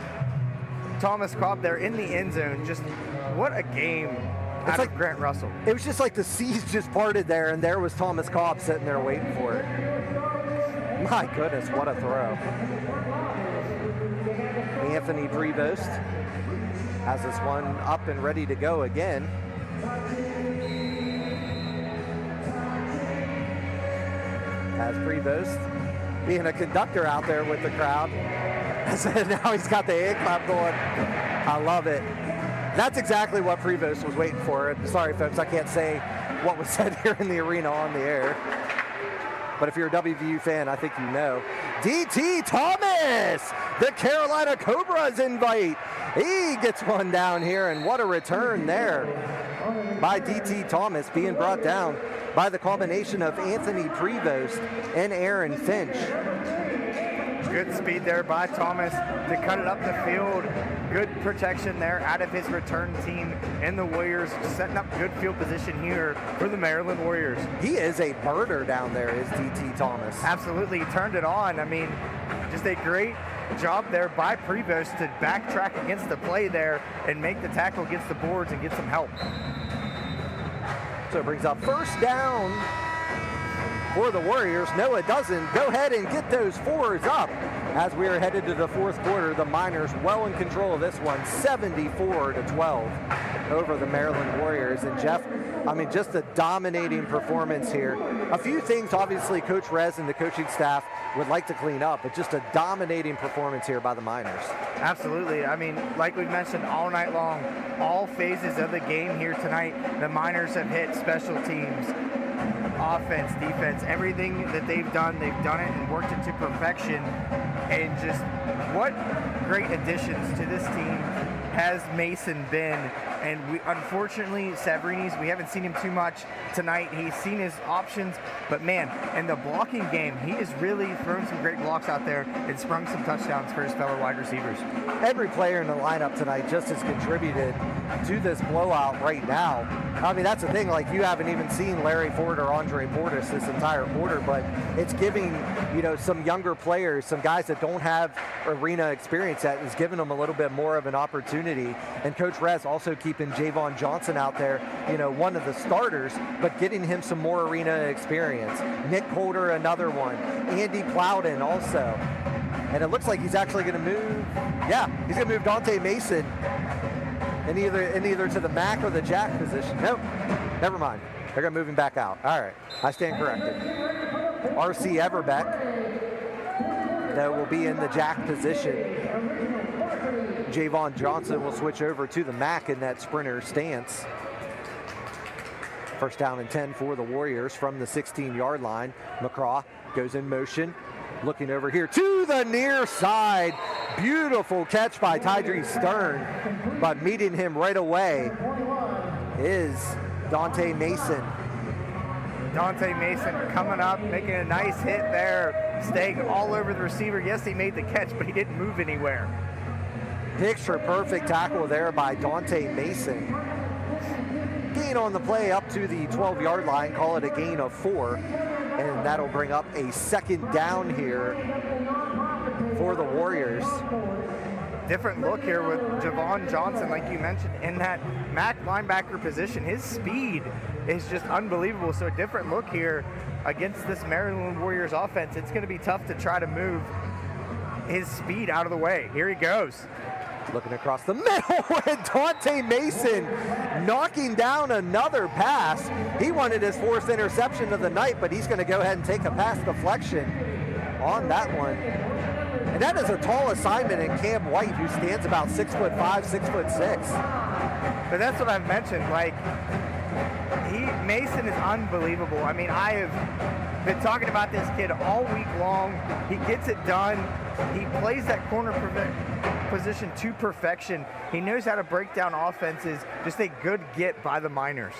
Thomas Cobb there in the end zone. Just what a game out of Grant Russell. It was just like the seas just parted there, and there was Thomas Cobb sitting there waiting for it. My goodness, what a throw. Anthony Prevost has this one up and ready to go again. As Prevost being a conductor out there with the crowd. Now he's got the hand clap going. I love it. That's exactly what Prevost was waiting for. Sorry, folks, I can't say what was said here in the arena on the air. But if you're a WVU fan, I think you know. DT Thomas, the Carolina Cobras invite. He gets one down here, and what a return there by DT Thomas, being brought down by the combination of Anthony Prevost and Aaron Finch. Good speed there by Thomas to cut it up the field. Good protection there out of his return team, and the Warriors setting up good field position here for the Maryland Warriors. He is a burner down there, is DT Thomas. Absolutely, he turned it on. I mean, just a great job there by Prevost to backtrack against the play there and make the tackle against the boards and get some help. So it brings up first down for the Warriors. No, it doesn't. Go ahead and get those fours up as we are headed to the fourth quarter. The Miners well in control of this one, 74-12 over the Maryland Warriors. And Jeff, I mean, just a dominating performance here. A few things, obviously, Coach Rez and the coaching staff would like to clean up, but just a dominating performance here by the Miners. Absolutely. I mean, like we've mentioned all night long, all phases of the game here tonight, the Miners have hit special teams, offense, defense, everything that they've done it and worked it to perfection. And just what great additions to this team has Mason been. And we, unfortunately, Savarini's, we haven't seen him too much tonight. He's seen his options, but man, in the blocking game, he has really thrown some great blocks out there and sprung some touchdowns for his fellow wide receivers. Every player in the lineup tonight just has contributed to this blowout right now. I mean, that's the thing, like, you haven't even seen Larry Ford or Andre Portis this entire quarter, but it's giving, you know, some younger players, some guys that don't have arena experience yet, is giving them a little bit more of an opportunity. And Coach Rez also keeping Javon Johnson out there, you know, one of the starters, but getting him some more arena experience. Nick Holder, another one. Andy Plowden also. And it looks like he's actually going to move. Yeah, he's going to move Dante Mason in either to the MAC or the Jack position. Nope, never mind. They're going to move him back out. All right, I stand corrected. R.C. Everbeck, that will be in the Jack position. Javon Johnson will switch over to the MAC in that sprinter stance. First down and 10 for the Warriors from the 16-yard line. McCraw goes in motion, looking over here to the near side. Beautiful catch by Tydree Stern, but meeting him right away is Dante Mason. Dante Mason coming up, making a nice hit there, staying all over the receiver. Yes, he made the catch, but he didn't move anywhere. Picture perfect tackle there by Dante Mason. Gain on the play up to the 12-yard line, call it a gain of 4, and that'll bring up a second down here for the Warriors. Different look here with Javon Johnson, like you mentioned, in that MAC linebacker position. His speed is just unbelievable. So a different look here against this Maryland Warriors offense. It's going to be tough to try to move his speed out of the way. Here he goes. Looking across the middle with Dante Mason knocking down another pass. He wanted his 4th interception of the night, but he's going to go ahead and take a pass deflection on that one. And that is a tall assignment in Cam White, who stands about 6'5", 6'6". But that's what I've mentioned. Like, Mason is unbelievable. I mean, I have been talking about this kid all week long. He gets it done. He plays that corner position to perfection. He knows how to break down offenses. Just a good get by the Miners.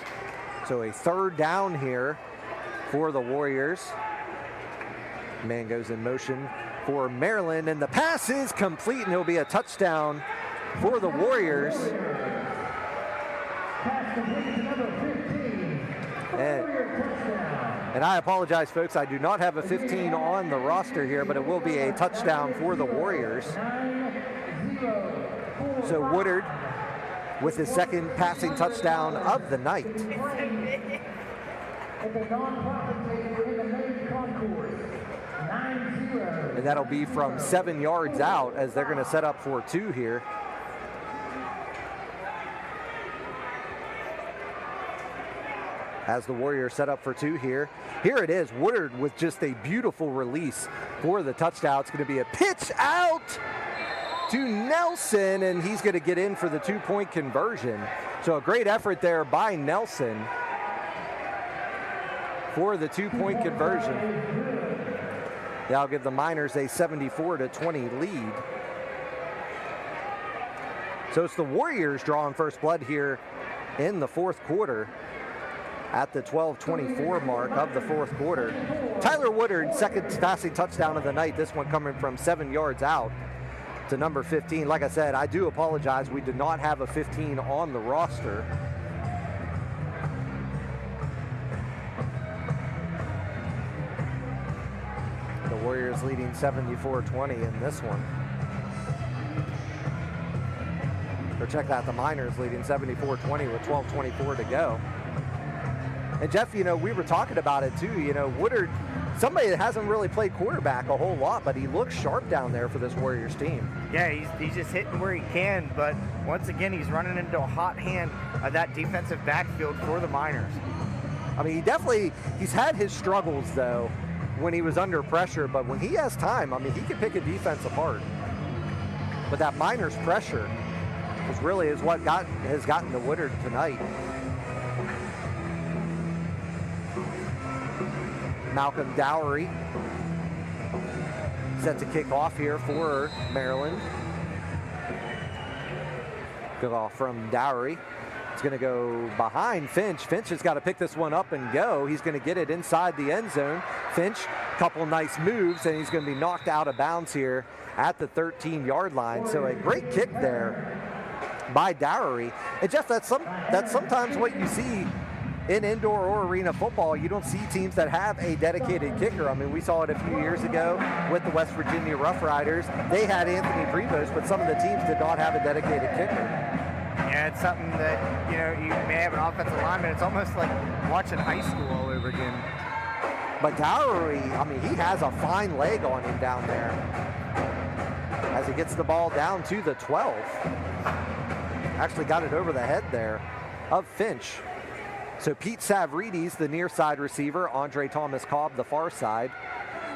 So a third down here for the Warriors. Man goes in motion for Maryland, and the pass is complete, and it'll be a touchdown for the Warriors. And I apologize, folks, I do not have a 15 on the roster here, but it will be a touchdown for the Warriors. So Woodard with his second passing touchdown of the night. And that'll be from 7 yards out, as they're going to set up for 2 here. As the Warriors set up for 2 here. Here it is, Woodard with just a beautiful release for the touchdown. It's going to be a pitch out to Nelson, and he's going to get in for the 2-point conversion. So a great effort there by Nelson for the 2-point conversion. That'll give the Miners a 74-20 lead. So it's the Warriors drawing first blood here in the fourth quarter. at the 12:24 mark of the fourth quarter. Tyler Woodard, second passing touchdown of the night. This one coming from 7 yards out to number 15. Like I said, I do apologize. We did not have a 15 on the roster. The Warriors leading 74-20 in this one. Or check that, the Miners leading 74-20 with 12:24 to go. And Jeff, you know, we were talking about it too. You know, Woodard, somebody that hasn't really played quarterback a whole lot, but he looks sharp down there for this Warriors team. Yeah, he's just hitting where he can, but once again, he's running into a hot hand of that defensive backfield for the Miners. I mean, he's had his struggles though when he was under pressure, but when he has time, I mean, he can pick a defense apart. But that Miners pressure is what has gotten to Woodard tonight. Malcolm Dowry set to kick off here for Maryland. Good off from Dowry. It's going to go behind Finch. Finch has got to pick this one up and go. He's going to get it inside the end zone. Finch, couple nice moves, and he's going to be knocked out of bounds here at the 13-yard line. So a great kick there by Dowry. And Jeff, that's sometimes what you see in indoor or arena football. You don't see teams that have a dedicated kicker. I mean, we saw it a few years ago with the West Virginia Rough Riders. They had Anthony Prevost, but some of the teams did not have a dedicated kicker. Yeah, it's something that, you know, you may have an offensive lineman. It's almost like watching high school all over again. But Dowry, I mean, he has a fine leg on him down there as he gets the ball down to the 12. Actually got it over the head there of Finch. So Pete Savridis, the near side receiver, Andre Thomas Cobb, the far side,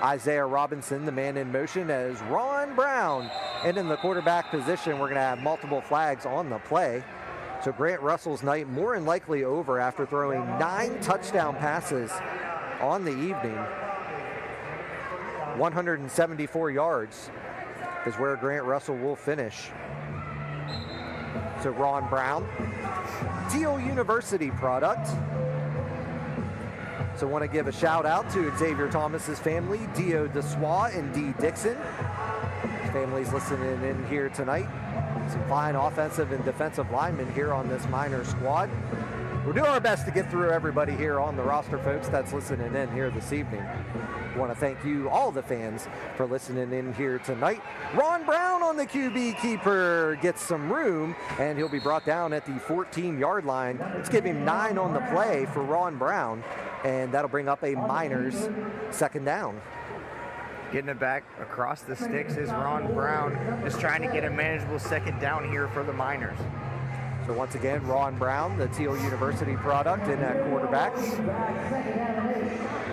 Isaiah Robinson, the man in motion, as Ron Brown. And in the quarterback position, we're going to have multiple flags on the play. So Grant Russell's night more than likely over after throwing 9 touchdown passes on the evening. 174 yards is where Grant Russell will finish. So Ron Brown, Teal University product. So want to give a shout out to Xavier Thomas's family, Dio DeSois and Dee Dixon. His family's listening in here tonight. Some fine offensive and defensive linemen here on this minor squad. We'll do our best to get through everybody here on the roster, folks, that's listening in here this evening. I want to thank you, all the fans, for listening in here tonight. Ron Brown on the QB keeper gets some room, and he'll be brought down at the 14-yard line. Let's give him 9 on the play for Ron Brown, and that'll bring up a Miners second down. Getting it back across the sticks is Ron Brown, just trying to get a manageable second down here for the Miners. So once again, Ron Brown, the Teal University product, in at quarterback.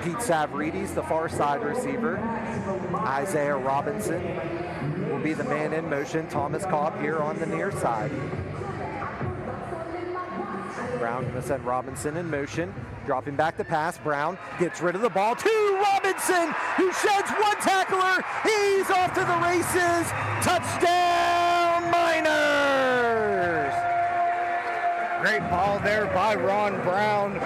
Pete Savridis, the far side receiver. Isaiah Robinson will be the man in motion. Thomas Cobb here on the near side. Brown going to send Robinson in motion. Dropping back the pass. Brown gets rid of the ball to Robinson, who sheds one tackler. He's off to the races. Touchdown, Miners! Great ball there by Ron Brown.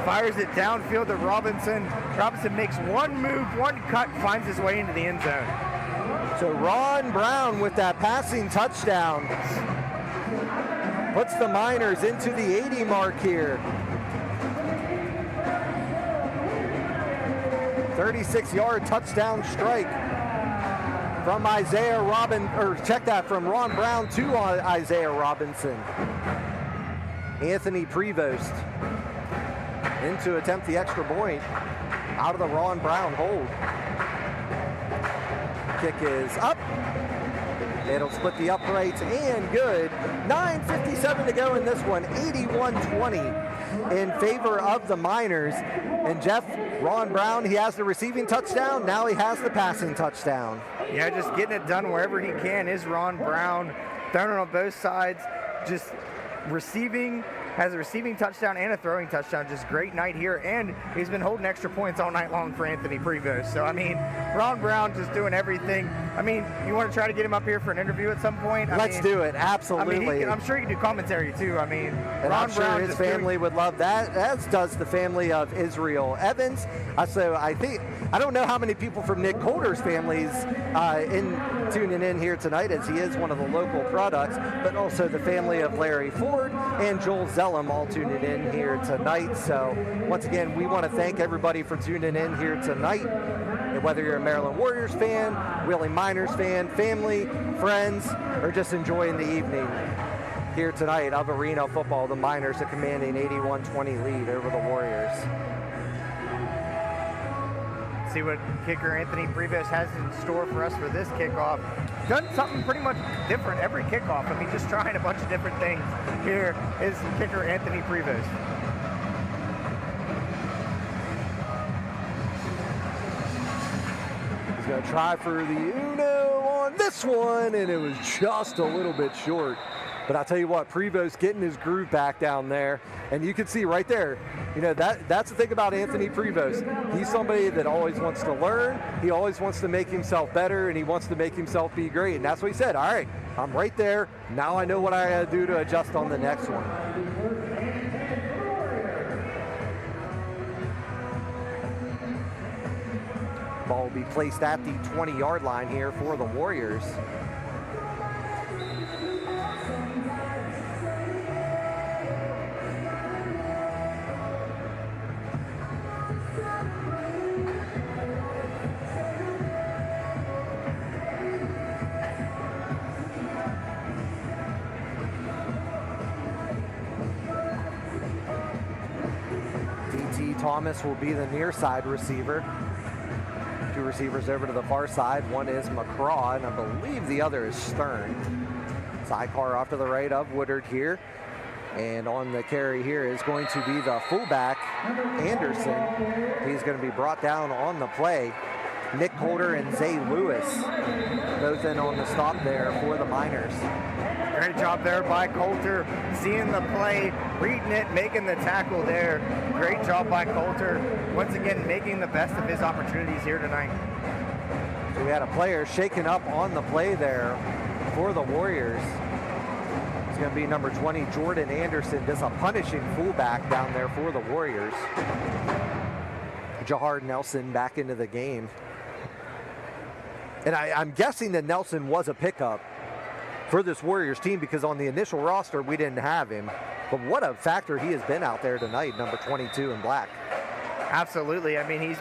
Fires it downfield to Robinson. Robinson makes one move, one cut, finds his way into the end zone. So Ron Brown with that passing touchdown puts the Miners into the 80 mark here. 36-yard touchdown strike from from Ron Brown to Isaiah Robinson. Anthony Prevost in to attempt the extra point out of the Ron Brown hold. Kick is up. It'll split the uprights and good. 9:57 to go in this one. 81-20 in favor of the Miners. And Jeff, Ron Brown, he has the receiving touchdown. Now he has the passing touchdown. Yeah, just getting it done wherever he can is Ron Brown. Throwing it on both sides. Just receiving has a receiving touchdown and a throwing touchdown. Just great night here, and he's been holding extra points all night long for Anthony Prevost. So, I mean, Ron Brown just doing everything. I mean, you want to try to get him up here for an interview at some point? Let's do it, absolutely. I mean, I'm sure he can do commentary too. I mean, and Ron I'm sure Brown his family would love that, as does the family of Israel Evans. So I don't know how many people from Nick Coulter's families tuning in here tonight, as he is one of the local products, but also the family of Larry Ford and Joel Zellum all tuning in here tonight. So once again, we want to thank everybody for tuning in here tonight. And whether you're a Maryland Warriors fan, Wheeling Miners fan, family, friends, or just enjoying the evening here tonight of Arena football, the Miners are commanding 81-20 lead over the Warriors. See what kicker Anthony Prevost has in store for us for this kickoff. Done something pretty much different every kickoff. I mean, just trying a bunch of different things. Here is kicker Anthony Prevost. He's going to try for the Uno on this one, and it was just a little bit short. But I'll tell you what, Prevost getting his groove back down there. And you can see right there, that's the thing about Anthony Prevost. He's somebody that always wants to learn. He always wants to make himself better, and he wants to make himself be great. And that's what he said. All right, I'm right there. Now I know what I got to do to adjust on the next one. Ball will be placed at the 20-yard line here for the Warriors. Thomas will be the near side receiver. Two receivers over to the far side. One is McCraw, and I believe the other is Stern. Sidecar off to the right of Woodard here. And on the carry here is going to be the fullback, Anderson. He's going to be brought down on the play. Nick Coulter and Zay Lewis both in on the stop there for the Miners. Great job there by Coulter, seeing the play, reading it, making the tackle there. Great job by Coulter, once again making the best of his opportunities here tonight. So we had a player shaken up on the play there for the Warriors. It's going to be number 20, Jordan Anderson, just a punishing fullback down there for the Warriors. Jahar Nelson back into the game. And I'm guessing that Nelson was a pickup for this Warriors team, because on the initial roster we didn't have him. But what a factor he has been out there tonight, number 22 in black. Absolutely. I mean,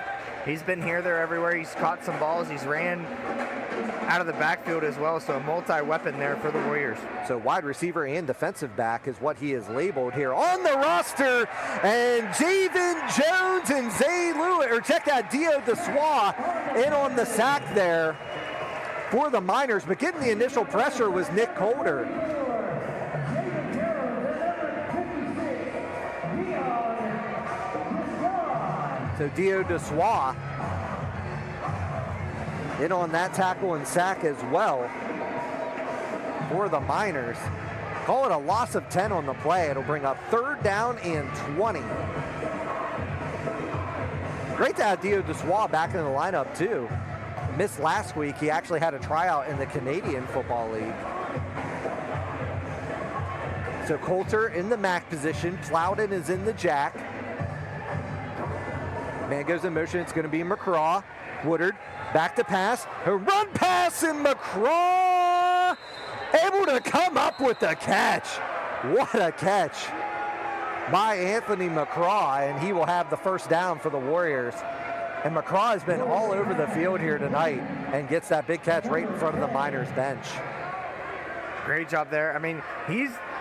he's been here, there, everywhere. He's caught some balls. He's ran out of the backfield as well, so a multi-weapon there for the Warriors. So wide receiver and defensive back is what he is labeled here on the roster. And Javen Jones and Zay Lewis, or check that, Dio DeSois in on the sack there for the Miners, but getting the initial pressure was Nick Coulter. So Dio DeSois in on that tackle and sack as well for the Miners. Call it a loss of 10 on the play. It'll bring up 3rd down and 20. Great to have Dio DeSois back in the lineup too. Missed last week. He actually had a tryout in the Canadian Football League. So Coulter in the MAC position. Plowden is in the jack. Man goes in motion. It's going to be McCraw. Woodard back to pass. A run pass, and McCraw able to come up with the catch. What a catch by Anthony McCraw, and he will have the first down for the Warriors. And McCraw has been all over the field here tonight and gets that big catch right in front of the Miners bench. Great job there. I mean,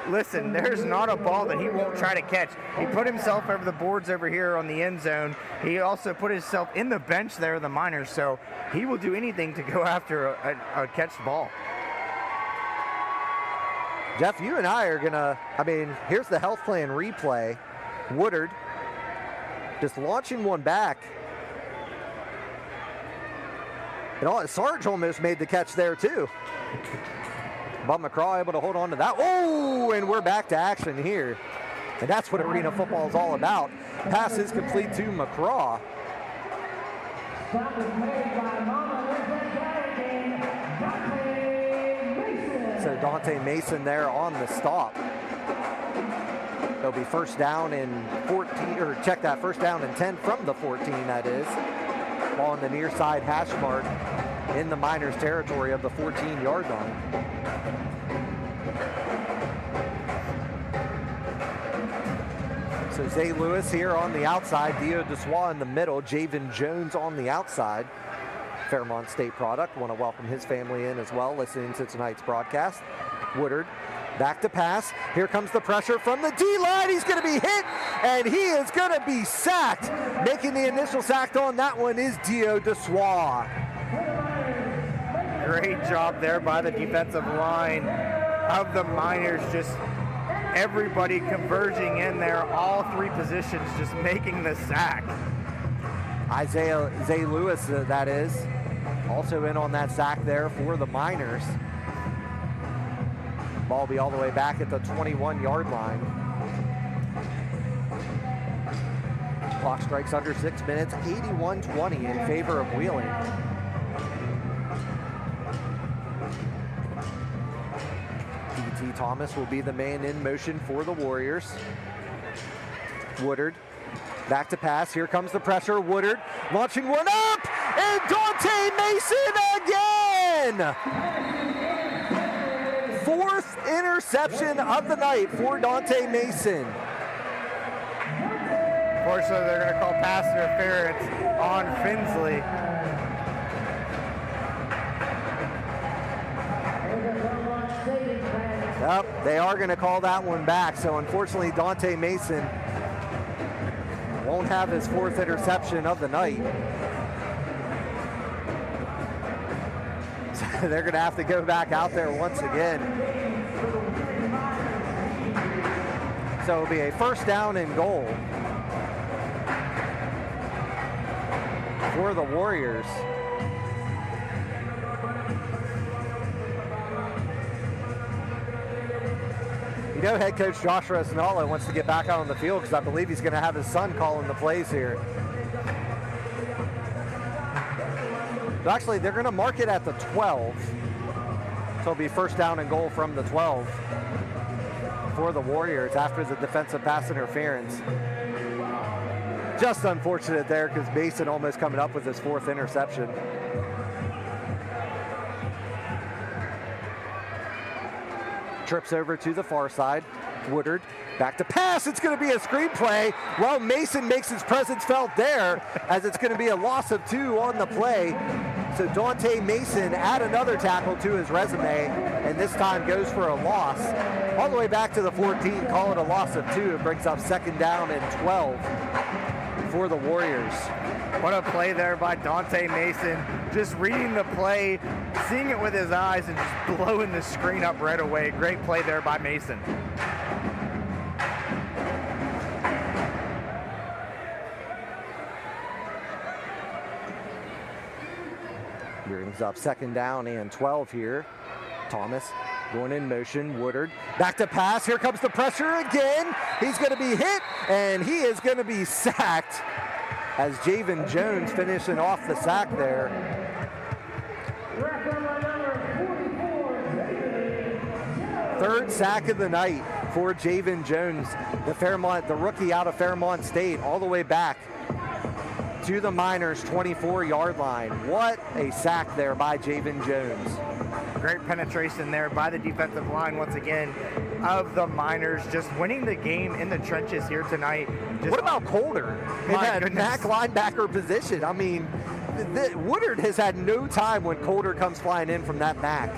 listen, there's not a ball that he won't try to catch. He put himself over the boards over here on the end zone. He also put himself in the bench there of the Miners, so he will do anything to go after a catch ball. Jeff, you and I are gonna, here's the health plan replay. Woodard just launching one back. And Sarge almost made the catch there too. But McCraw able to hold on to that. Oh, and we're back to action here. And that's what arena football is all about. Pass is complete to McCraw. Stop is made by Mama. There's that guy again, Dante Mason. So Dante Mason there on the stop. It'll be first down and 14, or check that, first down and 10 from the 14, that is. Ball on the near side hash mark in the Miners territory of the 14-yard line. So Zay Lewis here on the outside, Dio Dessois in the middle, Javen Jones on the outside. Fairmont State product. Want to welcome his family in as well, listening to tonight's broadcast. Woodard back to pass. Here comes the pressure from the D-line. He's going to be hit, and he is going to be sacked. Making the initial sack on that one is Dio Dessois. Great job there by the defensive line of the Miners. Just everybody converging in there, all three positions just making the sack. Isaiah Zay Lewis, that is, also in on that sack there for the Miners. Ball will be all the way back at the 21-yard line. Clock strikes under 6 minutes, 81-20 in favor of Wheeling. D.T. Thomas will be the man in motion for the Warriors. Woodard back to pass. Here comes the pressure. Woodard launching one up, and Dante Mason again! Fourth interception of the night for Dante Mason. Fortunately, they're going to call pass interference on Finsley. Yep, they are going to call that one back. So unfortunately, Dante Mason won't have his fourth interception of the night. So they're going to have to go back out there once again. So it'll be a first down and goal for the Warriors. You know, head coach Joshua Esnala wants to get back out on the field because I believe he's going to have his son calling the plays here. But actually, they're going to mark it at the 12. So it'll be first down and goal from the 12 for the Warriors after the defensive pass interference. Just unfortunate there because Mason almost coming up with his fourth interception. Trips over to the far side. Woodard back to pass. It's going to be a screenplay. Well, Mason makes his presence felt there as it's going to be a loss of 2 on the play. So Dante Mason add another tackle to his resume, and this time goes for a loss. All the way back to the 14, call it a loss of 2. It brings up second down and 12 for the Warriors. What a play there by Dante Mason. Just reading the play, seeing it with his eyes, and just blowing the screen up right away. Great play there by Mason. Brings up second down and 12 here. Thomas going in motion. Woodard back to pass. Here comes the pressure again. He's going to be hit, and he is going to be sacked as Javen Jones finishing off the sack there. Third sack of the night for Javen Jones, the rookie out of Fairmont State, all the way back to the Miners' 24-yard line. What a sack there by Javen Jones. Great penetration there by the defensive line once again of the Miners, just winning the game in the trenches here tonight. What about Colder in that Mac linebacker position? I mean, Woodard has had no time when Colder comes flying in from that Mac.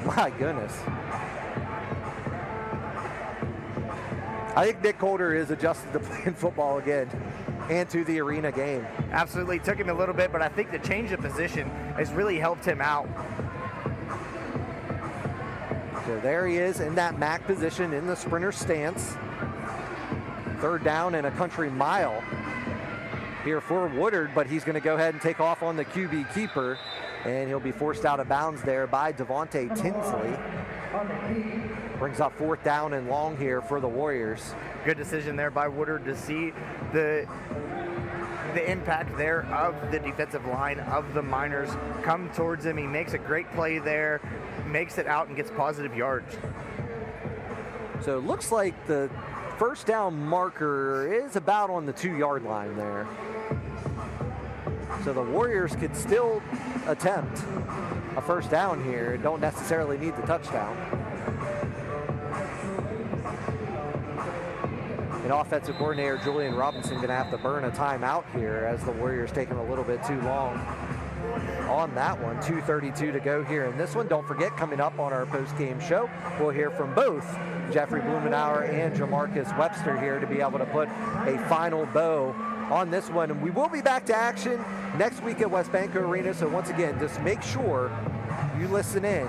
My goodness. I think Nick Colder is adjusted to playing football again and to the arena game. Absolutely. Took him a little bit, but I think the change of position has really helped him out. So there he is in that Mac position in the sprinter stance. Third down and a country mile here for Woodard, but he's going to go ahead and take off on the QB keeper, and he'll be forced out of bounds there by Devontae Tinsley. Brings up 4th down and long here for the Warriors. Good decision there by Woodard to see the impact there of the defensive line of the Miners come towards him. He makes a great play there, makes it out and gets positive yards. So it looks like the first down marker is about on the 2-yard line there. So the Warriors could still attempt a first down here. Don't necessarily need the touchdown. And offensive coordinator Julian Robinson going to have to burn a timeout here as the Warriors taking a little bit too long on that one. 2:32 to go here in this one. Don't forget, coming up on our post-game show, we'll hear from both Jeffrey Blumenauer and Jamarcus Webster here to be able to put a final bow on this one. And we will be back to action next week at WesBanco Arena. So once again, just make sure you listen in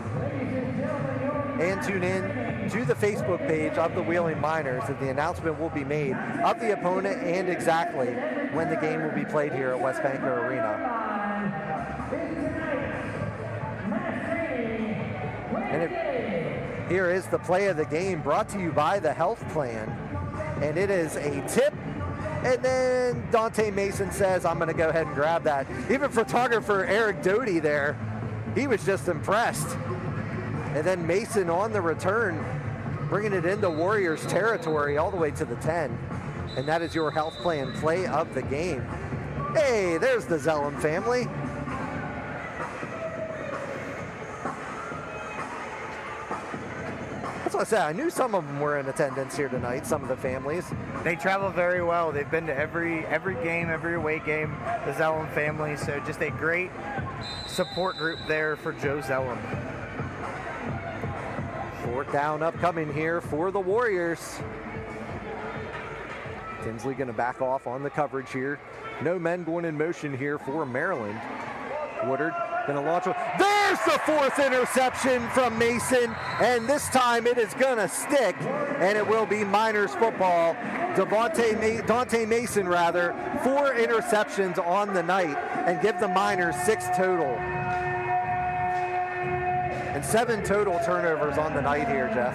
and tune in to the Facebook page of the Wheeling Miners, and the announcement will be made of the opponent and exactly when the game will be played here at WesBanco Arena. And here is the play of the game, brought to you by the Health Plan, and it is a tip. And then Dante Mason says, I'm going to go ahead and grab that. Even photographer Eric Doty there, he was just impressed. And then Mason on the return, bringing it into Warriors territory all the way to the 10. And that is your Health Plan play of the game. Hey, there's the Zellum family. That's what I said. I knew some of them were in attendance here tonight, some of the families. They travel very well. They've been to every game, every away game, the Zellum family. So just a great support group there for Joe Zellum. 4th down upcoming here for the Warriors. Tinsley going to back off on the coverage here. No men going in motion here for Maryland. Woodard going to launch. There's the 4th interception from Mason, and this time it is going to stick, and it will be Miners football. Dante Mason, 4 interceptions on the night, and give the Miners 6 total. And 7 total turnovers on the night here, Jeff.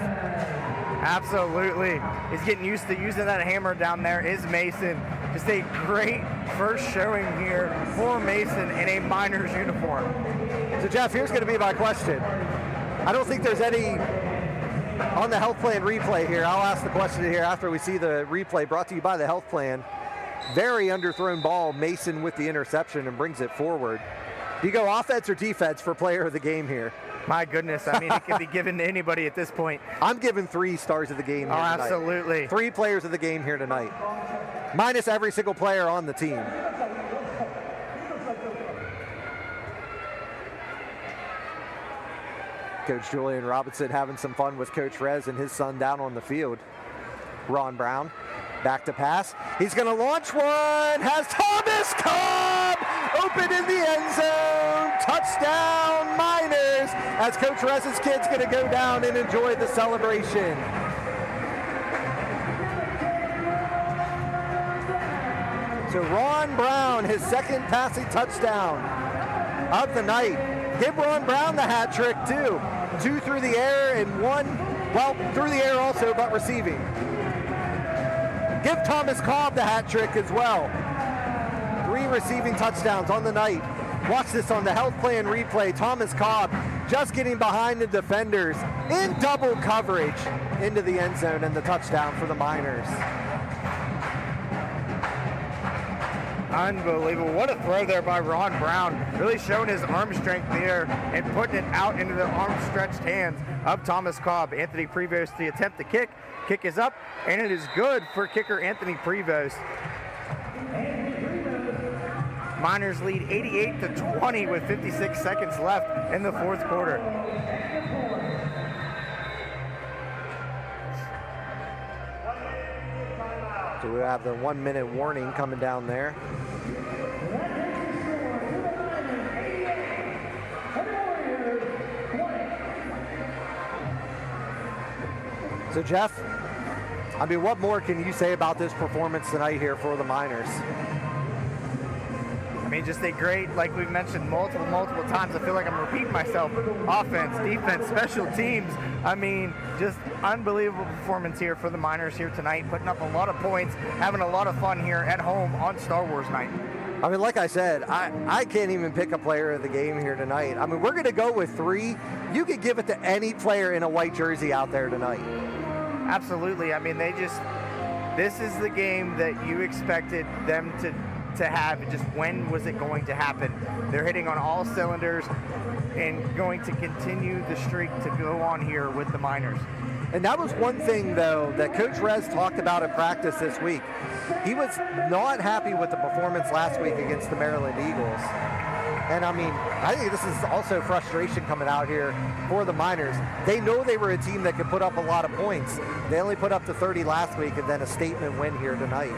Absolutely. He's getting used to using that hammer down there, is Mason. Just a great first showing here for Mason in a Miners uniform. So, Jeff, here's going to be my question. I don't think there's any on the Health Plan replay here. I'll ask the question here after we see the replay, brought to you by the Health Plan. Very underthrown ball, Mason with the interception and brings it forward. Do you go offense or defense for player of the game here? My goodness, I mean, it can be given to anybody at this point. I'm giving 3 stars of the game here tonight. Absolutely. 3 players of the game here tonight. Minus every single player on the team. Coach Julian Robinson having some fun with Coach Rez and his son down on the field. Ron Brown, back to pass. He's going to launch one. Has Thomas Cobb open in the end zone. Touchdown Miners, as Coach Rez's kid's going to go down and enjoy the celebration. So Ron Brown, his 2nd passing touchdown of the night. Give Ron Brown the hat trick too. 2 through the air and 1, well, through the air also, but receiving. Give Thomas Cobb the hat trick as well. 3 receiving touchdowns on the night. Watch this on the Health Plan replay. Thomas Cobb just getting behind the defenders in double coverage into the end zone, and the touchdown for the Miners. Unbelievable. What a throw there by Ron Brown. Really showing his arm strength there and putting it out into the arm-stretched hands of Thomas Cobb. Anthony Prevost to attempt the kick. Kick is up, and it is good for kicker Anthony Prevost. Miners lead 88-20 with 56 seconds left in the 4th quarter. So we have the 1-minute warning coming down there. So Jeff, I mean, what more can you say about this performance tonight here for the Miners? I mean, just a great, like we've mentioned multiple times, I feel like I'm repeating myself. Offense, defense, special teams. I mean, just unbelievable performance here for the Miners here tonight, putting up a lot of points, having a lot of fun here at home on Star Wars night. I mean, like I said, I can't even pick a player of the game here tonight. I mean, we're going to go with 3. You could give it to any player in a white jersey out there tonight. Absolutely. I mean, this is the game that you expected them to have. Just when was it going to happen? They're hitting on all cylinders and going to continue the streak to go on here with the Miners. And that was one thing, though, that Coach Rez talked about in practice this week. He was not happy with the performance last week against the Maryland Eagles. And, I mean, I think this is also frustration coming out here for the Miners. They know they were a team that could put up a lot of points. They only put up to 30 last week and then a statement win here tonight.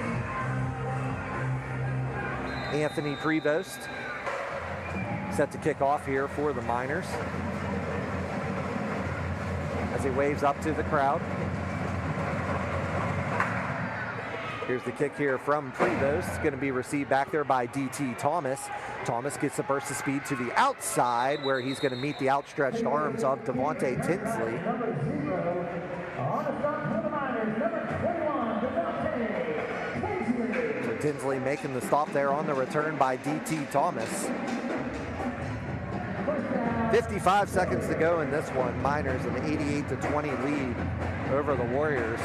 Anthony Prevost set to kick off here for the Miners as he waves up to the crowd. Here's the kick here from Prevost. It's going to be received back there by D.T. Thomas. Thomas gets the burst of speed to the outside where he's going to meet the outstretched arms of Devontae Tinsley. So Tinsley making the stop there on the return by D.T. Thomas. 55 seconds to go in this one. Miners an 88-20 lead over the Warriors.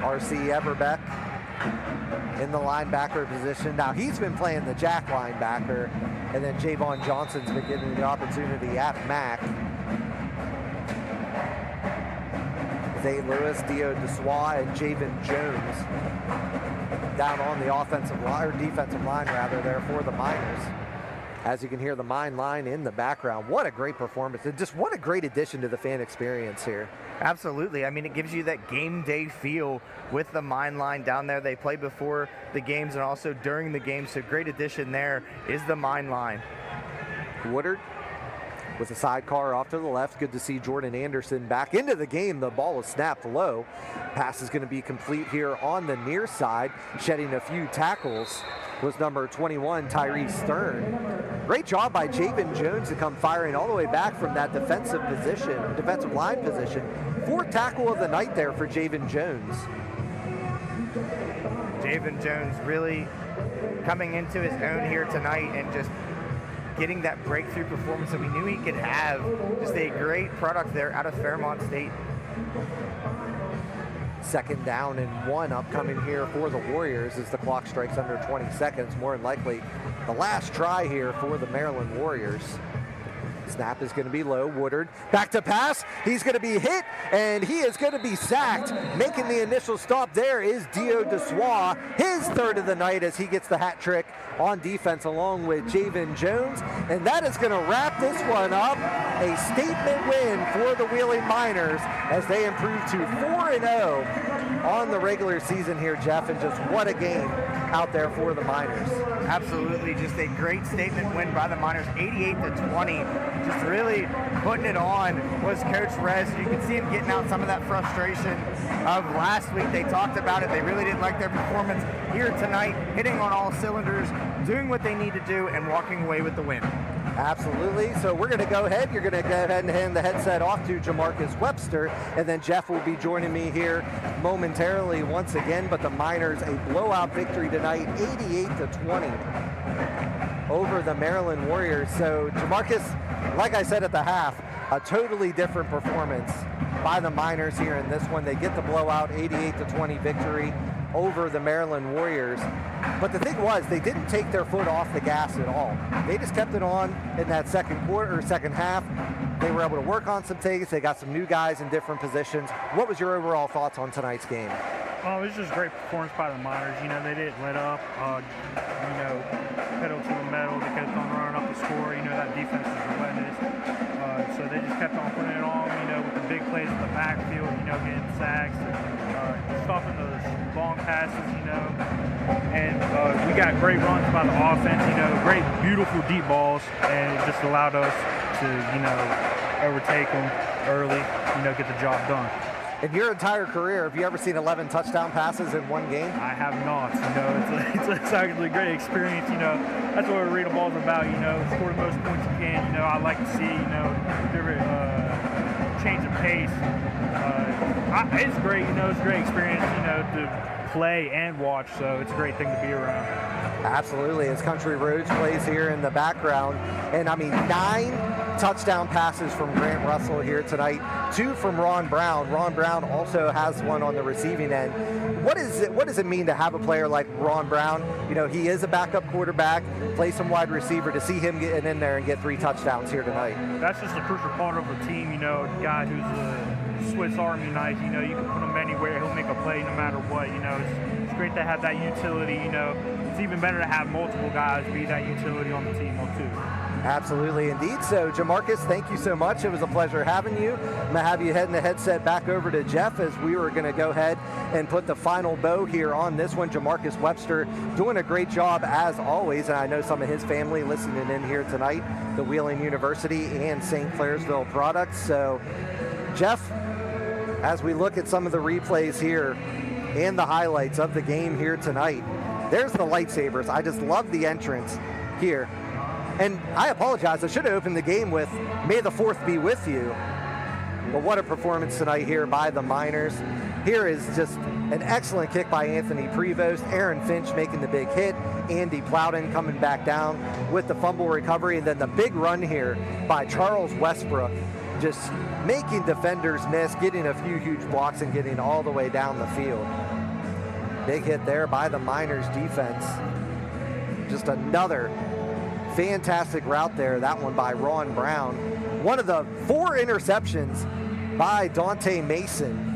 R.C. Everbeck in the linebacker position. Now he's been playing the jack linebacker, and then Javon Johnson's been getting the opportunity at Mac. Zay Lewis, Dio DeSois, and Javen Jones down on the offensive line, or defensive line rather, there for the Miners. As you can hear the Mine line in the background. What a great performance, and just what a great addition to the fan experience here. Absolutely. I mean, it gives you that game day feel with the Mine line down there. They play before the games and also during the game, so great addition there is the Mine line. Woodard with a sidecar off to the left. Good to see Jordan Anderson back into the game. The ball was snapped low. Pass is going to be complete here on the near side. Shedding a few tackles was number 21, Tyree Stern. Great job by Javen Jones to come firing all the way back from that defensive line position. 4th tackle of the night there for Javen Jones. Javen Jones really coming into his own here tonight and just getting that breakthrough performance that we knew he could have. Just a great product there out of Fairmont State. 2nd down and 1 upcoming here for the Warriors as the clock strikes under 20 seconds. More than likely the last try here for the Maryland Warriors. Snap is going to be low. Woodard back to pass. He's going to be hit, and he is going to be sacked. Making the initial stop there is Dio DeSois, his 3rd of the night as he gets the hat trick on defense along with Javen Jones. And that is going to wrap this one up. A statement win for the Wheeling Miners as they improve to 4-0 on the regular season here, Jeff. And just what a game out there for the Miners. Absolutely, just a great statement win by the Miners, 88-20. Just really putting it on was Coach Rez. You can see him getting out some of that frustration of last week. They talked about it. They really didn't like their performance here tonight, hitting on all cylinders, doing what they need to do, and walking away with the win. Absolutely. So we're going to go ahead. You're going to go ahead and hand the headset off to Jamarcus Webster, and then Jeff will be joining me here momentarily once again. But the Miners, a blowout victory tonight, 88-20 over the Maryland Warriors. So Jamarcus, like I said at the half, a totally different performance by the Miners here in this one. They get the blowout, 88-20 victory over the Maryland Warriors. But the thing was, they didn't take their foot off the gas at all. They just kept it on in that second half. They were able to work on some things. They got some new guys in different positions. What was your overall thoughts on tonight's game? Oh, it was just a great performance by the Miners. You know, they didn't let up, pedal to the metal. They kept on running up the score. You know, that defense is relentless. So they just kept on putting it on, with the big plays in the backfield, getting sacks, stopping those long passes, And we got great runs by the offense, great, beautiful deep balls, and it just allowed us to, overtake them early, get the job done. In your entire career, have you ever seen 11 touchdown passes in one game? I have not. It's actually a great experience. That's what arena ball is about. Score the most points you can. I like to see different change of pace. It's great. It's a great experience. To play and watch. So it's a great thing to be around. Absolutely. As Country Roads plays here in the background, and 9 touchdown passes from Grant Russell here tonight, 2 from Ron Brown. Ron Brown also has one on the receiving end. What does it mean to have a player like Ron Brown? He is a backup quarterback, plays some wide receiver, to see him getting in there and get 3 touchdowns here tonight. That's just a crucial part of the team. A guy who's a Swiss Army knife. You can put him anywhere, he'll make a play no matter what. It's great to have that utility. It's even better to have multiple guys be that utility on the team too. Absolutely, indeed. So, Jamarcus, thank you so much. It was a pleasure having you. I'm going to have you heading the headset back over to Jeff as we were going to go ahead and put the final bow here on this one. Jamarcus Webster doing a great job as always, and I know some of his family listening in here tonight, the Wheeling University and St. Clairsville products. So, Jeff, as we look at some of the replays here and the highlights of the game here tonight, there's the lightsabers. I just love the entrance here. And I apologize, I should have opened the game with "May the 4th be with you." But what a performance tonight here by the Miners. Here is just an excellent kick by Anthony Prevost, Aaron Finch making the big hit, Andy Plowden coming back down with the fumble recovery, and then the big run here by Charles Westbrook, just making defenders miss, getting a few huge blocks and getting all the way down the field. Big hit there by the Miners defense. Just another fantastic route there, that one by Ron Brown. One of the 4 interceptions by Dante Mason.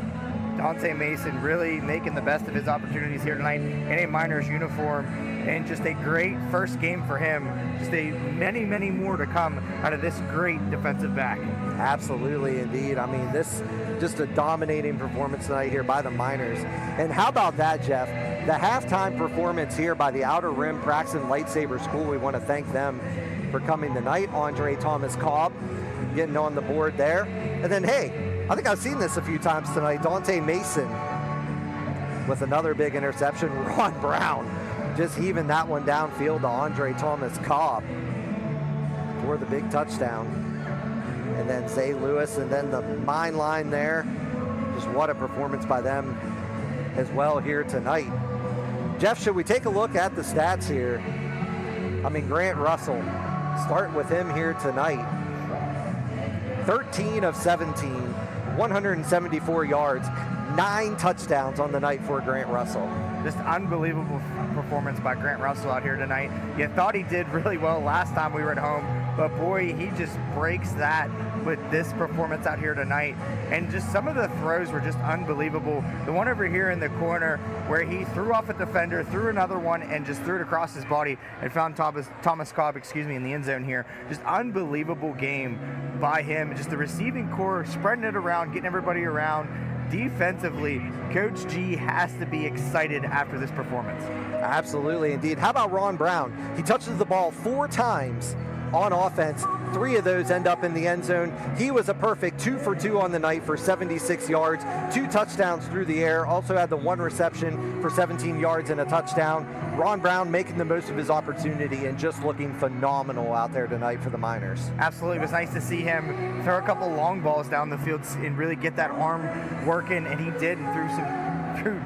Dante Mason really making the best of his opportunities here tonight in a Miners uniform, and just a great first game for him. Just many more to come out of this great defensive back. Absolutely, indeed. This just a dominating performance tonight here by the Miners. And how about that, Jeff? The halftime performance here by the Outer Rim Praxton Lightsaber School. We want to thank them for coming tonight. Andre Thomas Cobb getting on the board there. And then, hey, I think I've seen this a few times tonight. Dante Mason with another big interception. Ron Brown just heaving that one downfield to Andre Thomas Cobb for the big touchdown. And then Zay Lewis, and then the mine line there. Just what a performance by them as well here tonight. Jeff, should we take a look at the stats here? Grant Russell, start with him here tonight. 13 of 17, 174 yards, 9 touchdowns on the night for Grant Russell. Just unbelievable performance by Grant Russell out here tonight. You thought he did really well last time we were at home, but boy, he just breaks that with this performance out here tonight. And just some of the throws were just unbelievable. The one over here in the corner where he threw off a defender, threw another one, and just threw it across his body and found Thomas Cobb, in the end zone here. Just unbelievable game by him. Just the receiving core, spreading it around, getting everybody around. Defensively, Coach G has to be excited after this performance. Absolutely, indeed. How about Ron Brown? He touches the ball 4 times on offense. 3 of those end up in the end zone. He was a perfect 2 for 2 on the night for 76 yards, 2 touchdowns through the air. Also had the 1 reception for 17 yards and a touchdown. Ron Brown making the most of his opportunity and just looking phenomenal out there tonight for the Miners. Absolutely. It was nice to see him throw a couple long balls down the field and really get that arm working, and he did, and threw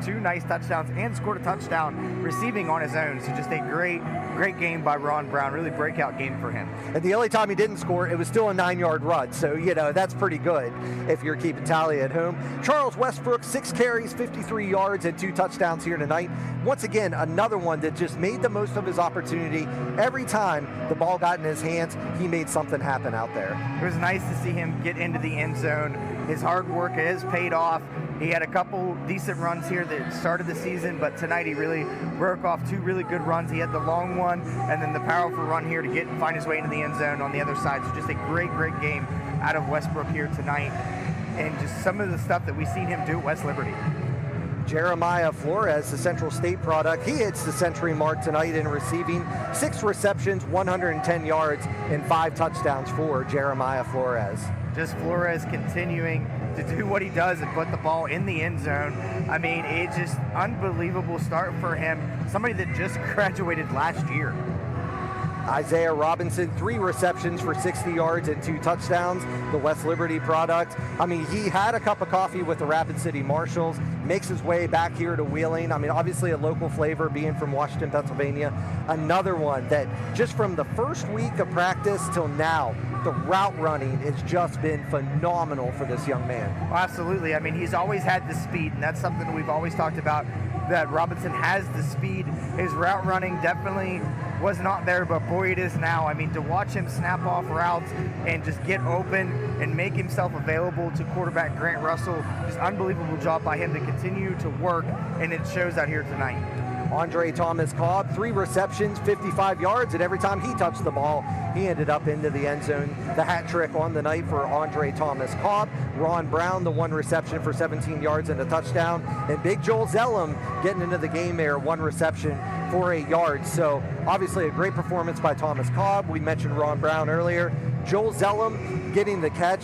2 nice touchdowns and scored a touchdown receiving on his own. So just a great game by Ron Brown. Really breakout game for him. And the only time he didn't score, it was still a 9-yard run. So, that's pretty good if you're keeping tally at home. Charles Westbrook, 6 carries, 53 yards, and 2 touchdowns here tonight. Once again, another one that just made the most of his opportunity. Every time the ball got in his hands, he made something happen out there. It was nice to see him get into the end zone. His hard work has paid off. He had a couple decent runs here that started the season, but tonight he really broke off 2 really good runs. He had the long one and then the powerful run here to find his way into the end zone on the other side. So just a great game out of Westbrook here tonight, and just some of the stuff that we've seen him do at West Liberty. Jeremiah Flores, the Central State product, he hits the century mark tonight in receiving. 6 receptions, 110 yards, and 5 touchdowns for Jeremiah Flores. just Flores continuing to do what he does and put the ball in the end zone. I mean, it's just unbelievable start for him, somebody that just graduated last year. Isaiah Robinson, 3 receptions for 60 yards and 2 touchdowns, the West Liberty product. I mean, he had a cup of coffee with the Rapid City Marshals, makes his way back here to Wheeling. I mean, obviously a local flavor being from Washington, Pennsylvania. Another one that just from the first week of practice till now, the route running has just been phenomenal for this young man. Well, absolutely. I mean, he's always had the speed, and that's something that we've always talked about, that Robinson has the speed. His route running definitely was not there, but boy, it is now. I mean, to watch him snap off routes and just get open and make himself available to quarterback Grant Russell, just unbelievable job by him to continue to work, and it shows out here tonight. Andre Thomas Cobb, 3 receptions, 55 yards, and every time he touched the ball, he ended up into the end zone. The hat trick on the night for Andre Thomas Cobb. Ron Brown, the 1 reception for 17 yards and a touchdown. And Big Joel Zellum getting into the game there, 1 reception for 8 yards. So obviously a great performance by Thomas Cobb. We mentioned Ron Brown earlier. Joel Zellum getting the catch.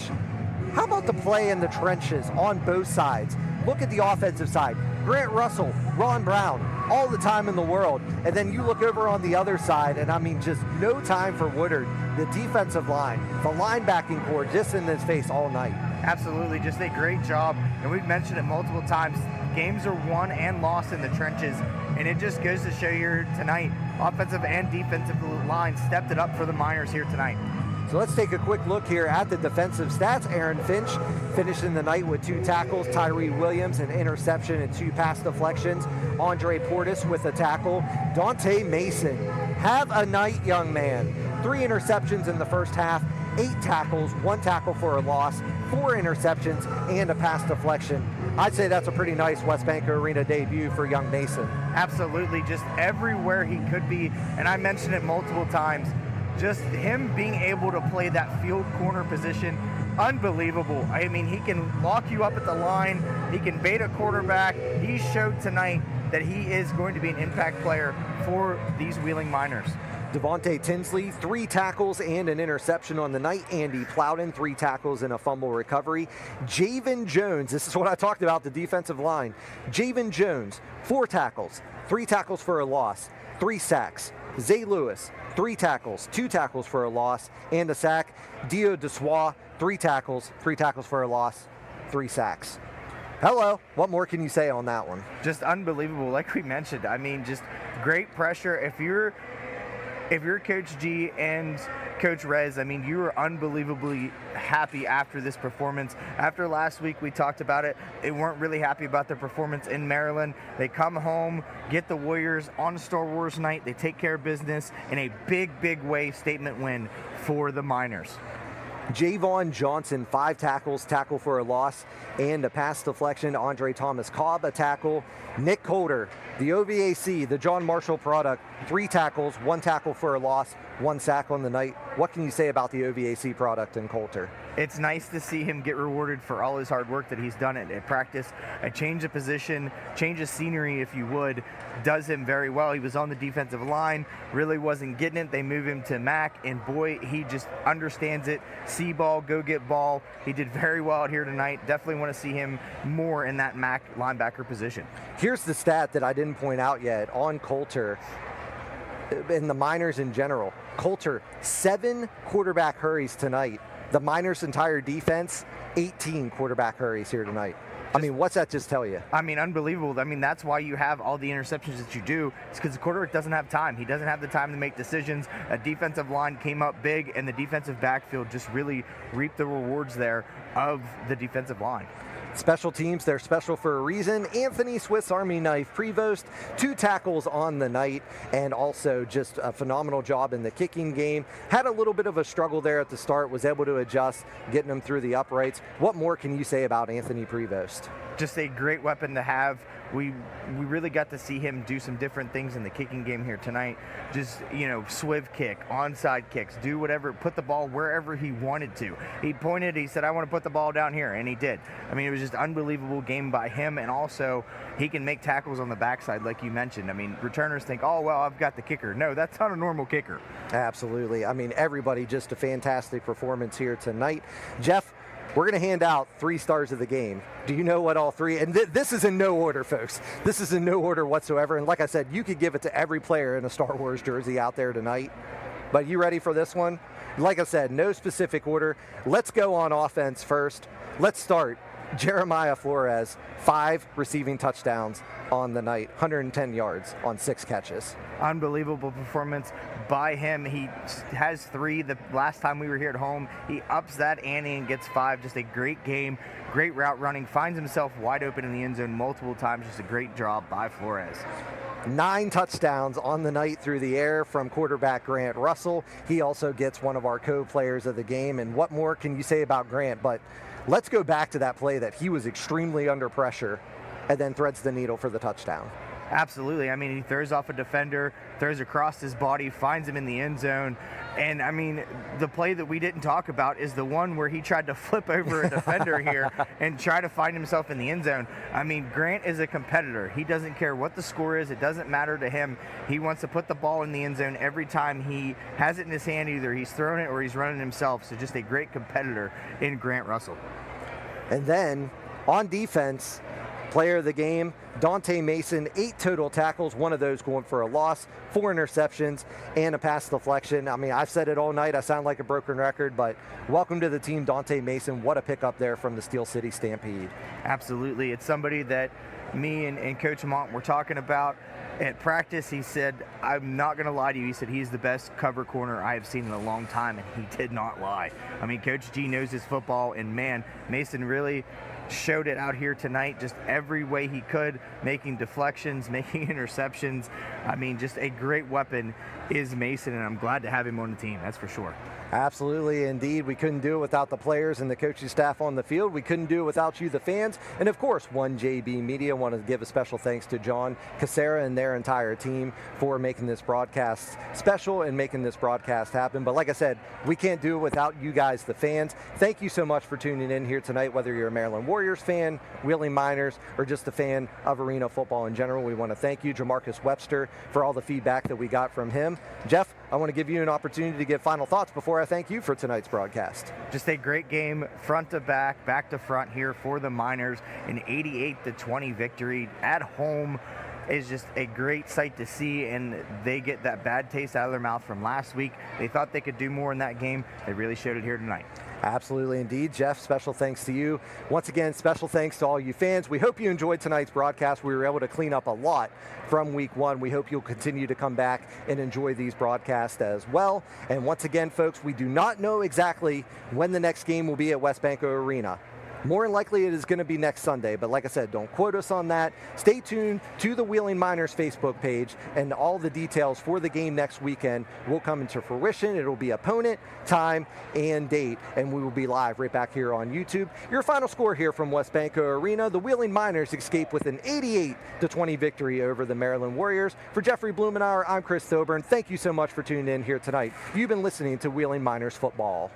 How about the play in the trenches on both sides? Look at the offensive side. Grant Russell, Ron Brown, all the time in the world. And then you look over on the other side, and I mean, just no time for Woodard. The defensive line, the linebacking core, just in his face all night. Absolutely, just a great job. And we've mentioned it multiple times. Games are won and lost in the trenches. And it just goes to show you tonight, offensive and defensive line stepped it up for the Miners here tonight. So let's take a quick look here at the defensive stats. Aaron Finch finishing the night with 2 tackles. Tyree Williams, an interception and 2 pass deflections. Andre Portis with a tackle. Dante Mason, have a night, young man. 3 interceptions in the first half, 8 tackles, 1 tackle for a loss, 4 interceptions, and a pass deflection. I'd say that's a pretty nice WesBanco Arena debut for young Mason. Absolutely, just everywhere he could be. And I mentioned it multiple times. Just him being able to play that field corner position, unbelievable. I mean, he can lock you up at the line. He can bait a quarterback. He showed tonight that he is going to be an impact player for these Wheeling Miners. Devontae Tinsley, 3 tackles and an interception on the night. Andy Plowden, 3 tackles and a fumble recovery. Javen Jones, this is what I talked about, the defensive line. Javen Jones, 4 tackles, 3 tackles for a loss, 3 sacks. Zay Lewis, 3 tackles, 2 tackles for a loss and a sack. Dio Dessois, 3 tackles for a loss, 3 sacks. Hello, what more can you say on that one? Just unbelievable, like we mentioned. I mean, just great pressure. If you're Coach G and Coach Rez, I mean, you were unbelievably happy after this performance. After last week, we talked about it. They weren't really happy about their performance in Maryland. They come home, get the Warriors on Star Wars night. They take care of business in a big, big way, statement win for the Miners. Javon Johnson, 5 tackles, tackle for a loss, and a pass deflection. Andre Thomas Cobb, a tackle. Nick Coulter, the OVAC, the John Marshall product, 3 tackles, 1 tackle for a loss, 1 sack on the night. What can you say about the OVAC product in Coulter? It's nice to see him get rewarded for all his hard work that he's done at practice. A change of position, change of scenery, if you would, does him very well. He was on the defensive line, really wasn't getting it. They move him to Mac, and boy, he just understands it. See ball, go get ball. He did very well out here tonight. Definitely want to see him more in that Mac linebacker position. Here's the stat that I didn't point out yet on Coulter and the Miners in general. Coulter, 7 quarterback hurries tonight. The Miners' entire defense, 18 quarterback hurries here tonight. I mean, what's that just tell you? I mean, unbelievable. I mean, that's why you have all the interceptions that you do. It's because the quarterback doesn't have time. He doesn't have the time to make decisions. A defensive line came up big, and the defensive backfield just really reaped the rewards there of the defensive line. Special teams, they're special for a reason. Anthony Swiss Army Knife Prevost, 2 tackles on the night, and also just a phenomenal job in the kicking game. Had a little bit of a struggle there at the start, was able to adjust, getting him through the uprights. What more can you say about Anthony Prevost? Just a great weapon to have. We really got to see him do some different things in the kicking game here tonight. Just, swiv kick, onside kicks, do whatever, put the ball wherever he wanted to. He pointed, he said, I want to put the ball down here, and he did. I mean, it was just unbelievable game by him, and also he can make tackles on the backside like you mentioned. I mean, returners think, oh, well, I've got the kicker. No, that's not a normal kicker. Absolutely. I mean, everybody, just a fantastic performance here tonight. Jeff, We're going to hand out 3 stars of the game. Do you know what all 3? And this is in no order, folks. This is in no order whatsoever. And like I said, you could give it to every player in a Star Wars jersey out there tonight. But you ready for this one? Like I said, no specific order. Let's go on offense first. Let's start. Jeremiah Flores, 5 receiving touchdowns on the night, 110 yards on 6 catches. Unbelievable performance by him. He has 3 the last time we were here at home. He ups that ante and gets 5. Just a great game, great route running, finds himself wide open in the end zone multiple times. Just a great job by Flores. 9 touchdowns on the night through the air from quarterback Grant Russell. He also gets one of our co-players of the game. And what more can you say about Grant? But let's go back to that play that he was extremely under pressure and then threads the needle for the touchdown. Absolutely. I mean, he throws off a defender, throws across his body, finds him in the end zone. And, I mean, the play that we didn't talk about is the one where he tried to flip over a defender here and try to find himself in the end zone. I mean, Grant is a competitor. He doesn't care what the score is. It doesn't matter to him. He wants to put the ball in the end zone every time he has it in his hand. Either he's throwing it or he's running himself. So just a great competitor in Grant Russell. And then on defense, player of the game, Dante Mason, 8 total tackles, 1 of those going for a loss, 4 interceptions, and a pass deflection. I mean, I've said it all night. I sound like a broken record, but welcome to the team, Dante Mason. What a pickup there from the Steel City Stampede. Absolutely. It's somebody that me and Coach Mont were talking about at practice. He said, I'm not going to lie to you. He said he's the best cover corner I have seen in a long time, and he did not lie. I mean, Coach G knows his football, and man, Mason really showed it out here tonight, just every way he could, making deflections, making interceptions. I mean, just a great weapon is Mason, and I'm glad to have him on the team, that's for sure. Absolutely, indeed. We couldn't do it without the players and the coaching staff on the field. We couldn't do it without you, the fans. And of course, 1JB Media. Want to give a special thanks to John Casera and their entire team for making this broadcast special and making this broadcast happen. But like I said, we can't do it without you guys, the fans. Thank you so much for tuning in here tonight, whether you're a Maryland Warriors fan, Wheeling Miners, or just a fan of arena football in general. We want to thank you, Jamarcus Webster, for all the feedback that we got from him. Jeff, I want to give you an opportunity to give final thoughts before I thank you for tonight's broadcast. Just a great game, front to back, back to front here for the Miners. An 88-20 victory at home is just a great sight to see, and they get that bad taste out of their mouth from last week. They thought they could do more in that game. They really showed it here tonight. Absolutely indeed. Jeff, special thanks to you. Once again, special thanks to all you fans. We hope you enjoyed tonight's broadcast. We were able to clean up a lot from week 1. We hope you'll continue to come back and enjoy these broadcasts as well. And once again, folks, we do not know exactly when the next game will be at WesBanco Arena. More than likely it is going to be next Sunday, but like I said, don't quote us on that. Stay tuned to the Wheeling Miners Facebook page, and all the details for the game next weekend will come into fruition. It'll be opponent, time, and date, and we will be live right back here on YouTube. Your final score here from WesBanco Arena, the Wheeling Miners escape with an 88-20 victory over the Maryland Warriors. For Jeffrey Blumenauer, I'm Chris Thoburn. Thank you so much for tuning in here tonight. You've been listening to Wheeling Miners Football.